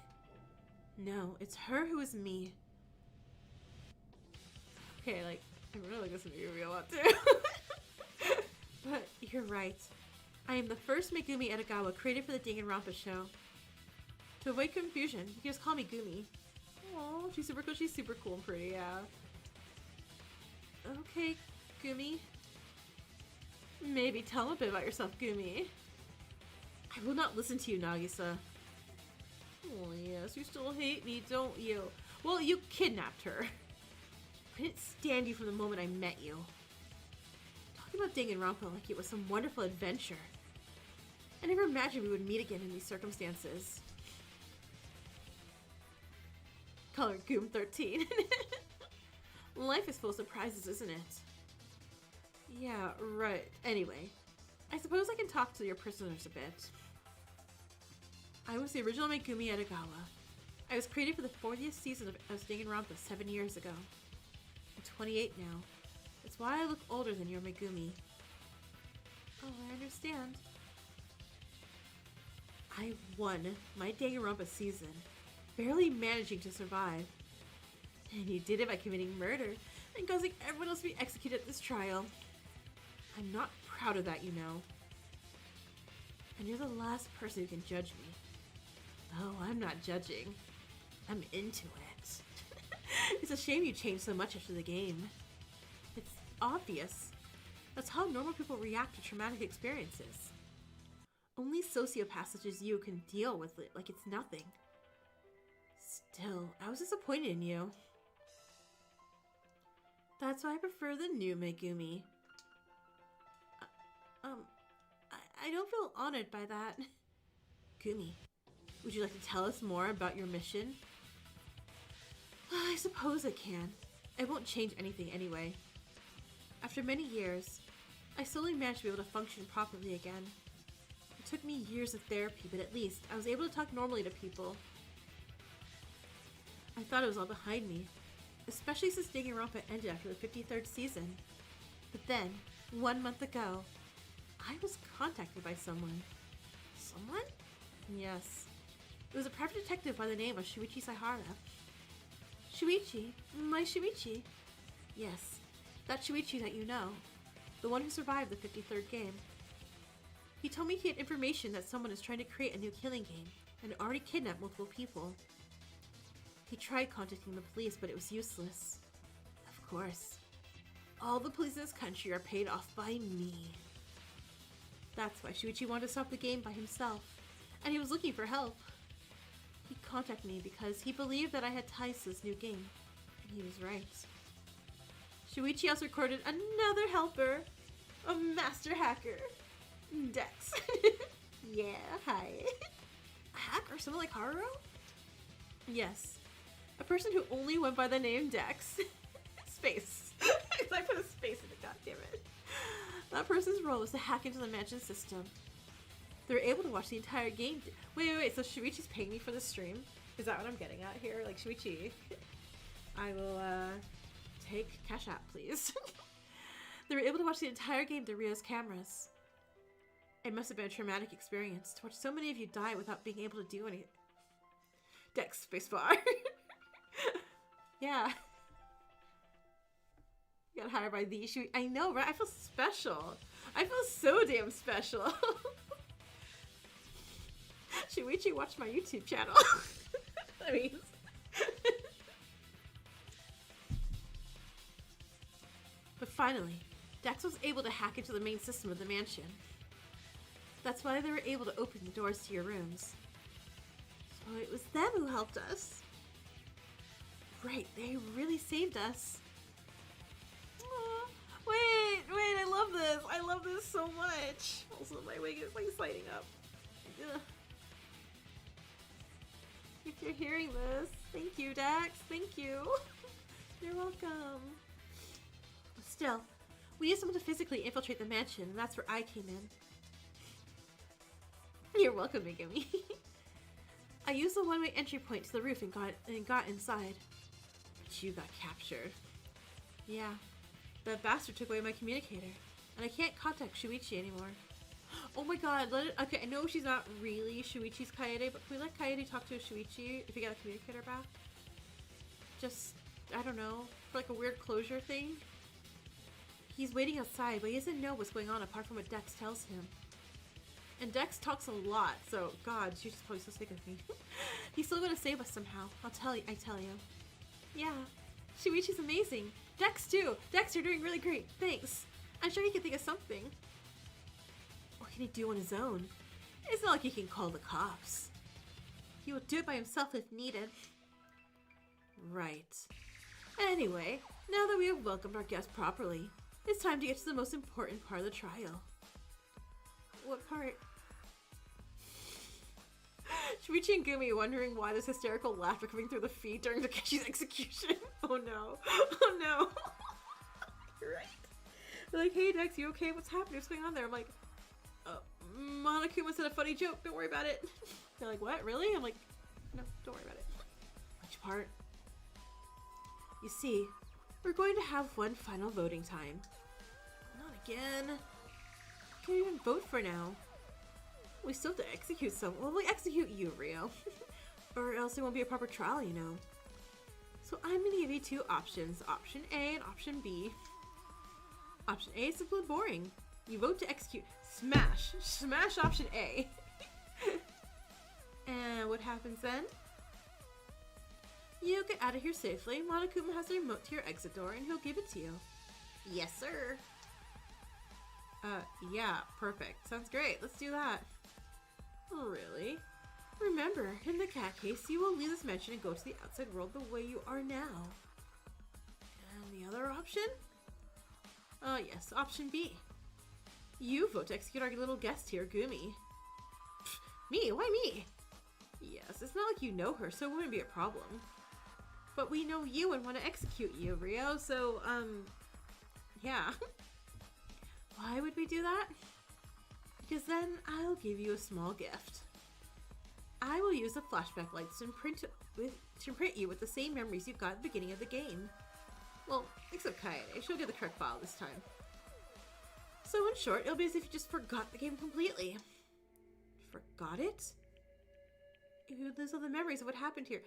No, it's her who is me. Okay, like, I really like this Megumi a lot too. But you're right. I am the first Megumi Edogawa created for the Danganronpa show. To avoid confusion, you can just call me Gumi. Oh, she's super cool. She's super cool and pretty, yeah. Okay, Gumi. Maybe tell a bit about yourself, Gumi. I will not listen to you, Nagisa. Oh yes, you still hate me, don't you? Well, you kidnapped her. I didn't stand you from the moment I met you. Talking about Danganronpa like it was some wonderful adventure. I never imagined we would meet again in these circumstances. Call her Goom 13. Life is full of surprises, isn't it? Yeah, right. Anyway, I suppose I can talk to your prisoners a bit. I was the original Megumi Edogawa. I was created for the 40th season of Danganronpa 7 years ago. I'm 28 now. That's why I look older than your Megumi. Oh, I understand. I won my Danganronpa season, barely managing to survive. And you did it by committing murder and causing everyone else to be executed at this trial. I'm not proud of that, you know. And you're the last person who can judge me. Oh, I'm not judging. I'm into it. It's a shame you changed so much after the game. It's obvious. That's how normal people react to traumatic experiences. Only sociopaths such as you can deal with it like it's nothing. Still, I was disappointed in you. That's why I prefer the new Megumi. I don't feel honored by that. Gumi, would you like to tell us more about your mission? I suppose I can. It won't change anything anyway. After many years, I slowly managed to be able to function properly again. It took me years of therapy, but at least I was able to talk normally to people. I thought it was all behind me, especially since Danganronpa ended after the 53rd season. But then, 1 month ago, I was contacted by someone. Someone? Yes. It was a private detective by the name of Shuichi Saihara. Shuichi? My Shuichi? Yes, that Shuichi that you know. The one who survived the 53rd game. He told me he had information that someone is trying to create a new killing game and already kidnapped multiple people. He tried contacting the police, but it was useless. Of course. All the police in this country are paid off by me. That's why Shuichi wanted to stop the game by himself, and he was looking for help. He contacted me because he believed that I had ties to this new game, and he was right. Shuichi also recorded another helper, a master hacker, Dex. Yeah, hi. A hacker? Someone like Haru? Yes. A person who only went by the name Dex. Space. Because I put a space in it, goddammit. That person's role was to hack into the mansion system. They were able to watch the entire game. Wait, so Shuichi's paying me for the stream? Is that what I'm getting at here? Like, Shuichi, I will, take Cash App, please. They were able to watch the entire game through Rio's cameras. It must have been a traumatic experience to watch so many of you die without being able to do anything. Dex, spacebar. Yeah. You got hired by the Shuichi. I know, right? I feel special. I feel so damn special. Shuichi watched my YouTube channel. I mean... But finally, Dex was able to hack into the main system of the mansion. That's why they were able to open the doors to your rooms. So it was them who helped us. Right, they really saved us. Aww. Wait, I love this. I love this so much. Also, my wig is like sliding up. Ugh. If you're hearing this, thank you, Dex. Thank you. You're welcome. Still, we need someone to physically infiltrate the mansion, and that's where I came in. You're welcome, Megumi. I used the one-way entry point to the roof and got inside. But you got captured. Yeah, that bastard took away my communicator, and I can't contact Shuichi anymore. Oh my god, okay, I know she's not really Shuichi's Kaede, but can we let Kaede talk to Shuichi if we get a communicator back? Just, I don't know, for like a weird closure thing? He's waiting outside, but he doesn't know what's going on apart from what Dex tells him. And Dex talks a lot, so god, she's probably so sick of me. He's still gonna save us somehow. I tell you. Yeah, Shuichi's amazing. Dex too. Dex, you're doing really great. Thanks. I'm sure he can think of something. What can he do on his own? It's not like he can call the cops. He will do it by himself if needed. Right. Anyway, now that we have welcomed our guest properly, it's time to get to the most important part of the trial. What part? Shuichi and Gumi wondering why this hysterical laughter coming through the feed during Takeshi's execution. Oh no. Oh no. You're right. They're like, hey Dex, you okay? What's happening? What's going on there? I'm like, Monokuma said a funny joke. Don't worry about it. They're like, what? Really? I'm like, no, don't worry about it. Which part? You see, we're going to have one final voting time. Not again. Can't even vote for now. We still have to execute someone. Well, we execute you, Rio. Or else it won't be a proper trial, you know. So I'm gonna give you two options. Option A and option B. Option A is simple and boring. You vote to execute. Smash option A. And what happens then? You get out of here safely. Monokuma has the remote to your exit door and he'll give it to you. Yes, sir. Yeah, perfect. Sounds great. Let's do that. Really? Remember, in the cat case, you will leave this mansion and go to the outside world the way you are now. And the other option? Yes, option B. You vote to execute our little guest here, Gumi. Pfft, me? Why me? Yes, it's not like you know her, so it wouldn't be a problem. But we know you and want to execute you, Rio, so, yeah. Why would we do that? Because then I'll give you a small gift. I will use the flashback lights to imprint you with the same memories you got at the beginning of the game. Well, except Kaede. She'll get the correct file this time. So in short, it'll be as if you just forgot the game completely. Forgot it? You lose all the memories of what happened here.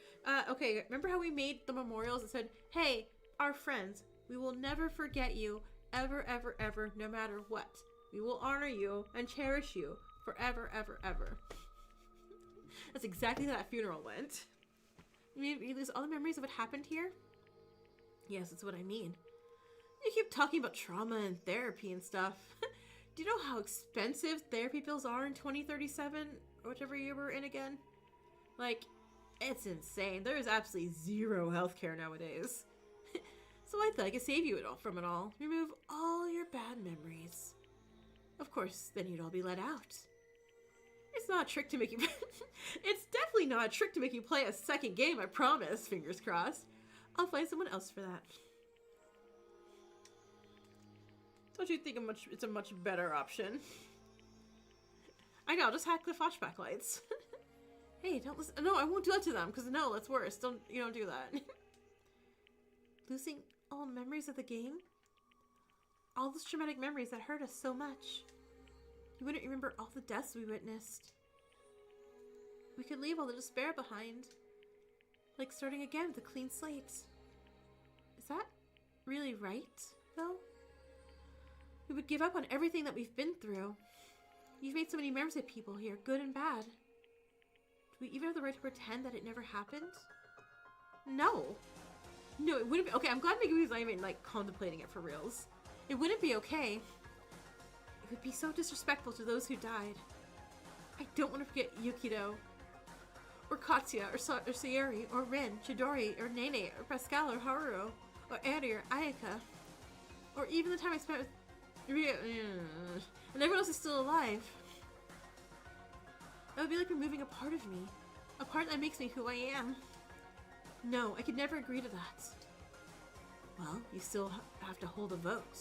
Okay, remember how we made the memorials that said, hey, our friends, we will never forget you, ever, ever, ever, no matter what. We will honor you and cherish you Forever, ever, ever. That's exactly how that funeral went. You lose all the memories of what happened here? Yes, that's what I mean. You keep talking about trauma and therapy and stuff. Do you know how expensive therapy bills are in 2037? Or whichever year we're in again? Like, it's insane. There is absolutely zero healthcare nowadays. So I thought I could save you from it all. Remove all your bad memories. Of course, then you'd all be let out. It's not a trick to make you... It's definitely not a trick to make you play a second game, I promise. Fingers crossed. I'll find someone else for that. Don't you think it's a much better option? I know, just hack the flashback lights. Hey, don't listen. No, I won't do that to them, because no, that's worse. You don't do that. Losing all memories of the game? All those traumatic memories that hurt us so much. You wouldn't remember all the deaths we witnessed. We could leave all the despair behind. Like starting again with a clean slate. Is that really right, though? We would give up on everything that we've been through. You've made so many memories of people here, good and bad. Do we even have the right to pretend that it never happened? No. No, it wouldn't be. Okay, I'm glad Megami's not even, like, contemplating it for reals. It wouldn't be okay. It would be so disrespectful to those who died. I don't want to forget Yukido, or Katsuya, or Sayuri, or Rin, Chidori, or Nene, or Pascal, or Haru, or Eri, or Ayaka. Or even the time I spent with Rio, and everyone else is still alive. That would be like removing a part of me. A part that makes me who I am. No, I could never agree to that. Well, you still have to hold a vote.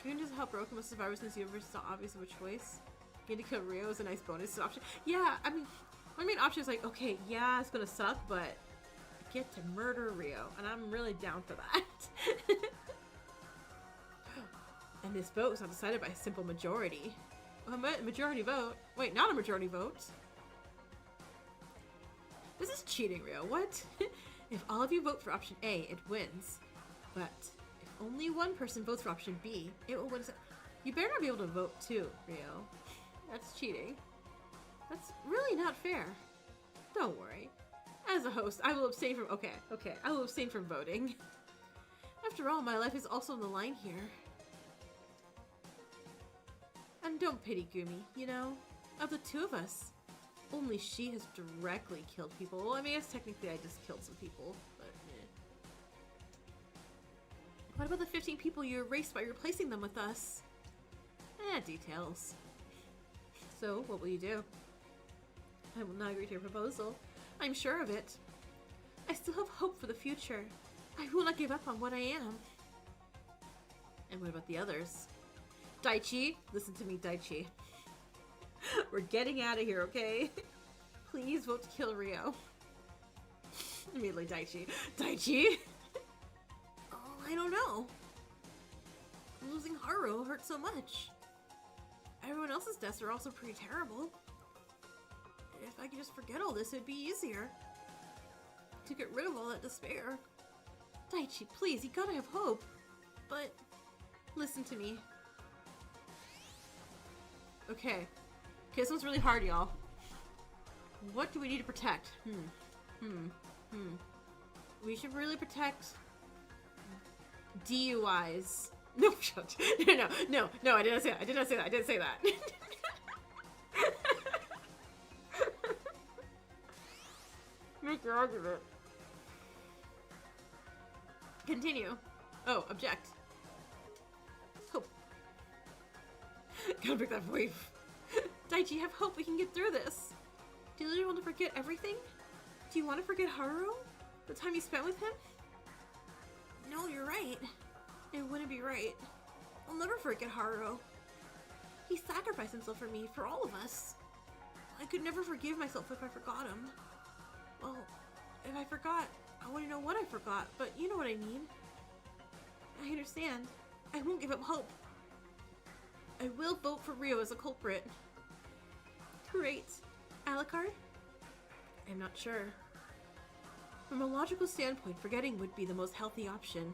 Given just how broken most survivors in this universe, it's not obvious of a choice. Getting to kill Rio is a nice bonus option. Yeah, I mean, my main option is like, okay, yeah, it's gonna suck, but I get to murder Rio, and I'm really down for that. And this vote was not decided by a simple majority. A majority vote? Wait, not a majority vote. This is cheating, Rio. What? If all of you vote for option A, it wins. But if only one person votes for option B, it will win. You better not be able to vote too, Rio. That's cheating. That's really not fair. Don't worry. As a host, I will abstain from... Okay. I will abstain from voting. After all, my life is also on the line here. And don't pity Gumi, you know? Of the two of us, only she has directly killed people. Well, I mean, I guess technically I just killed some people, but eh. What about the 15 people you erased by replacing them with us? Details. So, what will you do? I will not agree to your proposal. I'm sure of it. I still have hope for the future. I will not give up on what I am. And what about the others? Daichi, listen to me, Daichi. We're getting out of here, okay? Please vote to kill Rio. Immediately, Daichi. Daichi? Oh, I don't know. Losing Haru hurt so much. Everyone else's deaths are also pretty terrible. If I could just forget all this, it'd be easier. To get rid of all that despair. Daichi, please, you gotta have hope. But, listen to me. Okay, this one's really hard, y'all. What do we need to protect? We should really protect DUIs. No, shut. No, I did not say that. I didn't say that. Make your argument. Continue. Oh, object. Hope. Gotta pick that voice. Daichi, have hope we can get through this. Do you really want to forget everything? Do you want to forget Haru? The time you spent with him? No, you're right. It wouldn't be right. I'll never forget Haru. He sacrificed himself for me, for all of us. I could never forgive myself if I forgot him. Well, if I forgot, I wouldn't know what I forgot, but you know what I mean. I understand. I won't give up hope. I will vote for Rio as a culprit. Great. Alucard? I'm not sure. From a logical standpoint, forgetting would be the most healthy option.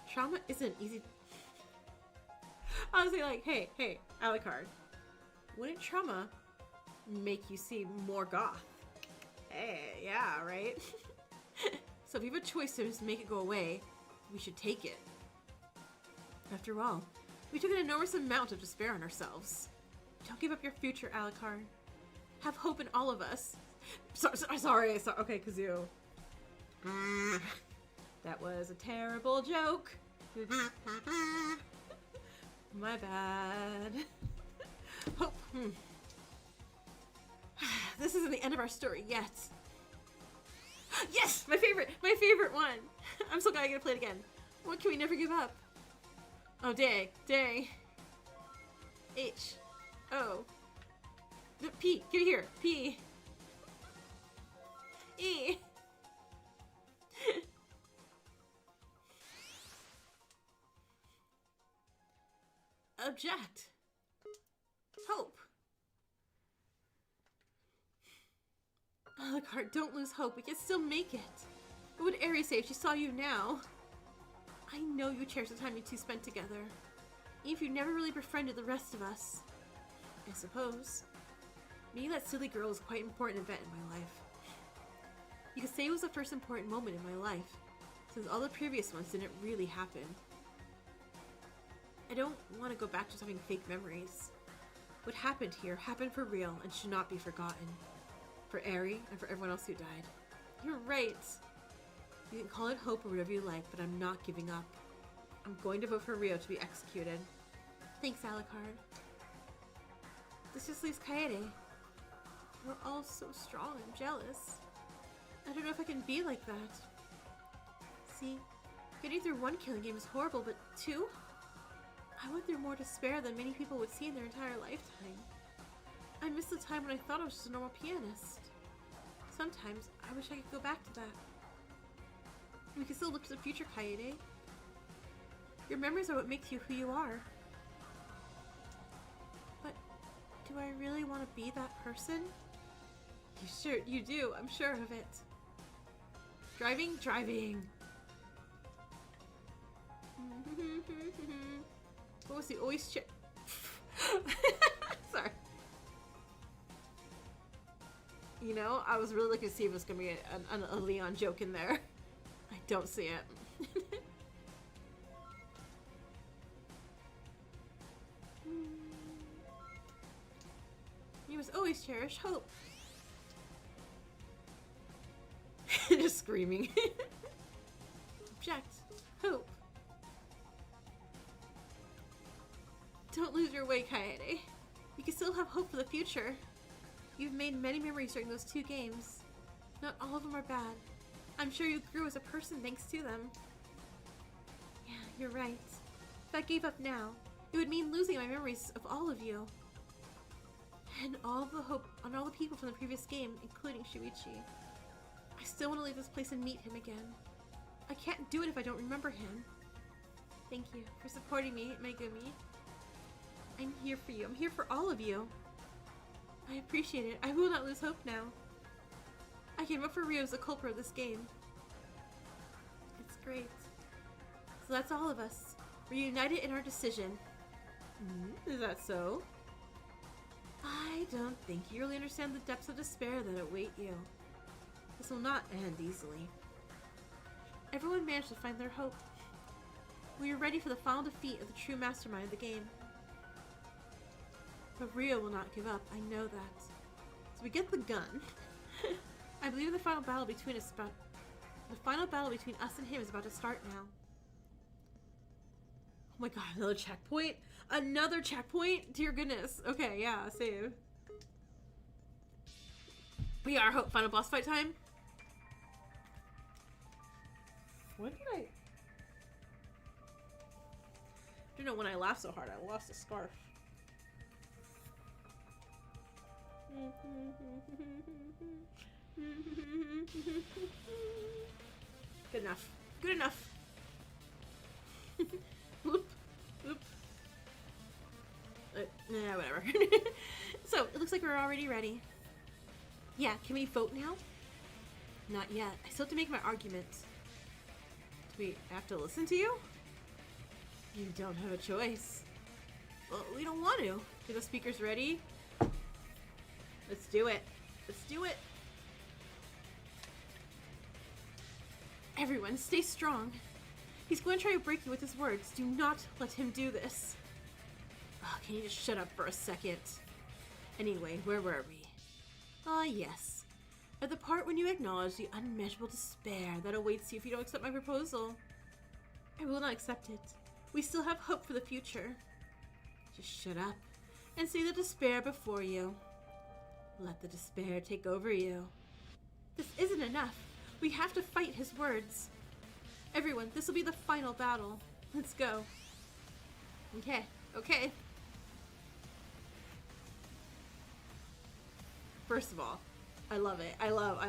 Trauma isn't easy. I was like, hey, Alucard. Wouldn't trauma make you seem more goth? Hey, yeah, right? So if you have a choice to just make it go away, we should take it. After all, we took an enormous amount of despair on ourselves. Don't give up your future, Alucard. Have hope in all of us. Sorry. Okay, Kazoo. That was a terrible joke. My bad. Hope. This isn't the end of our story yet. Yes! My favorite one! I'm so glad I get to play it again. What can we never give up? Oh, day. H. O. P. Give it here. P. E. Object. Hope. Alucard, don't lose hope. We can still make it. What would Ares say if she saw you now? I know you cherish the time you two spent together. Even if you never really befriended the rest of us. I suppose. Meeting that silly girl was quite an important event in my life. You could say it was the first important moment in my life, since all the previous ones didn't really happen. I don't want to go back to just having fake memories. What happened here happened for real and should not be forgotten. For Eri and for everyone else who died. You're right. You can call it hope or whatever you like, but I'm not giving up. I'm going to vote for Rio to be executed. Thanks, Alucard. This just leaves Kaede. We're all so strong and jealous. I don't know if I can be like that. See, getting through one killing game is horrible, but two? I went through more despair than many people would see in their entire lifetime. I miss the time when I thought I was just a normal pianist. Sometimes, I wish I could go back to that. We can still look to the future, Kaede. Your memories are what makes you who you are. But, do I really want to be that person? You do, I'm sure of it. Driving? What was the always Sorry. You know, I was really looking to see if it was going to be a Leon joke in there. I don't see it. You must always cherish hope. Just screaming. Object. Hope. Don't lose your way, Kaede. You can still have hope for the future. You've made many memories during those 2 games. Not all of them are bad. I'm sure you grew as a person thanks to them. Yeah, you're right. If I gave up now, it would mean losing my memories of all of you. And all the hope on all the people from the previous game, including Shuichi. I still want to leave this place and meet him again. I can't do it if I don't remember him. Thank you for supporting me, Megumi. I'm here for you. I'm here for all of you. I appreciate it. I will not lose hope now. I can vote for Rio as the culprit of this game. It's great. So that's all of us. We're united in our decision. Is that so? I don't think you really understand the depths of despair that await you. This will not end easily. Everyone managed to find their hope. We are ready for the final defeat of the true mastermind of the game. But Rio will not give up, I know that. So we get the gun. I believe the final battle between us and him is about to start now. Oh my god, another checkpoint? Another checkpoint? Dear goodness. Okay, yeah, save. We are hope final boss fight time. When did I don't know when I laughed so hard. I lost a scarf. Good enough. Good enough. Whoop. Whoop. Nah, whatever. So, it looks like we're already ready. Yeah, can we vote now? Not yet. I still have to make my argument. Do we have to listen to you? You don't have a choice. Well, we don't want to. Are the speakers ready? Let's do it. Let's do it. Everyone, stay strong. He's going to try to break you with his words. Do not let him do this. Oh, can you just shut up for a second? Anyway, where were we? Ah, yes. At the part when you acknowledge the unmeasurable despair that awaits you if you don't accept my proposal. I will not accept it. We still have hope for the future. Just shut up and see the despair before you. Let the despair take over you. This isn't enough. We have to fight his words. Everyone, this will be the final battle. Let's go. Okay, okay. First of all, I love it. I love.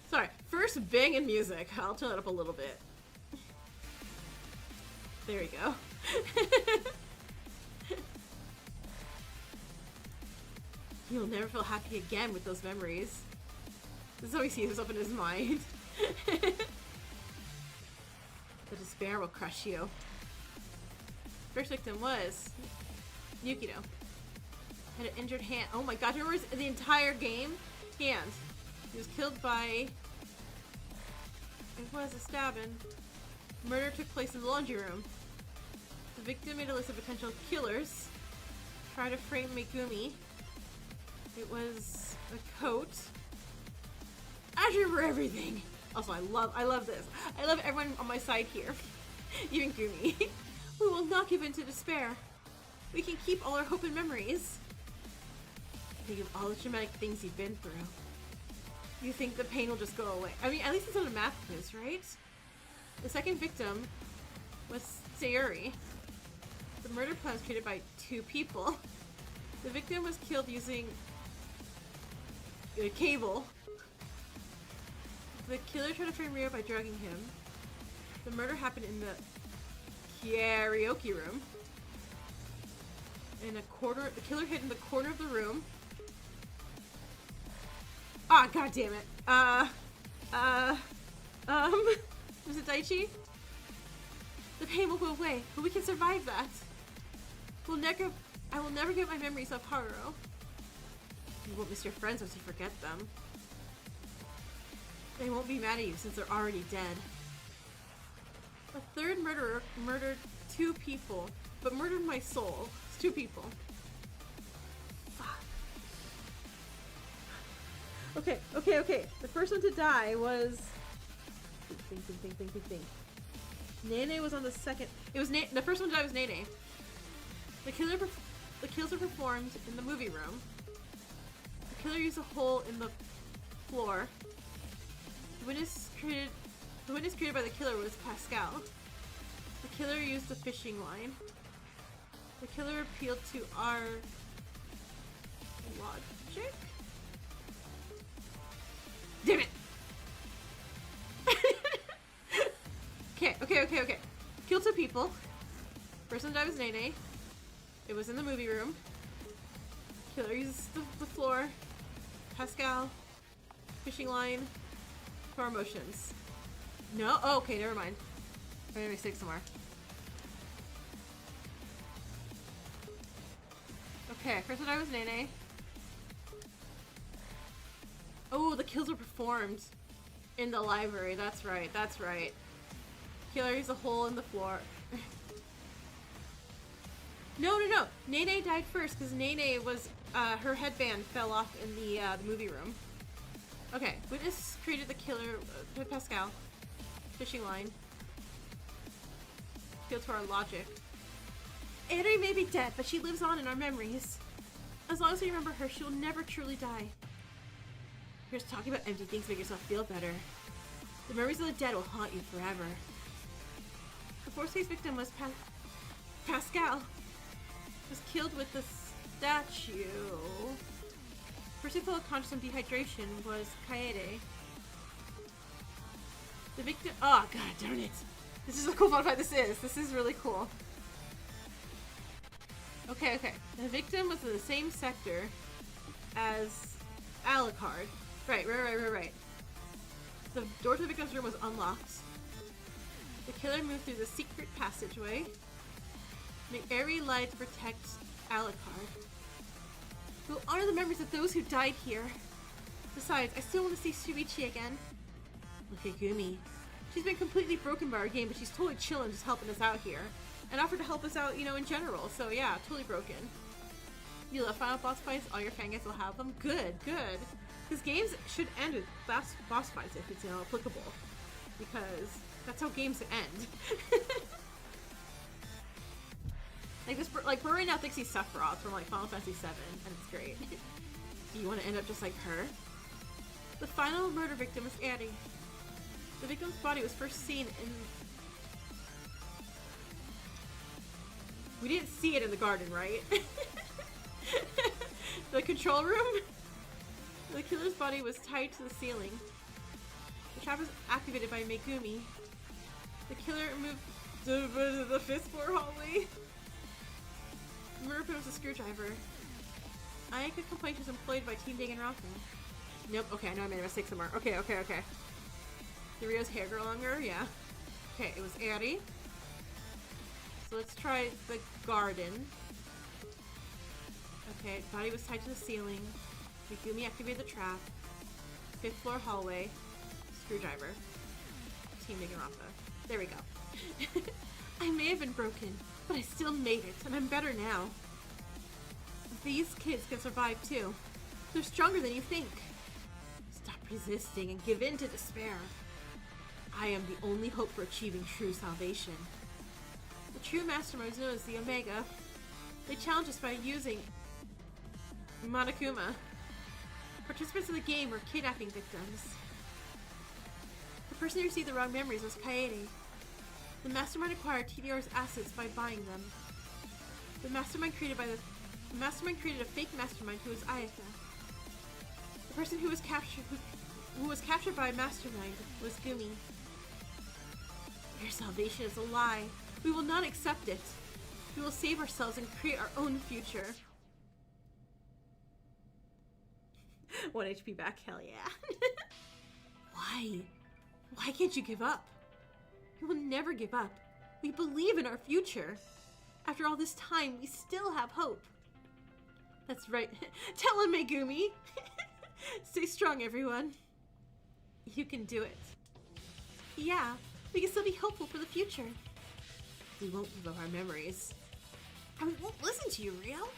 Sorry, first banging music. I'll turn it up a little bit. There we go. He'll never feel happy again with those memories. This is how he sees this up in his mind. The despair will crush you. First victim was Yukino. Had an injured hand. Oh my god, remember the entire game? Hand. He was killed by... It was a stabbing. Murder took place in the laundry room. The victim made a list of potential killers. Tried to frame Megumi. It was a coat. I remember everything. Also, I love this. I love everyone on my side here. Even Gumi. We will not give in to despair. We can keep all our hope and memories. Think of all the traumatic things you've been through. You think the pain will just go away. I mean, at least it's not a math quiz, right? The second victim was Sayuri. The murder plan was created by 2 people. The victim was killed using a cable. The killer tried to frame Ryo by drugging him. The murder happened in the karaoke room. The killer hid in the corner of the room. Ah, god damn it. Was it Daichi? The pain will go away, but we can survive that. I will never get my memories of Haruo. You won't miss your friends once you forget them. They won't be mad at you since they're already dead. A third murderer murdered 2 people, but murdered my soul. It's 2 people. Fuck. Okay. The first one to die was... Think. Nene was on the second... The first one to die was Nene. The kills were performed in the movie room. The killer used a hole in the floor. The witness created by the killer was Pascal. The killer used the fishing line. The killer appealed to our logic? Damn it! Okay. Killed 2 people. First one died was Nene. It was in the movie room. Killer used the floor. Pascal. Fishing line. Core emotions. No? Oh, okay, never mind. I made a mistake somewhere. Okay, first one I was Nene. Oh, the kills were performed in the library. That's right. Killer used a hole in the floor. No. Nene died first because Nene was, her headband fell off in the movie room. Okay, witness created the killer, Pascal. Fishing line. Appeal to our logic. Eri may be dead, but she lives on in our memories. As long as we remember her, she will never truly die. You're just talking about empty things to make yourself feel better. The memories of the dead will haunt you forever. The fourth case victim was Pascal. Was killed with the statue. First who fell unconscious from dehydration was Kaede. The victim. Oh god darn it! This is a cool modify. This is really cool. Okay. The victim was in the same sector as Alucard. Right. The door to the victim's room was unlocked. The killer moved through the secret passageway. May airy light protect Alucard. We'll honor the memories of those who died here. Besides, I still want to see Shuichi again. Look at Gumi. She's been completely broken by our game, but she's totally chilling just helping us out here. And offered to help us out, you know, in general. So yeah, totally broken. You love final boss fights? All your fan guys will have them? Good, good. Because games should end with boss fights if it's, you know, applicable. Because that's how games end. Like we're right now thinks he's Sephiroth from like Final Fantasy VII, and it's great. Do you want to end up just like her? The final murder victim is Addie. The victim's body was first seen in... We didn't see it in the garden, right? The control room? The killer's body was tied to the ceiling. The trap was activated by Megumi. The killer moved the fifth floor hallway. The murder weapon was a screwdriver. Ayaka complained she was employed by Team Danganronpa. Nope, okay, I know I made a mistake somewhere. Okay. The Rio's hair grew longer, yeah. Okay, it was Addie. So let's try the garden. Okay, body was tied to the ceiling. Megumi activated the trap. Fifth floor hallway. Screwdriver. Team Danganronpa. There we go. I may have been broken, but I still made it, and I'm better now. These kids can survive too. They're stronger than you think. Stop resisting and give in to despair. I am the only hope for achieving true salvation. The true mastermind is known as the Omega. They challenge us by using Monokuma. Participants in the game were kidnapping victims. The person who received the wrong memories was Kaede. The mastermind acquired TDR's assets by buying them. The mastermind created a fake mastermind who was Ayaka. The person who was captured by mastermind was Gumi. Your salvation is a lie. We will not accept it. We will save ourselves and create our own future. 1 HP back, hell yeah. Why? Why can't you give up? We will never give up. We believe in our future. After all this time, we still have hope. That's right. Tell him, Megumi. Stay strong, everyone. You can do it. Yeah, we can still be hopeful for the future. We won't give up our memories. And we won't listen to you, Rio.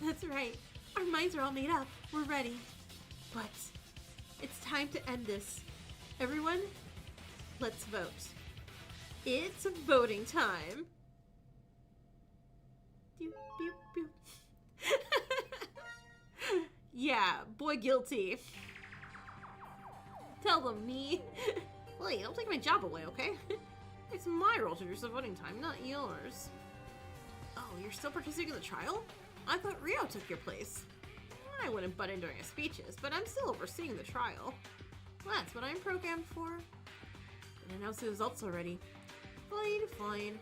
That's right. Our minds are all made up. We're ready. But it's time to end this. Everyone, let's vote. It's voting time. Pew, pew, pew. Yeah, boy guilty. Tell them, me. Wait, don't take my job away, okay? It's my role to do the voting time, not yours. Oh, you're still participating in the trial? I thought Rio took your place. I wouldn't butt in during his speeches, but I'm still overseeing the trial. That's what I'm programmed for. And announced the results already. Fine.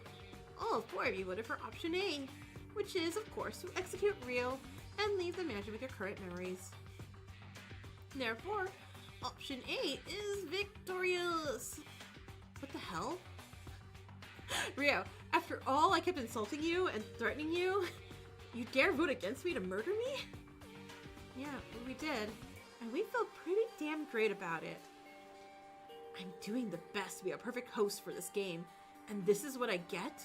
All 4 of you voted for option A, which is, of course, to execute Rio and leave the mansion with your current memories. Therefore, option A is victorious. What the hell? Rio, after all I kept insulting you and threatening you, you dare vote against me to murder me? Yeah, we did. And we felt pretty damn great about it. I'm doing the best to be a perfect host for this game, and this is what I get?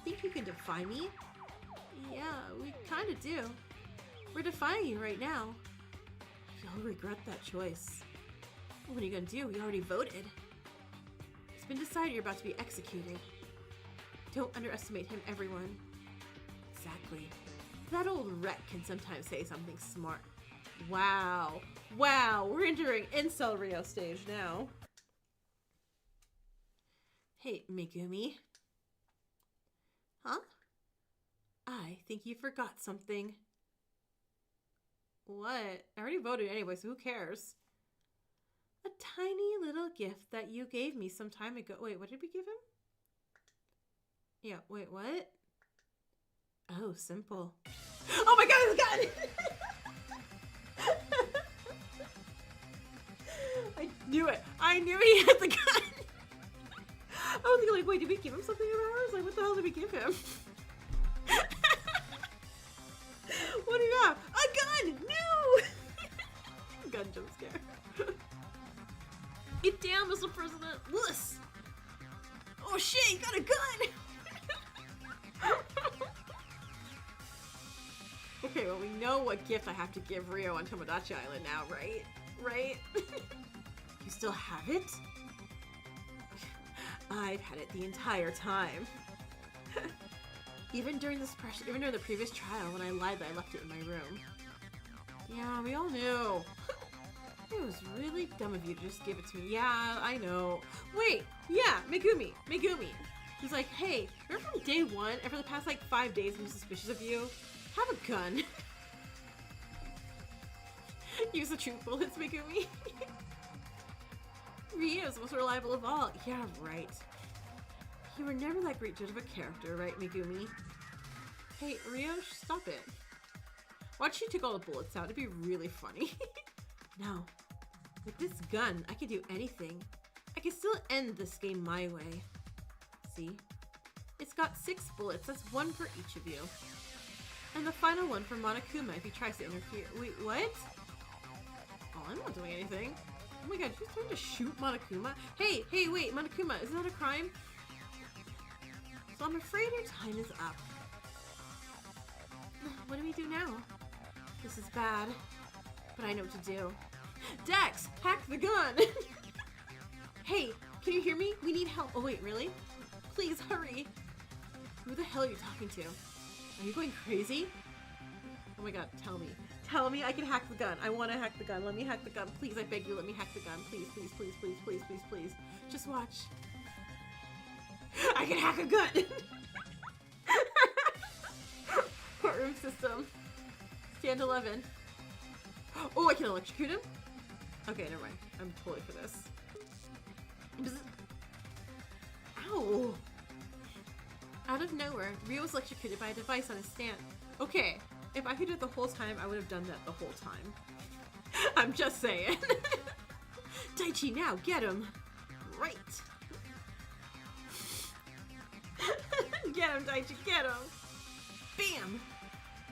Think you can defy me? Yeah, we kinda do. We're defying you right now. You'll regret that choice. What are you gonna do? We already voted. It's been decided you're about to be executed. Don't underestimate him, everyone. Exactly. That old wreck can sometimes say something smart. Wow, we're entering Incel Rio stage now. Hey, Megumi. Huh? I think you forgot something. What? I already voted anyway, so who cares? A tiny little gift that you gave me some time ago. Wait, what did we give him? Yeah, wait, what? Oh, simple. Oh my god, it's gun! I knew it. I knew he had the gun. I was thinking, like, wait, did we give him something of ours? Like, what the hell did we give him? gun jump scare. Get down, Mr. President! Wuss! Oh shit, you got a gun! Okay, well we know what gift I have to give Rio on Tomodachi Island now, right? Right? You still have it? I've had it the entire time. Even during the previous trial when I lied that I left it in my room. Yeah, we all knew. It was really dumb of you to just give it to me. Yeah, I know. Wait, yeah, Megumi. He's like, hey, remember from day one, and for the past like 5 days I'm suspicious of you? Have a gun. Use the truth bullets, Megumi. Rio's the most reliable of all. Yeah, right. You were never that great judge of a character, right, Megumi? Hey, Rio, stop it. Why don't you take all the bullets out? It'd be really funny. No. With this gun, I can do anything. I can still end this game my way. See? It's got 6 bullets. That's 1 for each of you. And the final one for Monokuma if he tries to interfere. Wait, what? Oh, I'm not doing anything. Oh my god, you trying to shoot Monokuma? Hey, wait, Monokuma, isn't that a crime? So I'm afraid your time is up. What do we do now? This is bad, but I know what to do. Dex, hack the gun! Hey, can you hear me? We need help. Oh wait, really? Please, hurry. Who the hell are you talking to? Are you going crazy? Oh my god, tell me. Tell me I can hack the gun. I want to hack the gun. Let me hack the gun. Please, I beg you, let me hack the gun. Please, please, please, please, please, please, please. Just watch. I can hack a gun! Courtroom system. Stand 11. Oh, I can electrocute him? Okay, never mind. I'm totally for this. Ow! Out of nowhere, Rio was electrocuted by a device on his stand. Okay, if I could do it the whole time, I would have done that the whole time. I'm just saying. Daichi, now, get him! Right! Get him, Daichi, get him! Bam!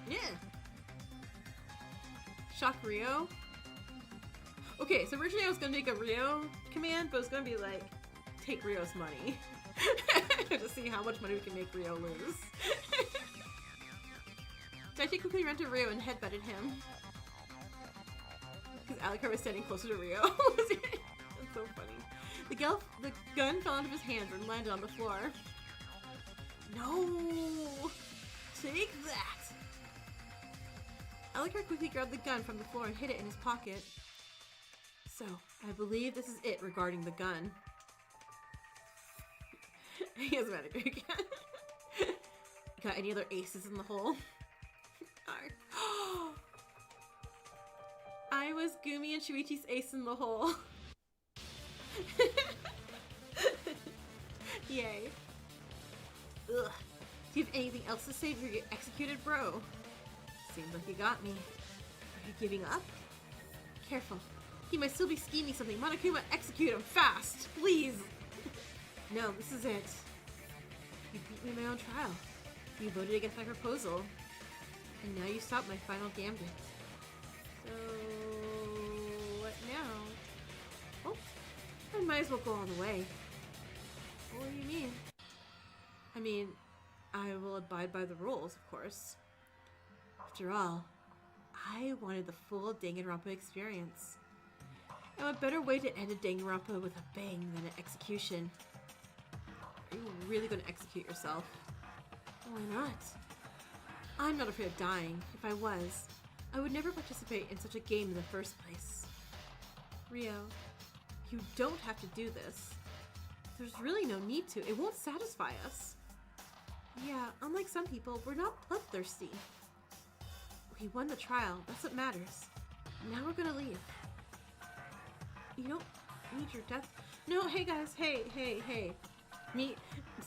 Yeah! Shock Rio? Okay, so originally I was gonna make a Rio command, but it was gonna be like, take Rio's money. To see how much money we can make Rio lose. Daichi quickly ran to Rio and headbutted him. Because Alucard was standing closer to Rio. That's so funny. The gun fell out of his hands and landed on the floor. No! Take that! Alucard quickly grabbed the gun from the floor and hid it in his pocket. So, I believe this is it regarding the gun. He has magic again. Got any other aces in the hole? I was Gumi and Shuichi's ace in the hole. Yay. Ugh. Do you have anything else to say before you get executed, bro? Seems like you got me. Are you giving up? Careful. He might still be scheming something. Monokuma, execute him fast, please. No, this is it. You beat me in my own trial. You voted against my proposal. And now you stopped my final gambit. So, what now? Oh, I might as well go all the way. What do you mean? I mean, I will abide by the rules, of course. After all, I wanted the full Danganronpa experience. And what better way to end a Danganronpa with a bang than an execution? Are you really going to execute yourself? Why not? I'm not afraid of dying. If I was, I would never participate in such a game in the first place. Rio, you don't have to do this. There's really no need to. It won't satisfy us. Yeah, unlike some people, we're not bloodthirsty. We won the trial. That's what matters. Now we're gonna leave. You don't need your death. No, hey guys, hey. Me,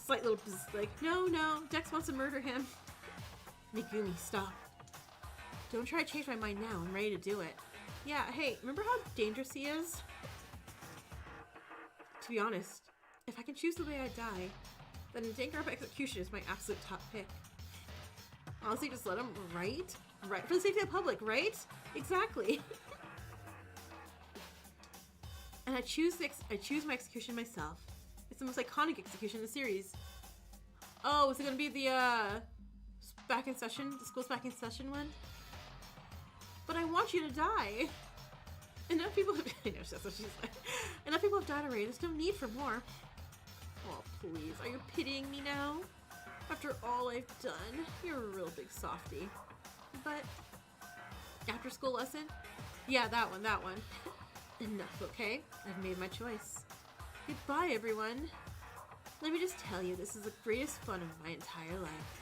slight little like, no, Dex wants to murder him. Megumi, stop. Don't try to change my mind now. I'm ready to do it. Yeah, hey, remember how dangerous he is? To be honest, if I can choose the way I die, then Danganronpa execution is my absolute top pick. Honestly, just let him, right? Right, for the safety of the public, right? Exactly. And I choose my execution myself. It's the most iconic execution in the series. Oh, is it gonna be the back in session, the school's back in session one? But I want you to die. Enough people have I know that's what she's like. Enough people have died already. There's no need for more. Oh please, are you pitying me now? After all I've done, you're a real big softie. But after school lesson? Yeah, that one. Enough, okay? I've made my choice. Goodbye, everyone. Let me just tell you, this is the greatest fun of my entire life.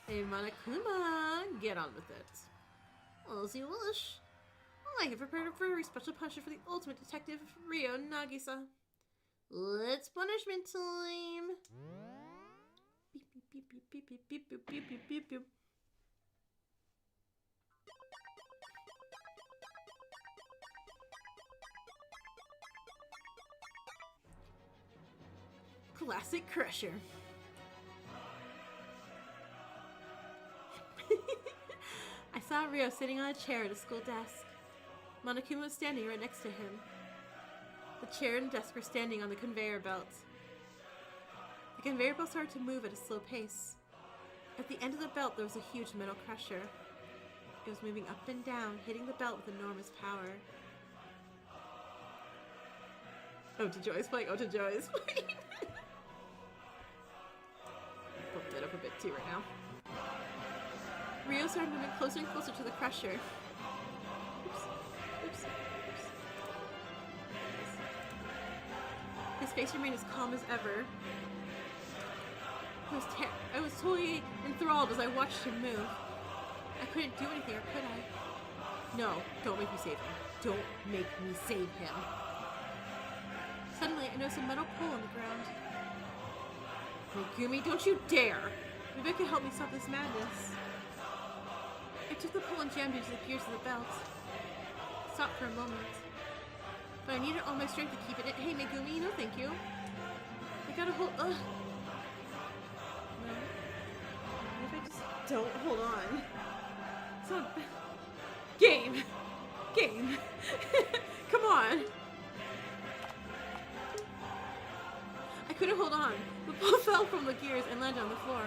Hey, Monokuma, get on with it. As you wish. I have prepared a very special punishment for the ultimate detective, Ryo Nagisa. Let's punishment time. Beep, beep, beep, beep, beep, beep, beep, beep, beep, beep, beep. Classic Crusher. I saw Ryo sitting on a chair at a school desk. Monokuma was standing right next to him. The chair and desk were standing on the conveyor belt. The conveyor belt started to move at a slow pace. At the end of the belt, there was a huge metal crusher. It was moving up and down, hitting the belt with enormous power. Oh, to Joy's playing. Oh, to Joy's playing. Bumped it up a bit too right now. Ryo started moving closer and closer to the crusher. Oops. His face remained as calm as ever. I was totally enthralled as I watched him move. I couldn't do anything, or could I? No, don't make me save him. Don't make me save him. Suddenly, I noticed a metal pole on the ground. Megumi, don't you dare! Maybe it could help me stop this madness. I took the pole and jammed it into the gears of the belt. I stopped for a moment. But I needed all my strength to keep it in. Hey, Megumi, no thank you. I gotta hold. Ugh. No. What if I just don't hold on? It's not. Game! Come on! I couldn't hold on. The pole fell from the gears and landed on the floor.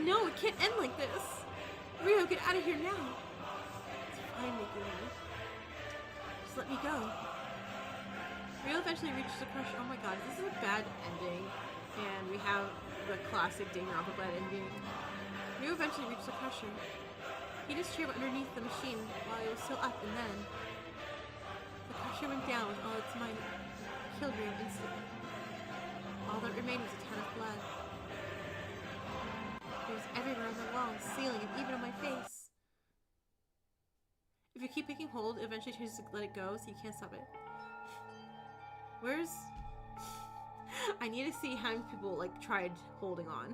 No, it can't end like this. Ryo, get out of here now. It's fine, Megumi. Just let me go. Ryo eventually reached the crusher. Oh my god, this is a bad ending. And we have the classic Danganronpa bad ending. Ryo eventually reached the crusher. He just cheered underneath the machine while it was still up, and then the crusher went down with all its might. It killed Ryo instantly. All that remained was a ton of blood. It was everywhere on the walls, ceiling, and even on my face. If you keep picking hold, it eventually changes to let it go, so you can't stop it. Where's... I need to see how many people, like, tried holding on.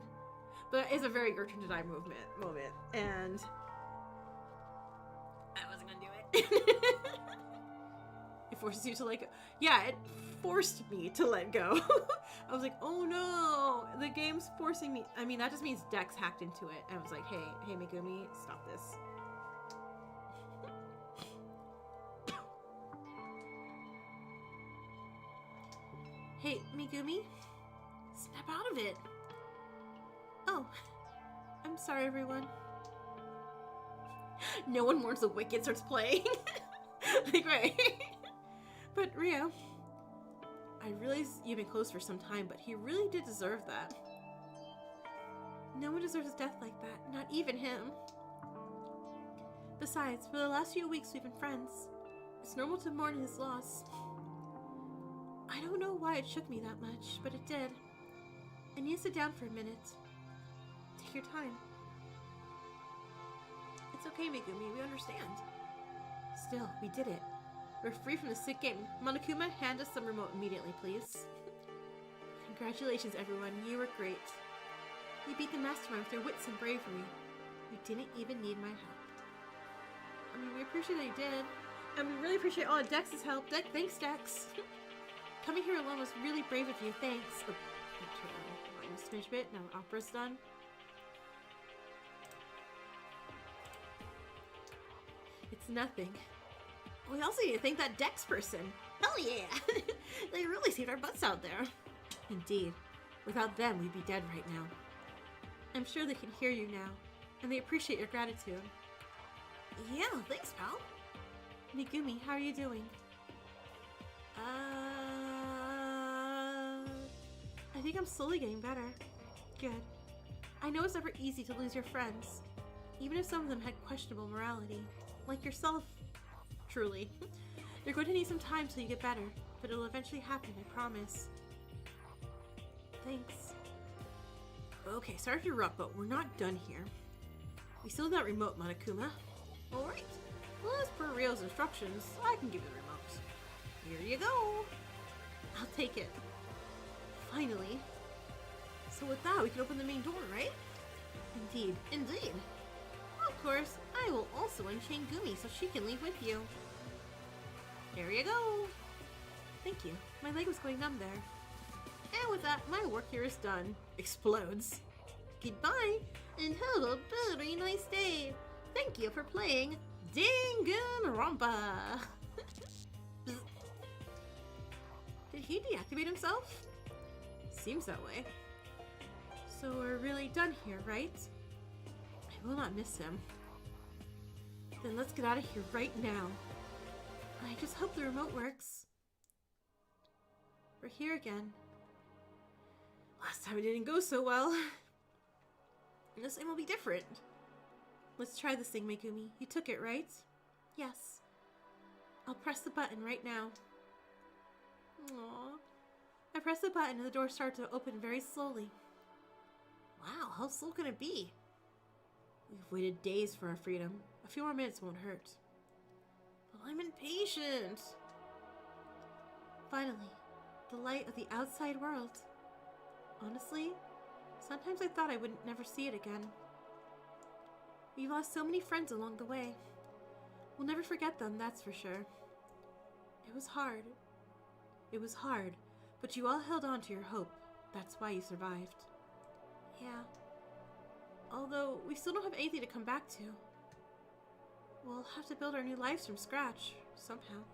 But it's a very your turn to die moment, and... I wasn't gonna do it. It forces you to let go. Yeah, it forced me to let go. I was like, oh no, the game's forcing me. I mean, that just means Dex hacked into it. And I was like, hey Megumi, stop this. Hey, Megumi, snap out of it. Oh, I'm sorry, everyone. No one mourns the wicked starts playing. Like, right. But Ryo, I realize you've been close for some time, but he really did deserve that. No one deserves a death like that, not even him. Besides, for the last few weeks we've been friends. It's normal to mourn his loss. I don't know why it shook me that much, but it did. I need to sit down for a minute. Take your time. It's okay, Megumi, we understand. Still, we did it. We're free from the sick game. Monokuma, hand us some remote immediately, please. Congratulations, everyone. You were great. You beat the mastermind with your wits and bravery. You didn't even need my help. I mean, we appreciate that you did. And we really appreciate all of Dex's help. Thanks, Dex. Coming here alone was really brave of you. Thanks. Oh, just finish a bit. Now opera's done. It's nothing. We also need to thank that Dex person. Hell yeah! They really saved our butts out there. Indeed. Without them, we'd be dead right now. I'm sure they can hear you now, and they appreciate your gratitude. Yeah, thanks, pal. Megumi, how are you doing? I think I'm slowly getting better. Good. I know it's never easy to lose your friends, even if some of them had questionable morality. Like yourself, truly. You're going to need some time till you get better, but it'll eventually happen, I promise. Thanks. Okay, sorry to interrupt, but we're not done here. We still have that remote, Monokuma. Alright. Well, as per Rio's instructions, I can give you the remote. Here you go. I'll take it. Finally. So with that, we can open the main door, right? Indeed. Indeed. Of course, I will also unchain Gumi so she can leave with you. There you go. Thank you. My leg was going numb there. And with that, my work here is done. Explodes. Goodbye, and have a very nice day. Thank you for playing Danganronpa. Did he deactivate himself? Seems that way. So we're really done here, right? I will not miss him. Then let's get out of here right now. I just hope the remote works. We're here again. Last time it didn't go so well. And this time will be different. Let's try this thing, Megumi. You took it, right? Yes. I'll press the button right now. Aww. I pressed the button and the door started to open very slowly. Wow, how slow can it be? We've waited days for our freedom. A few more minutes won't hurt. But I'm impatient. Finally, the light of the outside world. Honestly, sometimes I thought I would never see it again. We've lost so many friends along the way. We'll never forget them, that's for sure. It was hard. It was hard, but you all held on to your hope. That's why you survived. Yeah. Although, we still don't have anything to come back to. We'll have to build our new lives from scratch, somehow.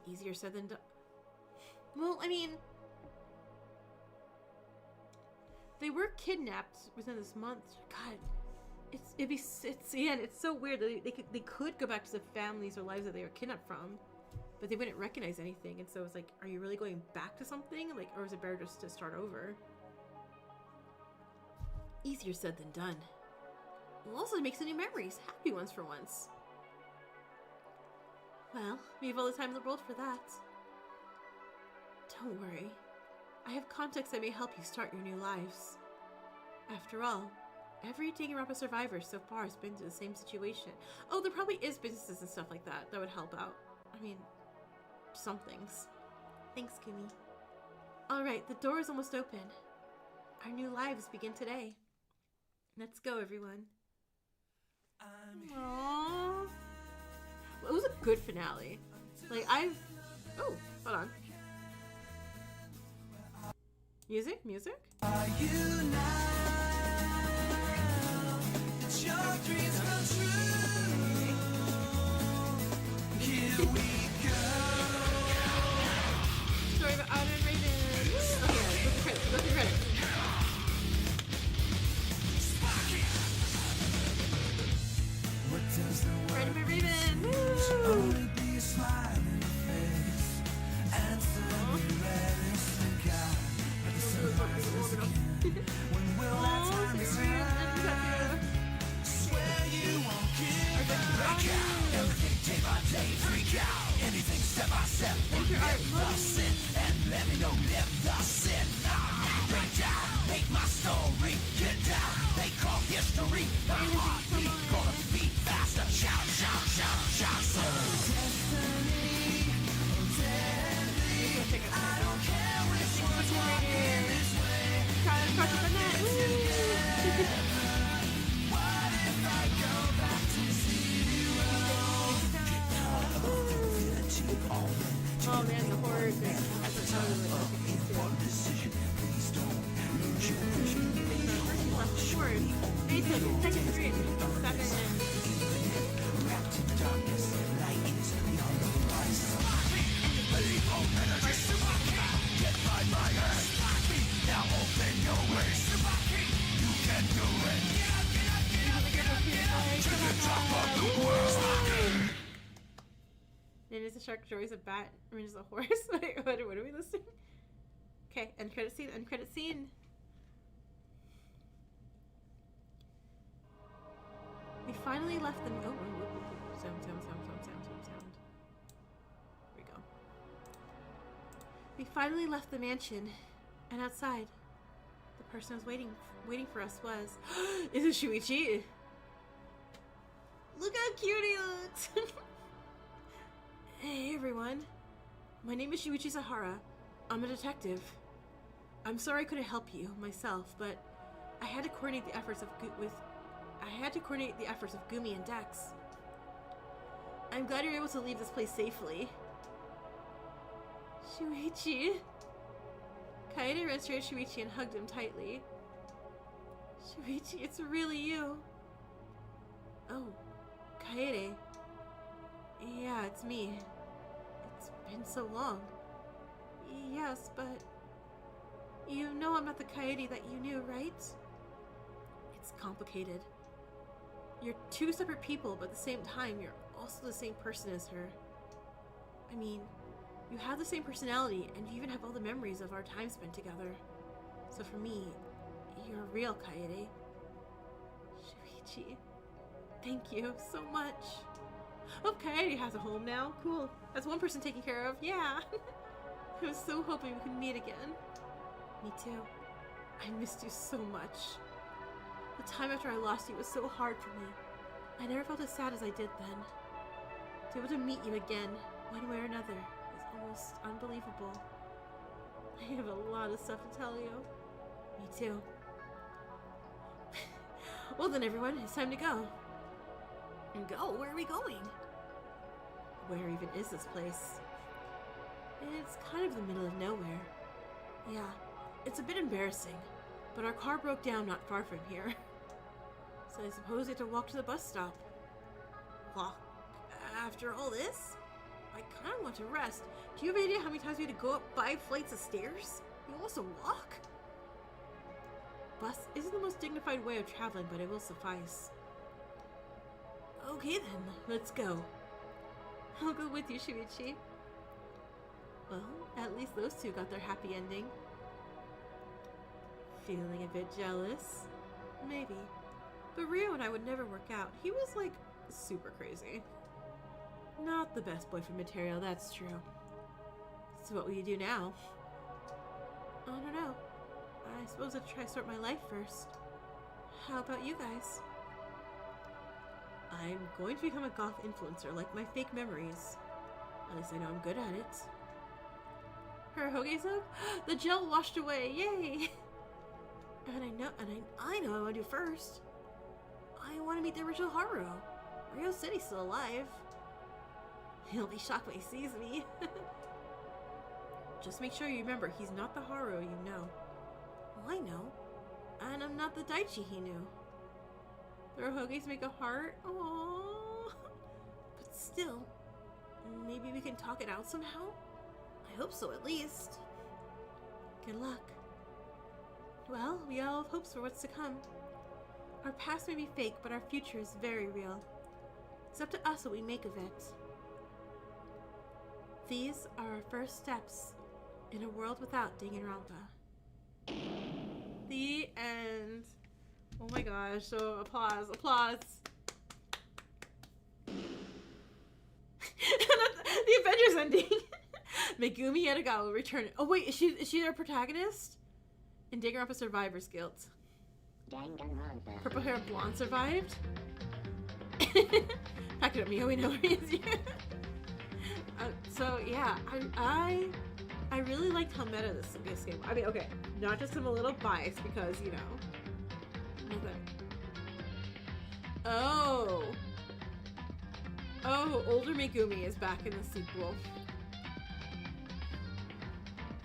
Easier said than done. Well, I mean, they were kidnapped within this month. God, it's so weird that they could go back to the families or lives that they were kidnapped from, but they wouldn't recognize anything. And so it's like, are you really going back to something? Like, or is it better just to start over? Easier said than done. We'll also make some new memories, happy ones for once. Well, we have all the time in the world for that. Don't worry. I have contacts that may help you start your new lives. After all, every Danganronpa survivor so far has been to the same situation. Oh, there probably is businesses and stuff like that that would help out. I mean, some things. Thanks, Gumi. Alright, the door is almost open. Our new lives begin today. Let's go, everyone. Aww. Well, it was a good finale. Like, oh, hold on. Music? Are you now? It's your dreams come true. Here we go. Story about Outer and Raven. Okay, go through credits. Right by Raven! Woo! Only be a smiling face. Answer me readiness to God. But the surprises again. When will that time is right? Swear you won't give up. Break out. Everything day by day. Freak out. Anything step by step. Live the sin. And let me know, live the sin. Break down. Make my story. Get down. They call history. My heartbeat. Gonna beat faster. Shout, shout, shout, shout. So destiny, deadly. I don't care which one's walking this way. Let's together. What if I go back to zero? Oh man, the horror thing. One decision, please don't lose your vision. Second screen. 7. Wrapped in darkness, light is beyond the horizon. And is a shark, Joy's a bat, Rin is a horse. Wait, what are we listening? Okay, end credit scene, end credit scene. We finally left them. Oh, sound. Here we go. We finally left the mansion, and outside, the person who was waiting for us was. Is it Shuichi? Look how cute he looks. Hey everyone, my name is Shuichi Sahara. I'm a detective. I'm sorry I couldn't help you myself, but I had to coordinate the efforts of Gumi and Dex. I'm glad you're able to leave this place safely. Shuichi. Kaede ran straight to Shuichi and hugged him tightly. Shuichi, it's really you. Oh, Kaede. Yeah, it's me. It's been so long. Yes, but you know I'm not the Kaede that you knew, right? It's complicated. You're two separate people, but at the same time, you're also the same person as her. I mean, you have the same personality, and you even have all the memories of our time spent together. So for me, you're a real Kaede. Shuichi, thank you so much. Oh, Kaede has a home now. Cool. That's one person taken care of. Yeah. I was so hoping we could meet again. Me too. I missed you so much. The time after I lost you was so hard for me. I never felt as sad as I did then. To be able to meet you again, one way or another, is almost unbelievable. I have a lot of stuff to tell you. Me too. Well then, everyone, it's time to go. And go? Where are we going? Where even is this place? It's kind of the middle of nowhere. Yeah, it's a bit embarrassing, but our car broke down not far from here. So I suppose we have to walk to the bus stop. Walk? After all this? I kind of want to rest. Do you have any idea how many times we had to go up 5 flights of stairs? You also walk? Bus isn't the most dignified way of traveling, but it will suffice. Okay then, let's go. I'll go with you, Shuichi. Well, at least those two got their happy ending. Feeling a bit jealous? Maybe. But Rio and I would never work out. He was like super crazy. Not the best boyfriend material, that's true. So what will you do now? I don't know. I suppose I'd try to sort my life first. How about you guys? I'm going to become a goth influencer like my fake memories. At least I know I'm good at it. Her Hoge's up? The gel washed away, yay! And I know what I want to do first. I want to meet the original Haru. Rio said he's still alive. He'll be shocked when he sees me. Just make sure you remember he's not the Haru you know. Well, I know. And I'm not the Daichi he knew. The Rohoges make a heart? Aww. But still, maybe we can talk it out somehow? I hope so, at least. Good luck. Well, we all have hopes for what's to come. Our past may be fake, but our future is very real. It's up to us what we make of it. These are our first steps in a world without Danganronpa. The end. Oh my gosh, so applause, applause. The Avengers ending. Megumi Yatagawa will return. Oh wait, is she our protagonist? In Danganronpa Survivor's Guild. Danganronpa. Purple hair blonde survived? Pack it up, Mio, we know where he is. So yeah, I really liked how meta this game. I mean, okay, not just I'm a little biased because, you know. Oh, older Megumi is back in the sequel.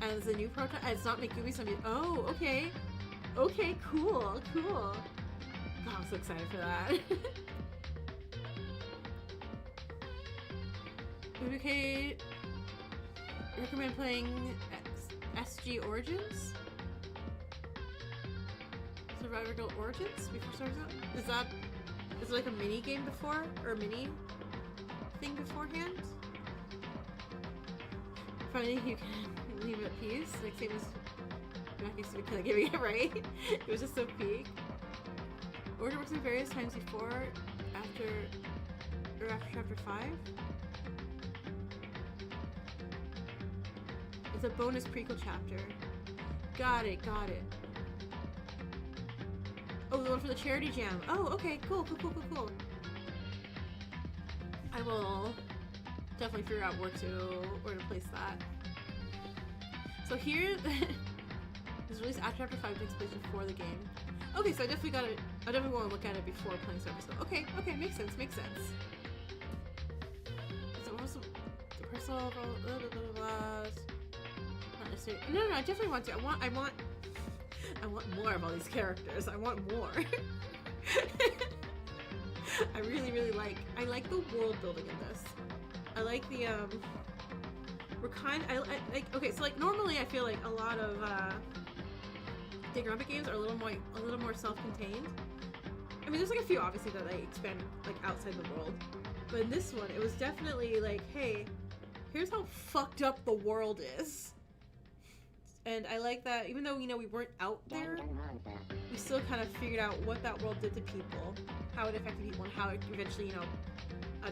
And there's a new prototype. It's not Megumi, so oh, okay. Okay, cool, cool. God, I'm so excited for that. Okay, recommend playing SG Origins? Survivor Guild Origins before starting out? Is it like a mini game before? Or a mini thing beforehand? Finally, you can leave it at peace. Like, same as Mac used to be kind of giving it, right? It was just so peak. Order works in various times before, after, or after chapter 5. It's a bonus prequel chapter. Got it, got it. Oh, the one for the charity jam. Oh, okay, cool. I will definitely figure out where to place that. So here, this release after chapter 5 takes place before the game. Okay, so I definitely want to look at it before playing Surface. Okay, makes sense. So also the personal blah blah blah blah. Not necessarily. No, I definitely want to. I want more of all these characters. I want more. I really like the world building in this. I like the okay, so like normally I feel like a lot of Danganronpa games are a little more self-contained. I mean, there's like a few obviously that they expand like outside the world, but in this one it was definitely like, hey, here's how fucked up the world is. And I like that even though, you know, we weren't out there, we still kind of figured out what that world did to people, how it affected people, and how it eventually, you know,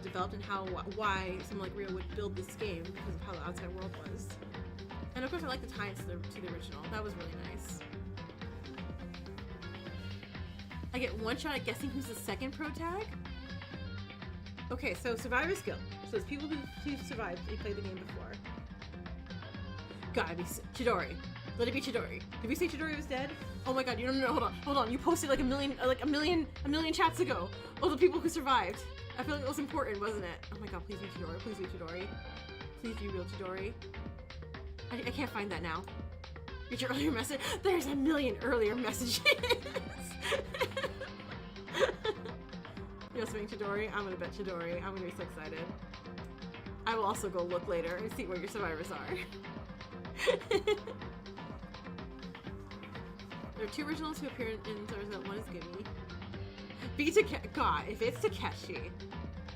developed, and why someone like Rio would build this game because of how the outside world was. And of course I like the tie-ins to the original. That was really nice. I get one shot at guessing who's the second pro tag? Okay, so survivor skill. So it's people who survived, they played the game before. Gotta be Chidori. Let it be Chidori. Did we say Chidori was dead? Oh my god, no, hold on. You posted like a million chats ago. Oh, the people who survived. I feel like it was important, wasn't it? Oh my god, please be Chidori. Please be Chidori. Please be real Chidori. I can't find that now. Get your earlier message. There's a million earlier messages. You're also being Chidori? I'm gonna bet Chidori. I'm gonna be so excited. I will also go look later and see where your survivors are. There are two originals who appear in Tarzan. One is Gimme. Be Takeshi. God, if it's Takeshi,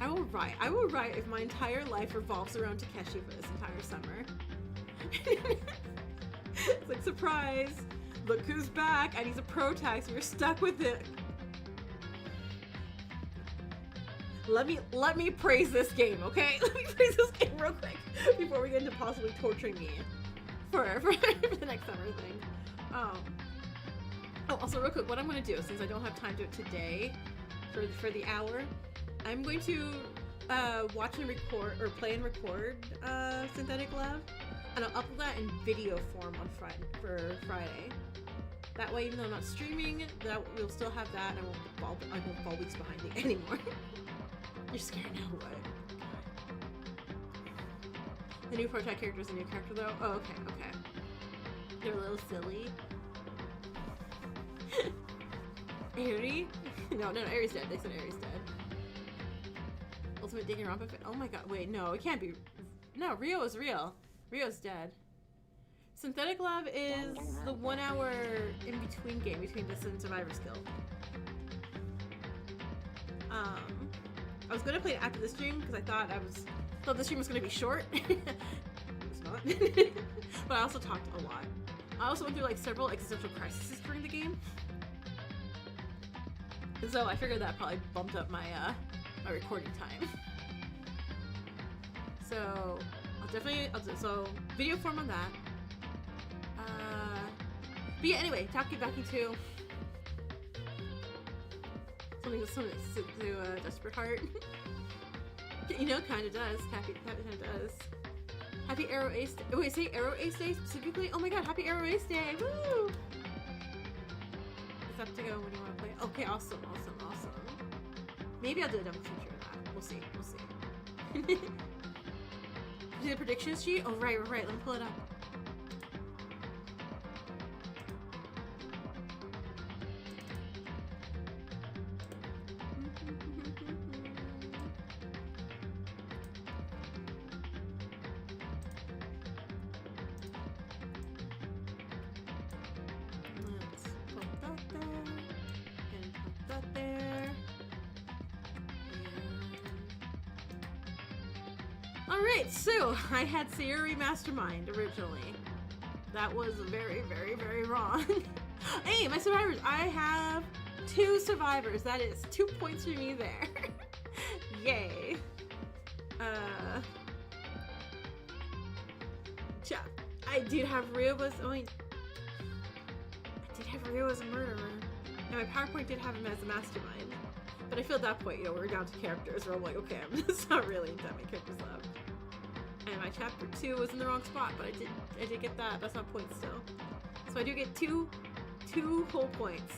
I will write if my entire life revolves around Takeshi for this entire summer. It's like, surprise! Look who's back, and he's a pro tag, so you're stuck with it. Let me praise this game, okay? Let me praise this game real quick before we get into possibly torturing me for the next summer thing. Oh, also real quick, what I'm going to do, since I don't have time to do it today for the hour, I'm going to watch and record, or play and record Synthetic Love, and I'll upload that in video form on Friday. That way, even though I'm not streaming, we'll still have that, and I won't fall weeks behind it anymore. You're scared now, what? The new Protag character is a new character, though? Oh, okay. They're a little silly. Eri? No, Eri's dead. They said Eri's dead. Ultimate Danganronpa fit. Oh my god, wait, no, it can't be. No, Rio is real. Rio's dead. Synthetic Love is the 1 hour in-between game between this and Survivor's Guild. I was gonna play it after the stream because I thought the stream was gonna be short. It was not. But I also talked a lot. I also went through like several existential crises during the game. And so I figured that probably bumped up my my recording time. So I'll do so video form on that. But yeah, anyway, talking back to something to Desperate Heart. You know, kind of does. Happy kind of does. Happy Arrow Ace Day. Wait, say Arrow Ace Day specifically? Oh my god, happy Arrow Ace Day! Woo! It's up to go when you want to play. Okay, awesome. Maybe I'll do a double feature of that. We'll see. Do the predictions sheet? Oh, right. Let me pull it up. Alright, so I had Sayuri Mastermind originally. That was very, very, very wrong. Hey, my survivors! I have 2 survivors. That is 2 points for me there. Yay. I did have Rio as a murderer. And my PowerPoint did have him as a mastermind. But I feel at that point, you know, we're down to characters where I'm like, okay, I'm just not really that many characters left. And my chapter 2 was in the wrong spot, but I did get that. That's not points still. So I do get two whole points.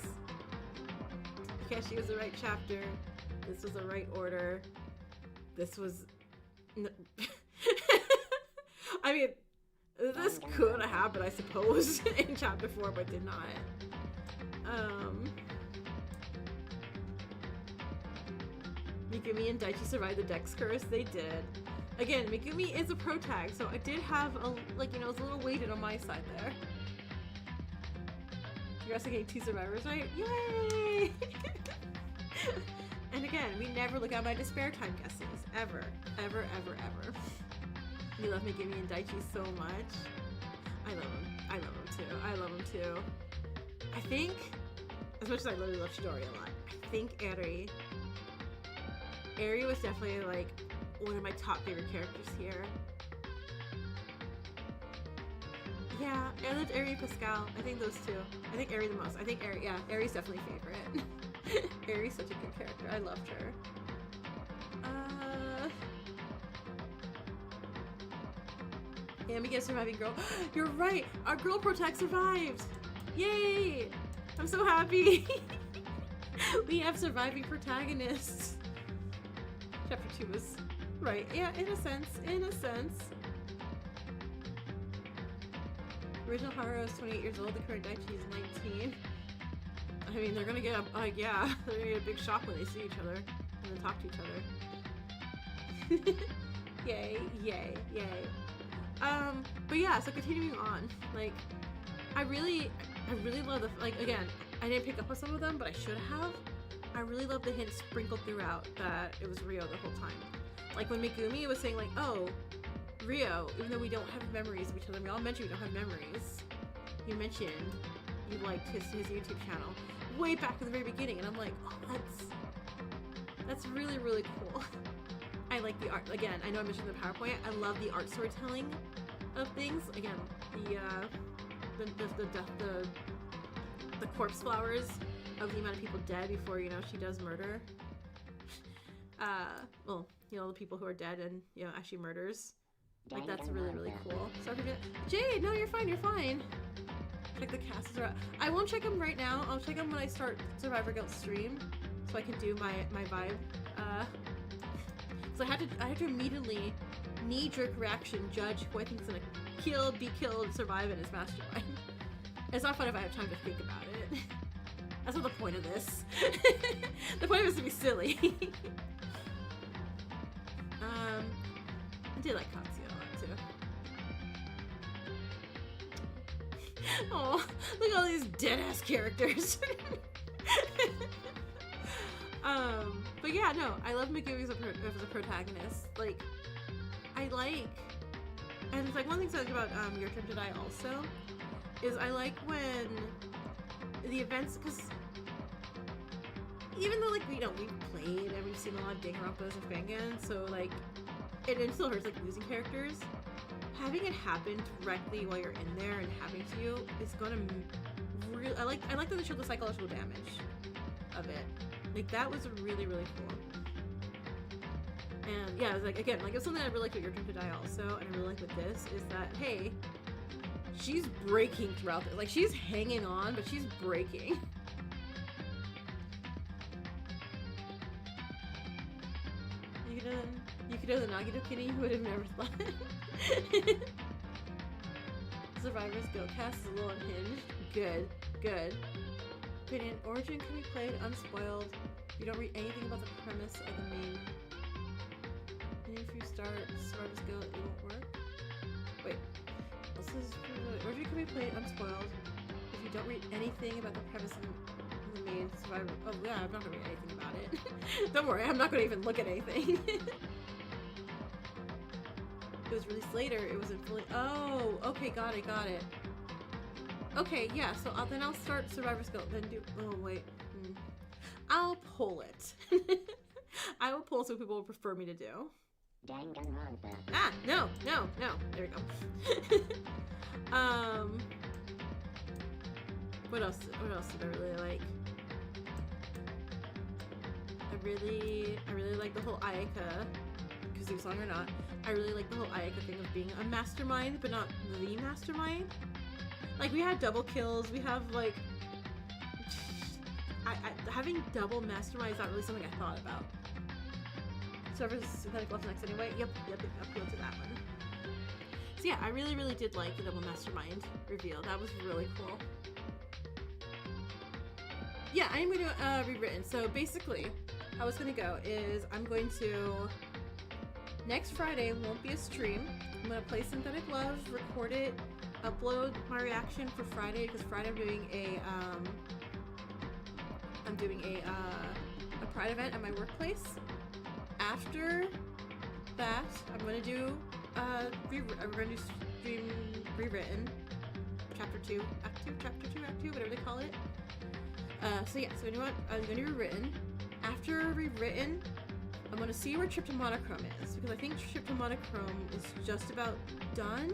Takeshi was the right chapter. This was the right order. This was... I mean, this could have happened, I suppose, in chapter 4, but did not. Megumi and Daichi survived the Dex curse. They did. Again, Megumi is a pro tag, so I did have a, like, you know, it's a little weighted on my side there. You're also getting 2 survivors, right? Yay! And again, we never look at my despair time guesses. Ever. Ever, ever, ever. You love Megumi and Daichi so much. I love him. I love him too. I love him too. I think, as much as I literally love Chidori a lot, I think Eri was definitely like one of my top favorite characters here. Yeah, I loved Eri and Pascal. I think those 2. I think Eri the most. I think Eri, yeah, Eri's definitely favorite. Eri's such a good character. I loved her. Yeah, we get a surviving girl. You're right! Our girl protect survived! Yay! I'm so happy! We have surviving protagonists. Chapter 2 was right. Yeah, in a sense. In a sense. Original Haru is 28 years old. The current Daichi is 19. I mean, they're gonna get a, yeah, they're gonna get a big shock when they see each other and then talk to each other. Yay, yay, yay. But yeah, so continuing on, like, I really love the, like, again, I didn't pick up on some of them, but I should have. I really love the hint sprinkled throughout that it was Rio the whole time. Like when Megumi was saying like, oh, Rio, even though we don't have memories of each other, we all mentioned we don't have memories. You mentioned you liked his YouTube channel way back in the very beginning, and I'm like, oh, that's really, really cool. I like the art. Again, I know I mentioned the PowerPoint. I love the art storytelling of things. Again, the corpse flowers of the amount of people dead before, you know, she does murder. Well, you know, the people who are dead and, you know, actually murders. Like, that's really, really cool. Sorry for that. Jade, no, you're fine, you're fine. Check the casters out. I won't check them right now. I'll check them when I start Survivor Guild stream, so I can do my vibe. So I had to immediately knee-jerk reaction judge who I think is gonna be killed, survive in his mastermind. It's not fun if I have time to think about it. That's not the point of this. The point of it is to be silly. I did like Katsuya a lot too. Oh, look at all these dead-ass characters. But yeah, no, I love Megumi as a protagonist. Like, I like, and it's like one thing I like about Your Turn to Die also, is I like when the events, because even though, like, you know, we've played and we've seen a lot of Danganronpas and Fangan, so like, it still hurts, like, losing characters. Having it happen directly while you're in there and happening to you is gonna really, I like that they showed the psychological damage of it. Like, that was really, really cool. And yeah, it was like, again, like, it was something I really liked with Your Turn to Die also, and I really like with this, is that, hey, she's breaking throughout this. Like, she's hanging on, but she's breaking. You could know the Nagito Kitty, you would have never thought. Survivor's Guild cast is a little unhinged. Good, good. Opinion, Origin can be played unspoiled. You don't read anything about the premise of the main. And if you start Survivor's Guild, it won't work. Wait. This is Origin can be played unspoiled if you don't read anything about the premise of the main Survivor. Oh yeah, I'm not gonna read anything about it. Don't worry, I'm not gonna even look at anything. It was released later. It wasn't fully. Oh, okay, got it. Okay, yeah. So then I'll start Survivor's Guild. Then do. Oh wait. I'll pull it. I will pull so people will prefer me to do. Danganronpa. Ah, no. There we go. What else did I really like? I really like the whole Ayaka, kazoo song or not. I really like the whole Ayaka thing of being a mastermind, but not the mastermind. Like, we had double kills, we have like having double mastermind is not really something I thought about. Survivor's Synthetic Love next anyway. Yep, appeal to that one. So yeah, I really did like the double mastermind reveal. That was really cool. Yeah, I'm going to rewritten. So basically, how it's going to go is I'm going to, next Friday won't be a stream. I'm going to play Synthetic Love, record it, upload my reaction for Friday, because Friday I'm doing a Pride event at my workplace. After that, I'm going to do stream rewritten, chapter 2, act 2, whatever they call it. So yeah, so I'm going to do rewritten. After rewritten, I'm going to see where Trip to Monochrome is, because I think Trip to Monochrome is just about done,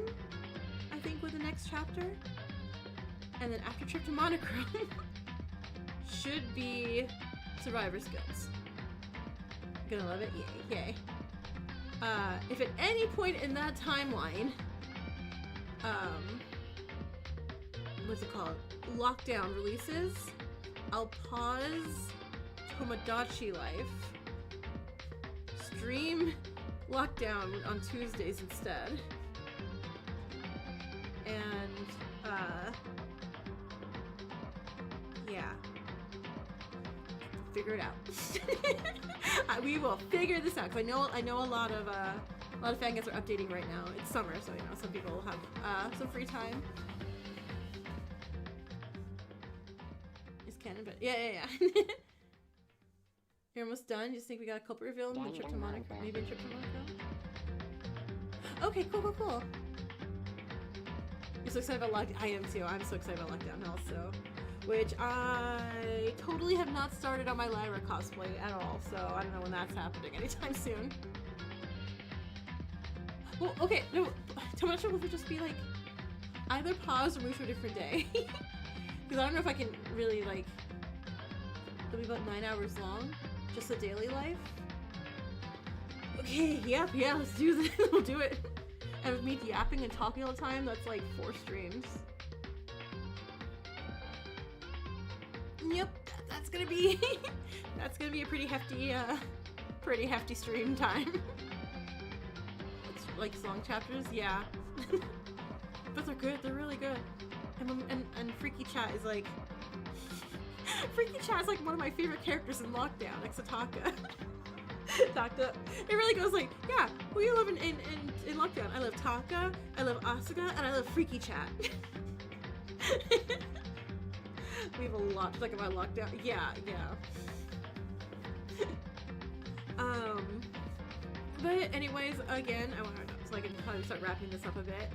I think, with the next chapter. And then after Trip to Monochrome should be Survivor's Guilds. Gonna love it, yay. If at any point in that timeline, what's it called? Lockdown releases, I'll pause Tomodachi Life, stream Lockdown on Tuesdays instead, and yeah, figure it out. We will figure this out, because I know a lot of fangirls are updating right now. It's summer, so some people will have some free time. It's canon, but yeah. You're almost done. You just think we got a culprit reveal in the Trip to Monochrome? Maybe in Trip to Monochrome? Okay, cool. You're so excited about Lockdown? I am too. I'm so excited about Lockdown also. Which I totally have not started on my Lyra cosplay at all, so I don't know when that's happening anytime soon. Well, okay, no, Tomodachi will just be like, either pause or move to a different day. Because I don't know if I can really, like, it'll be about 9 hours long, just the daily life. Okay, yeah, let's do this. We'll do it. And with me yapping and talking all the time, that's like 4 streams. Yep, that's gonna be a pretty hefty stream time. It's like long chapters, yeah. But they're good, they're really good. And Freaky Chat is like one of my favorite characters in Lockdown, next to Taka. Taka. It really goes like, yeah, who you love in Lockdown? I love Taka, I love Asuka, and I love Freaky Chat. We have a lot to talk about Lockdown. Yeah. But anyways, again, I can probably start wrapping this up a bit.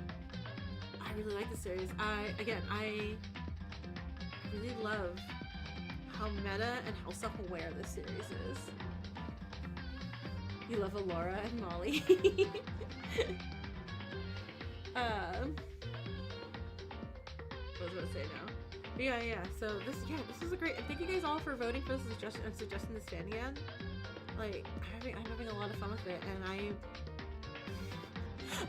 I really like the series. I really love how meta and how self-aware this series is. You love Alora and Molly. What was I going to say now? But yeah. So this is a great. Thank you guys all for voting for this and suggesting the stand again. Like, I'm having a lot of fun with it, and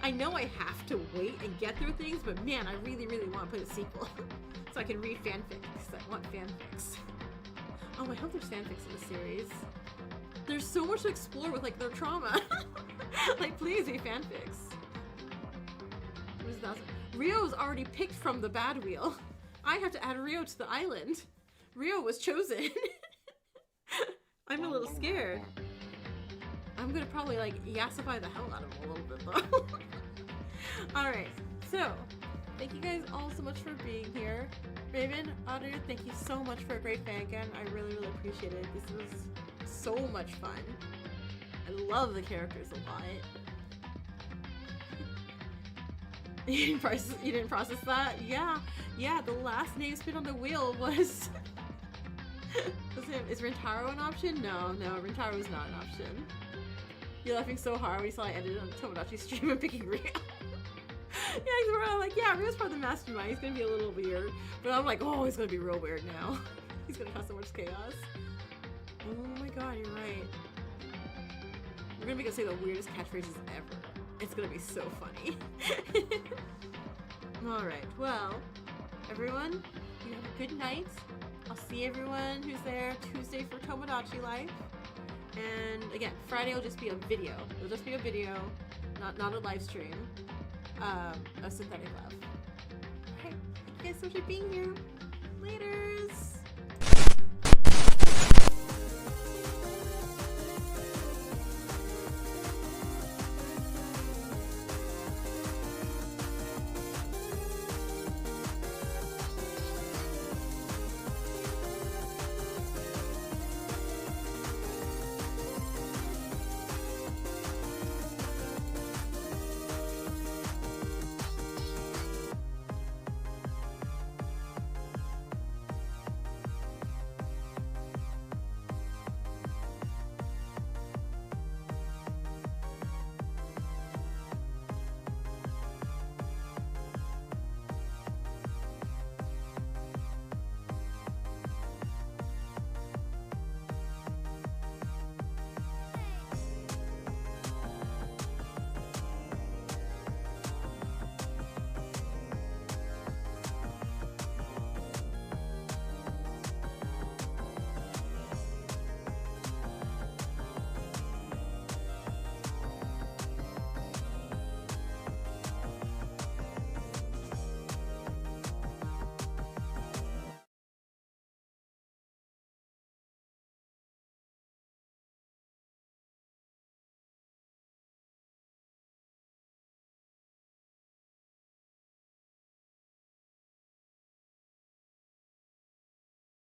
I know I have to wait and get through things, but man, I really want to put a sequel so I can read fanfic, because I want fanfics. Oh, I hope there's fanfics in the series. There's so much to explore with, like, their trauma. Like, please be fanfics. Rio's already picked from the bad wheel. I have to add Rio to the island. Rio was chosen. I'm a little scared. I'm gonna probably, like, yassify the hell out of him a little bit, though. Alright, so, thank you guys all so much for being here. Raven, Otter, thank you so much for a great fan again. I really appreciate it. This was so much fun. I love the characters a lot. You didn't process that? Yeah. The last name spin on the wheel was. Is Rentaro an option? No, Rentaro is not an option. You're laughing so hard when you saw I ended on Tomodachi stream and picking Rio. Yeah, we're like, yeah, Rio's part of the mastermind. He's gonna be a little weird, but I'm like, oh, he's gonna be real weird now. He's gonna cause so much chaos. Oh my god, you're right. We're gonna make him say the weirdest catchphrases ever. It's gonna be so funny. Alright, well, everyone, you have a good night. I'll see everyone who's there Tuesday for Tomodachi Life. And again, Friday will just be a video. It'll just be a video, not a live stream of Synthetic Love. Alright, thank you guys so much for being here. Laters!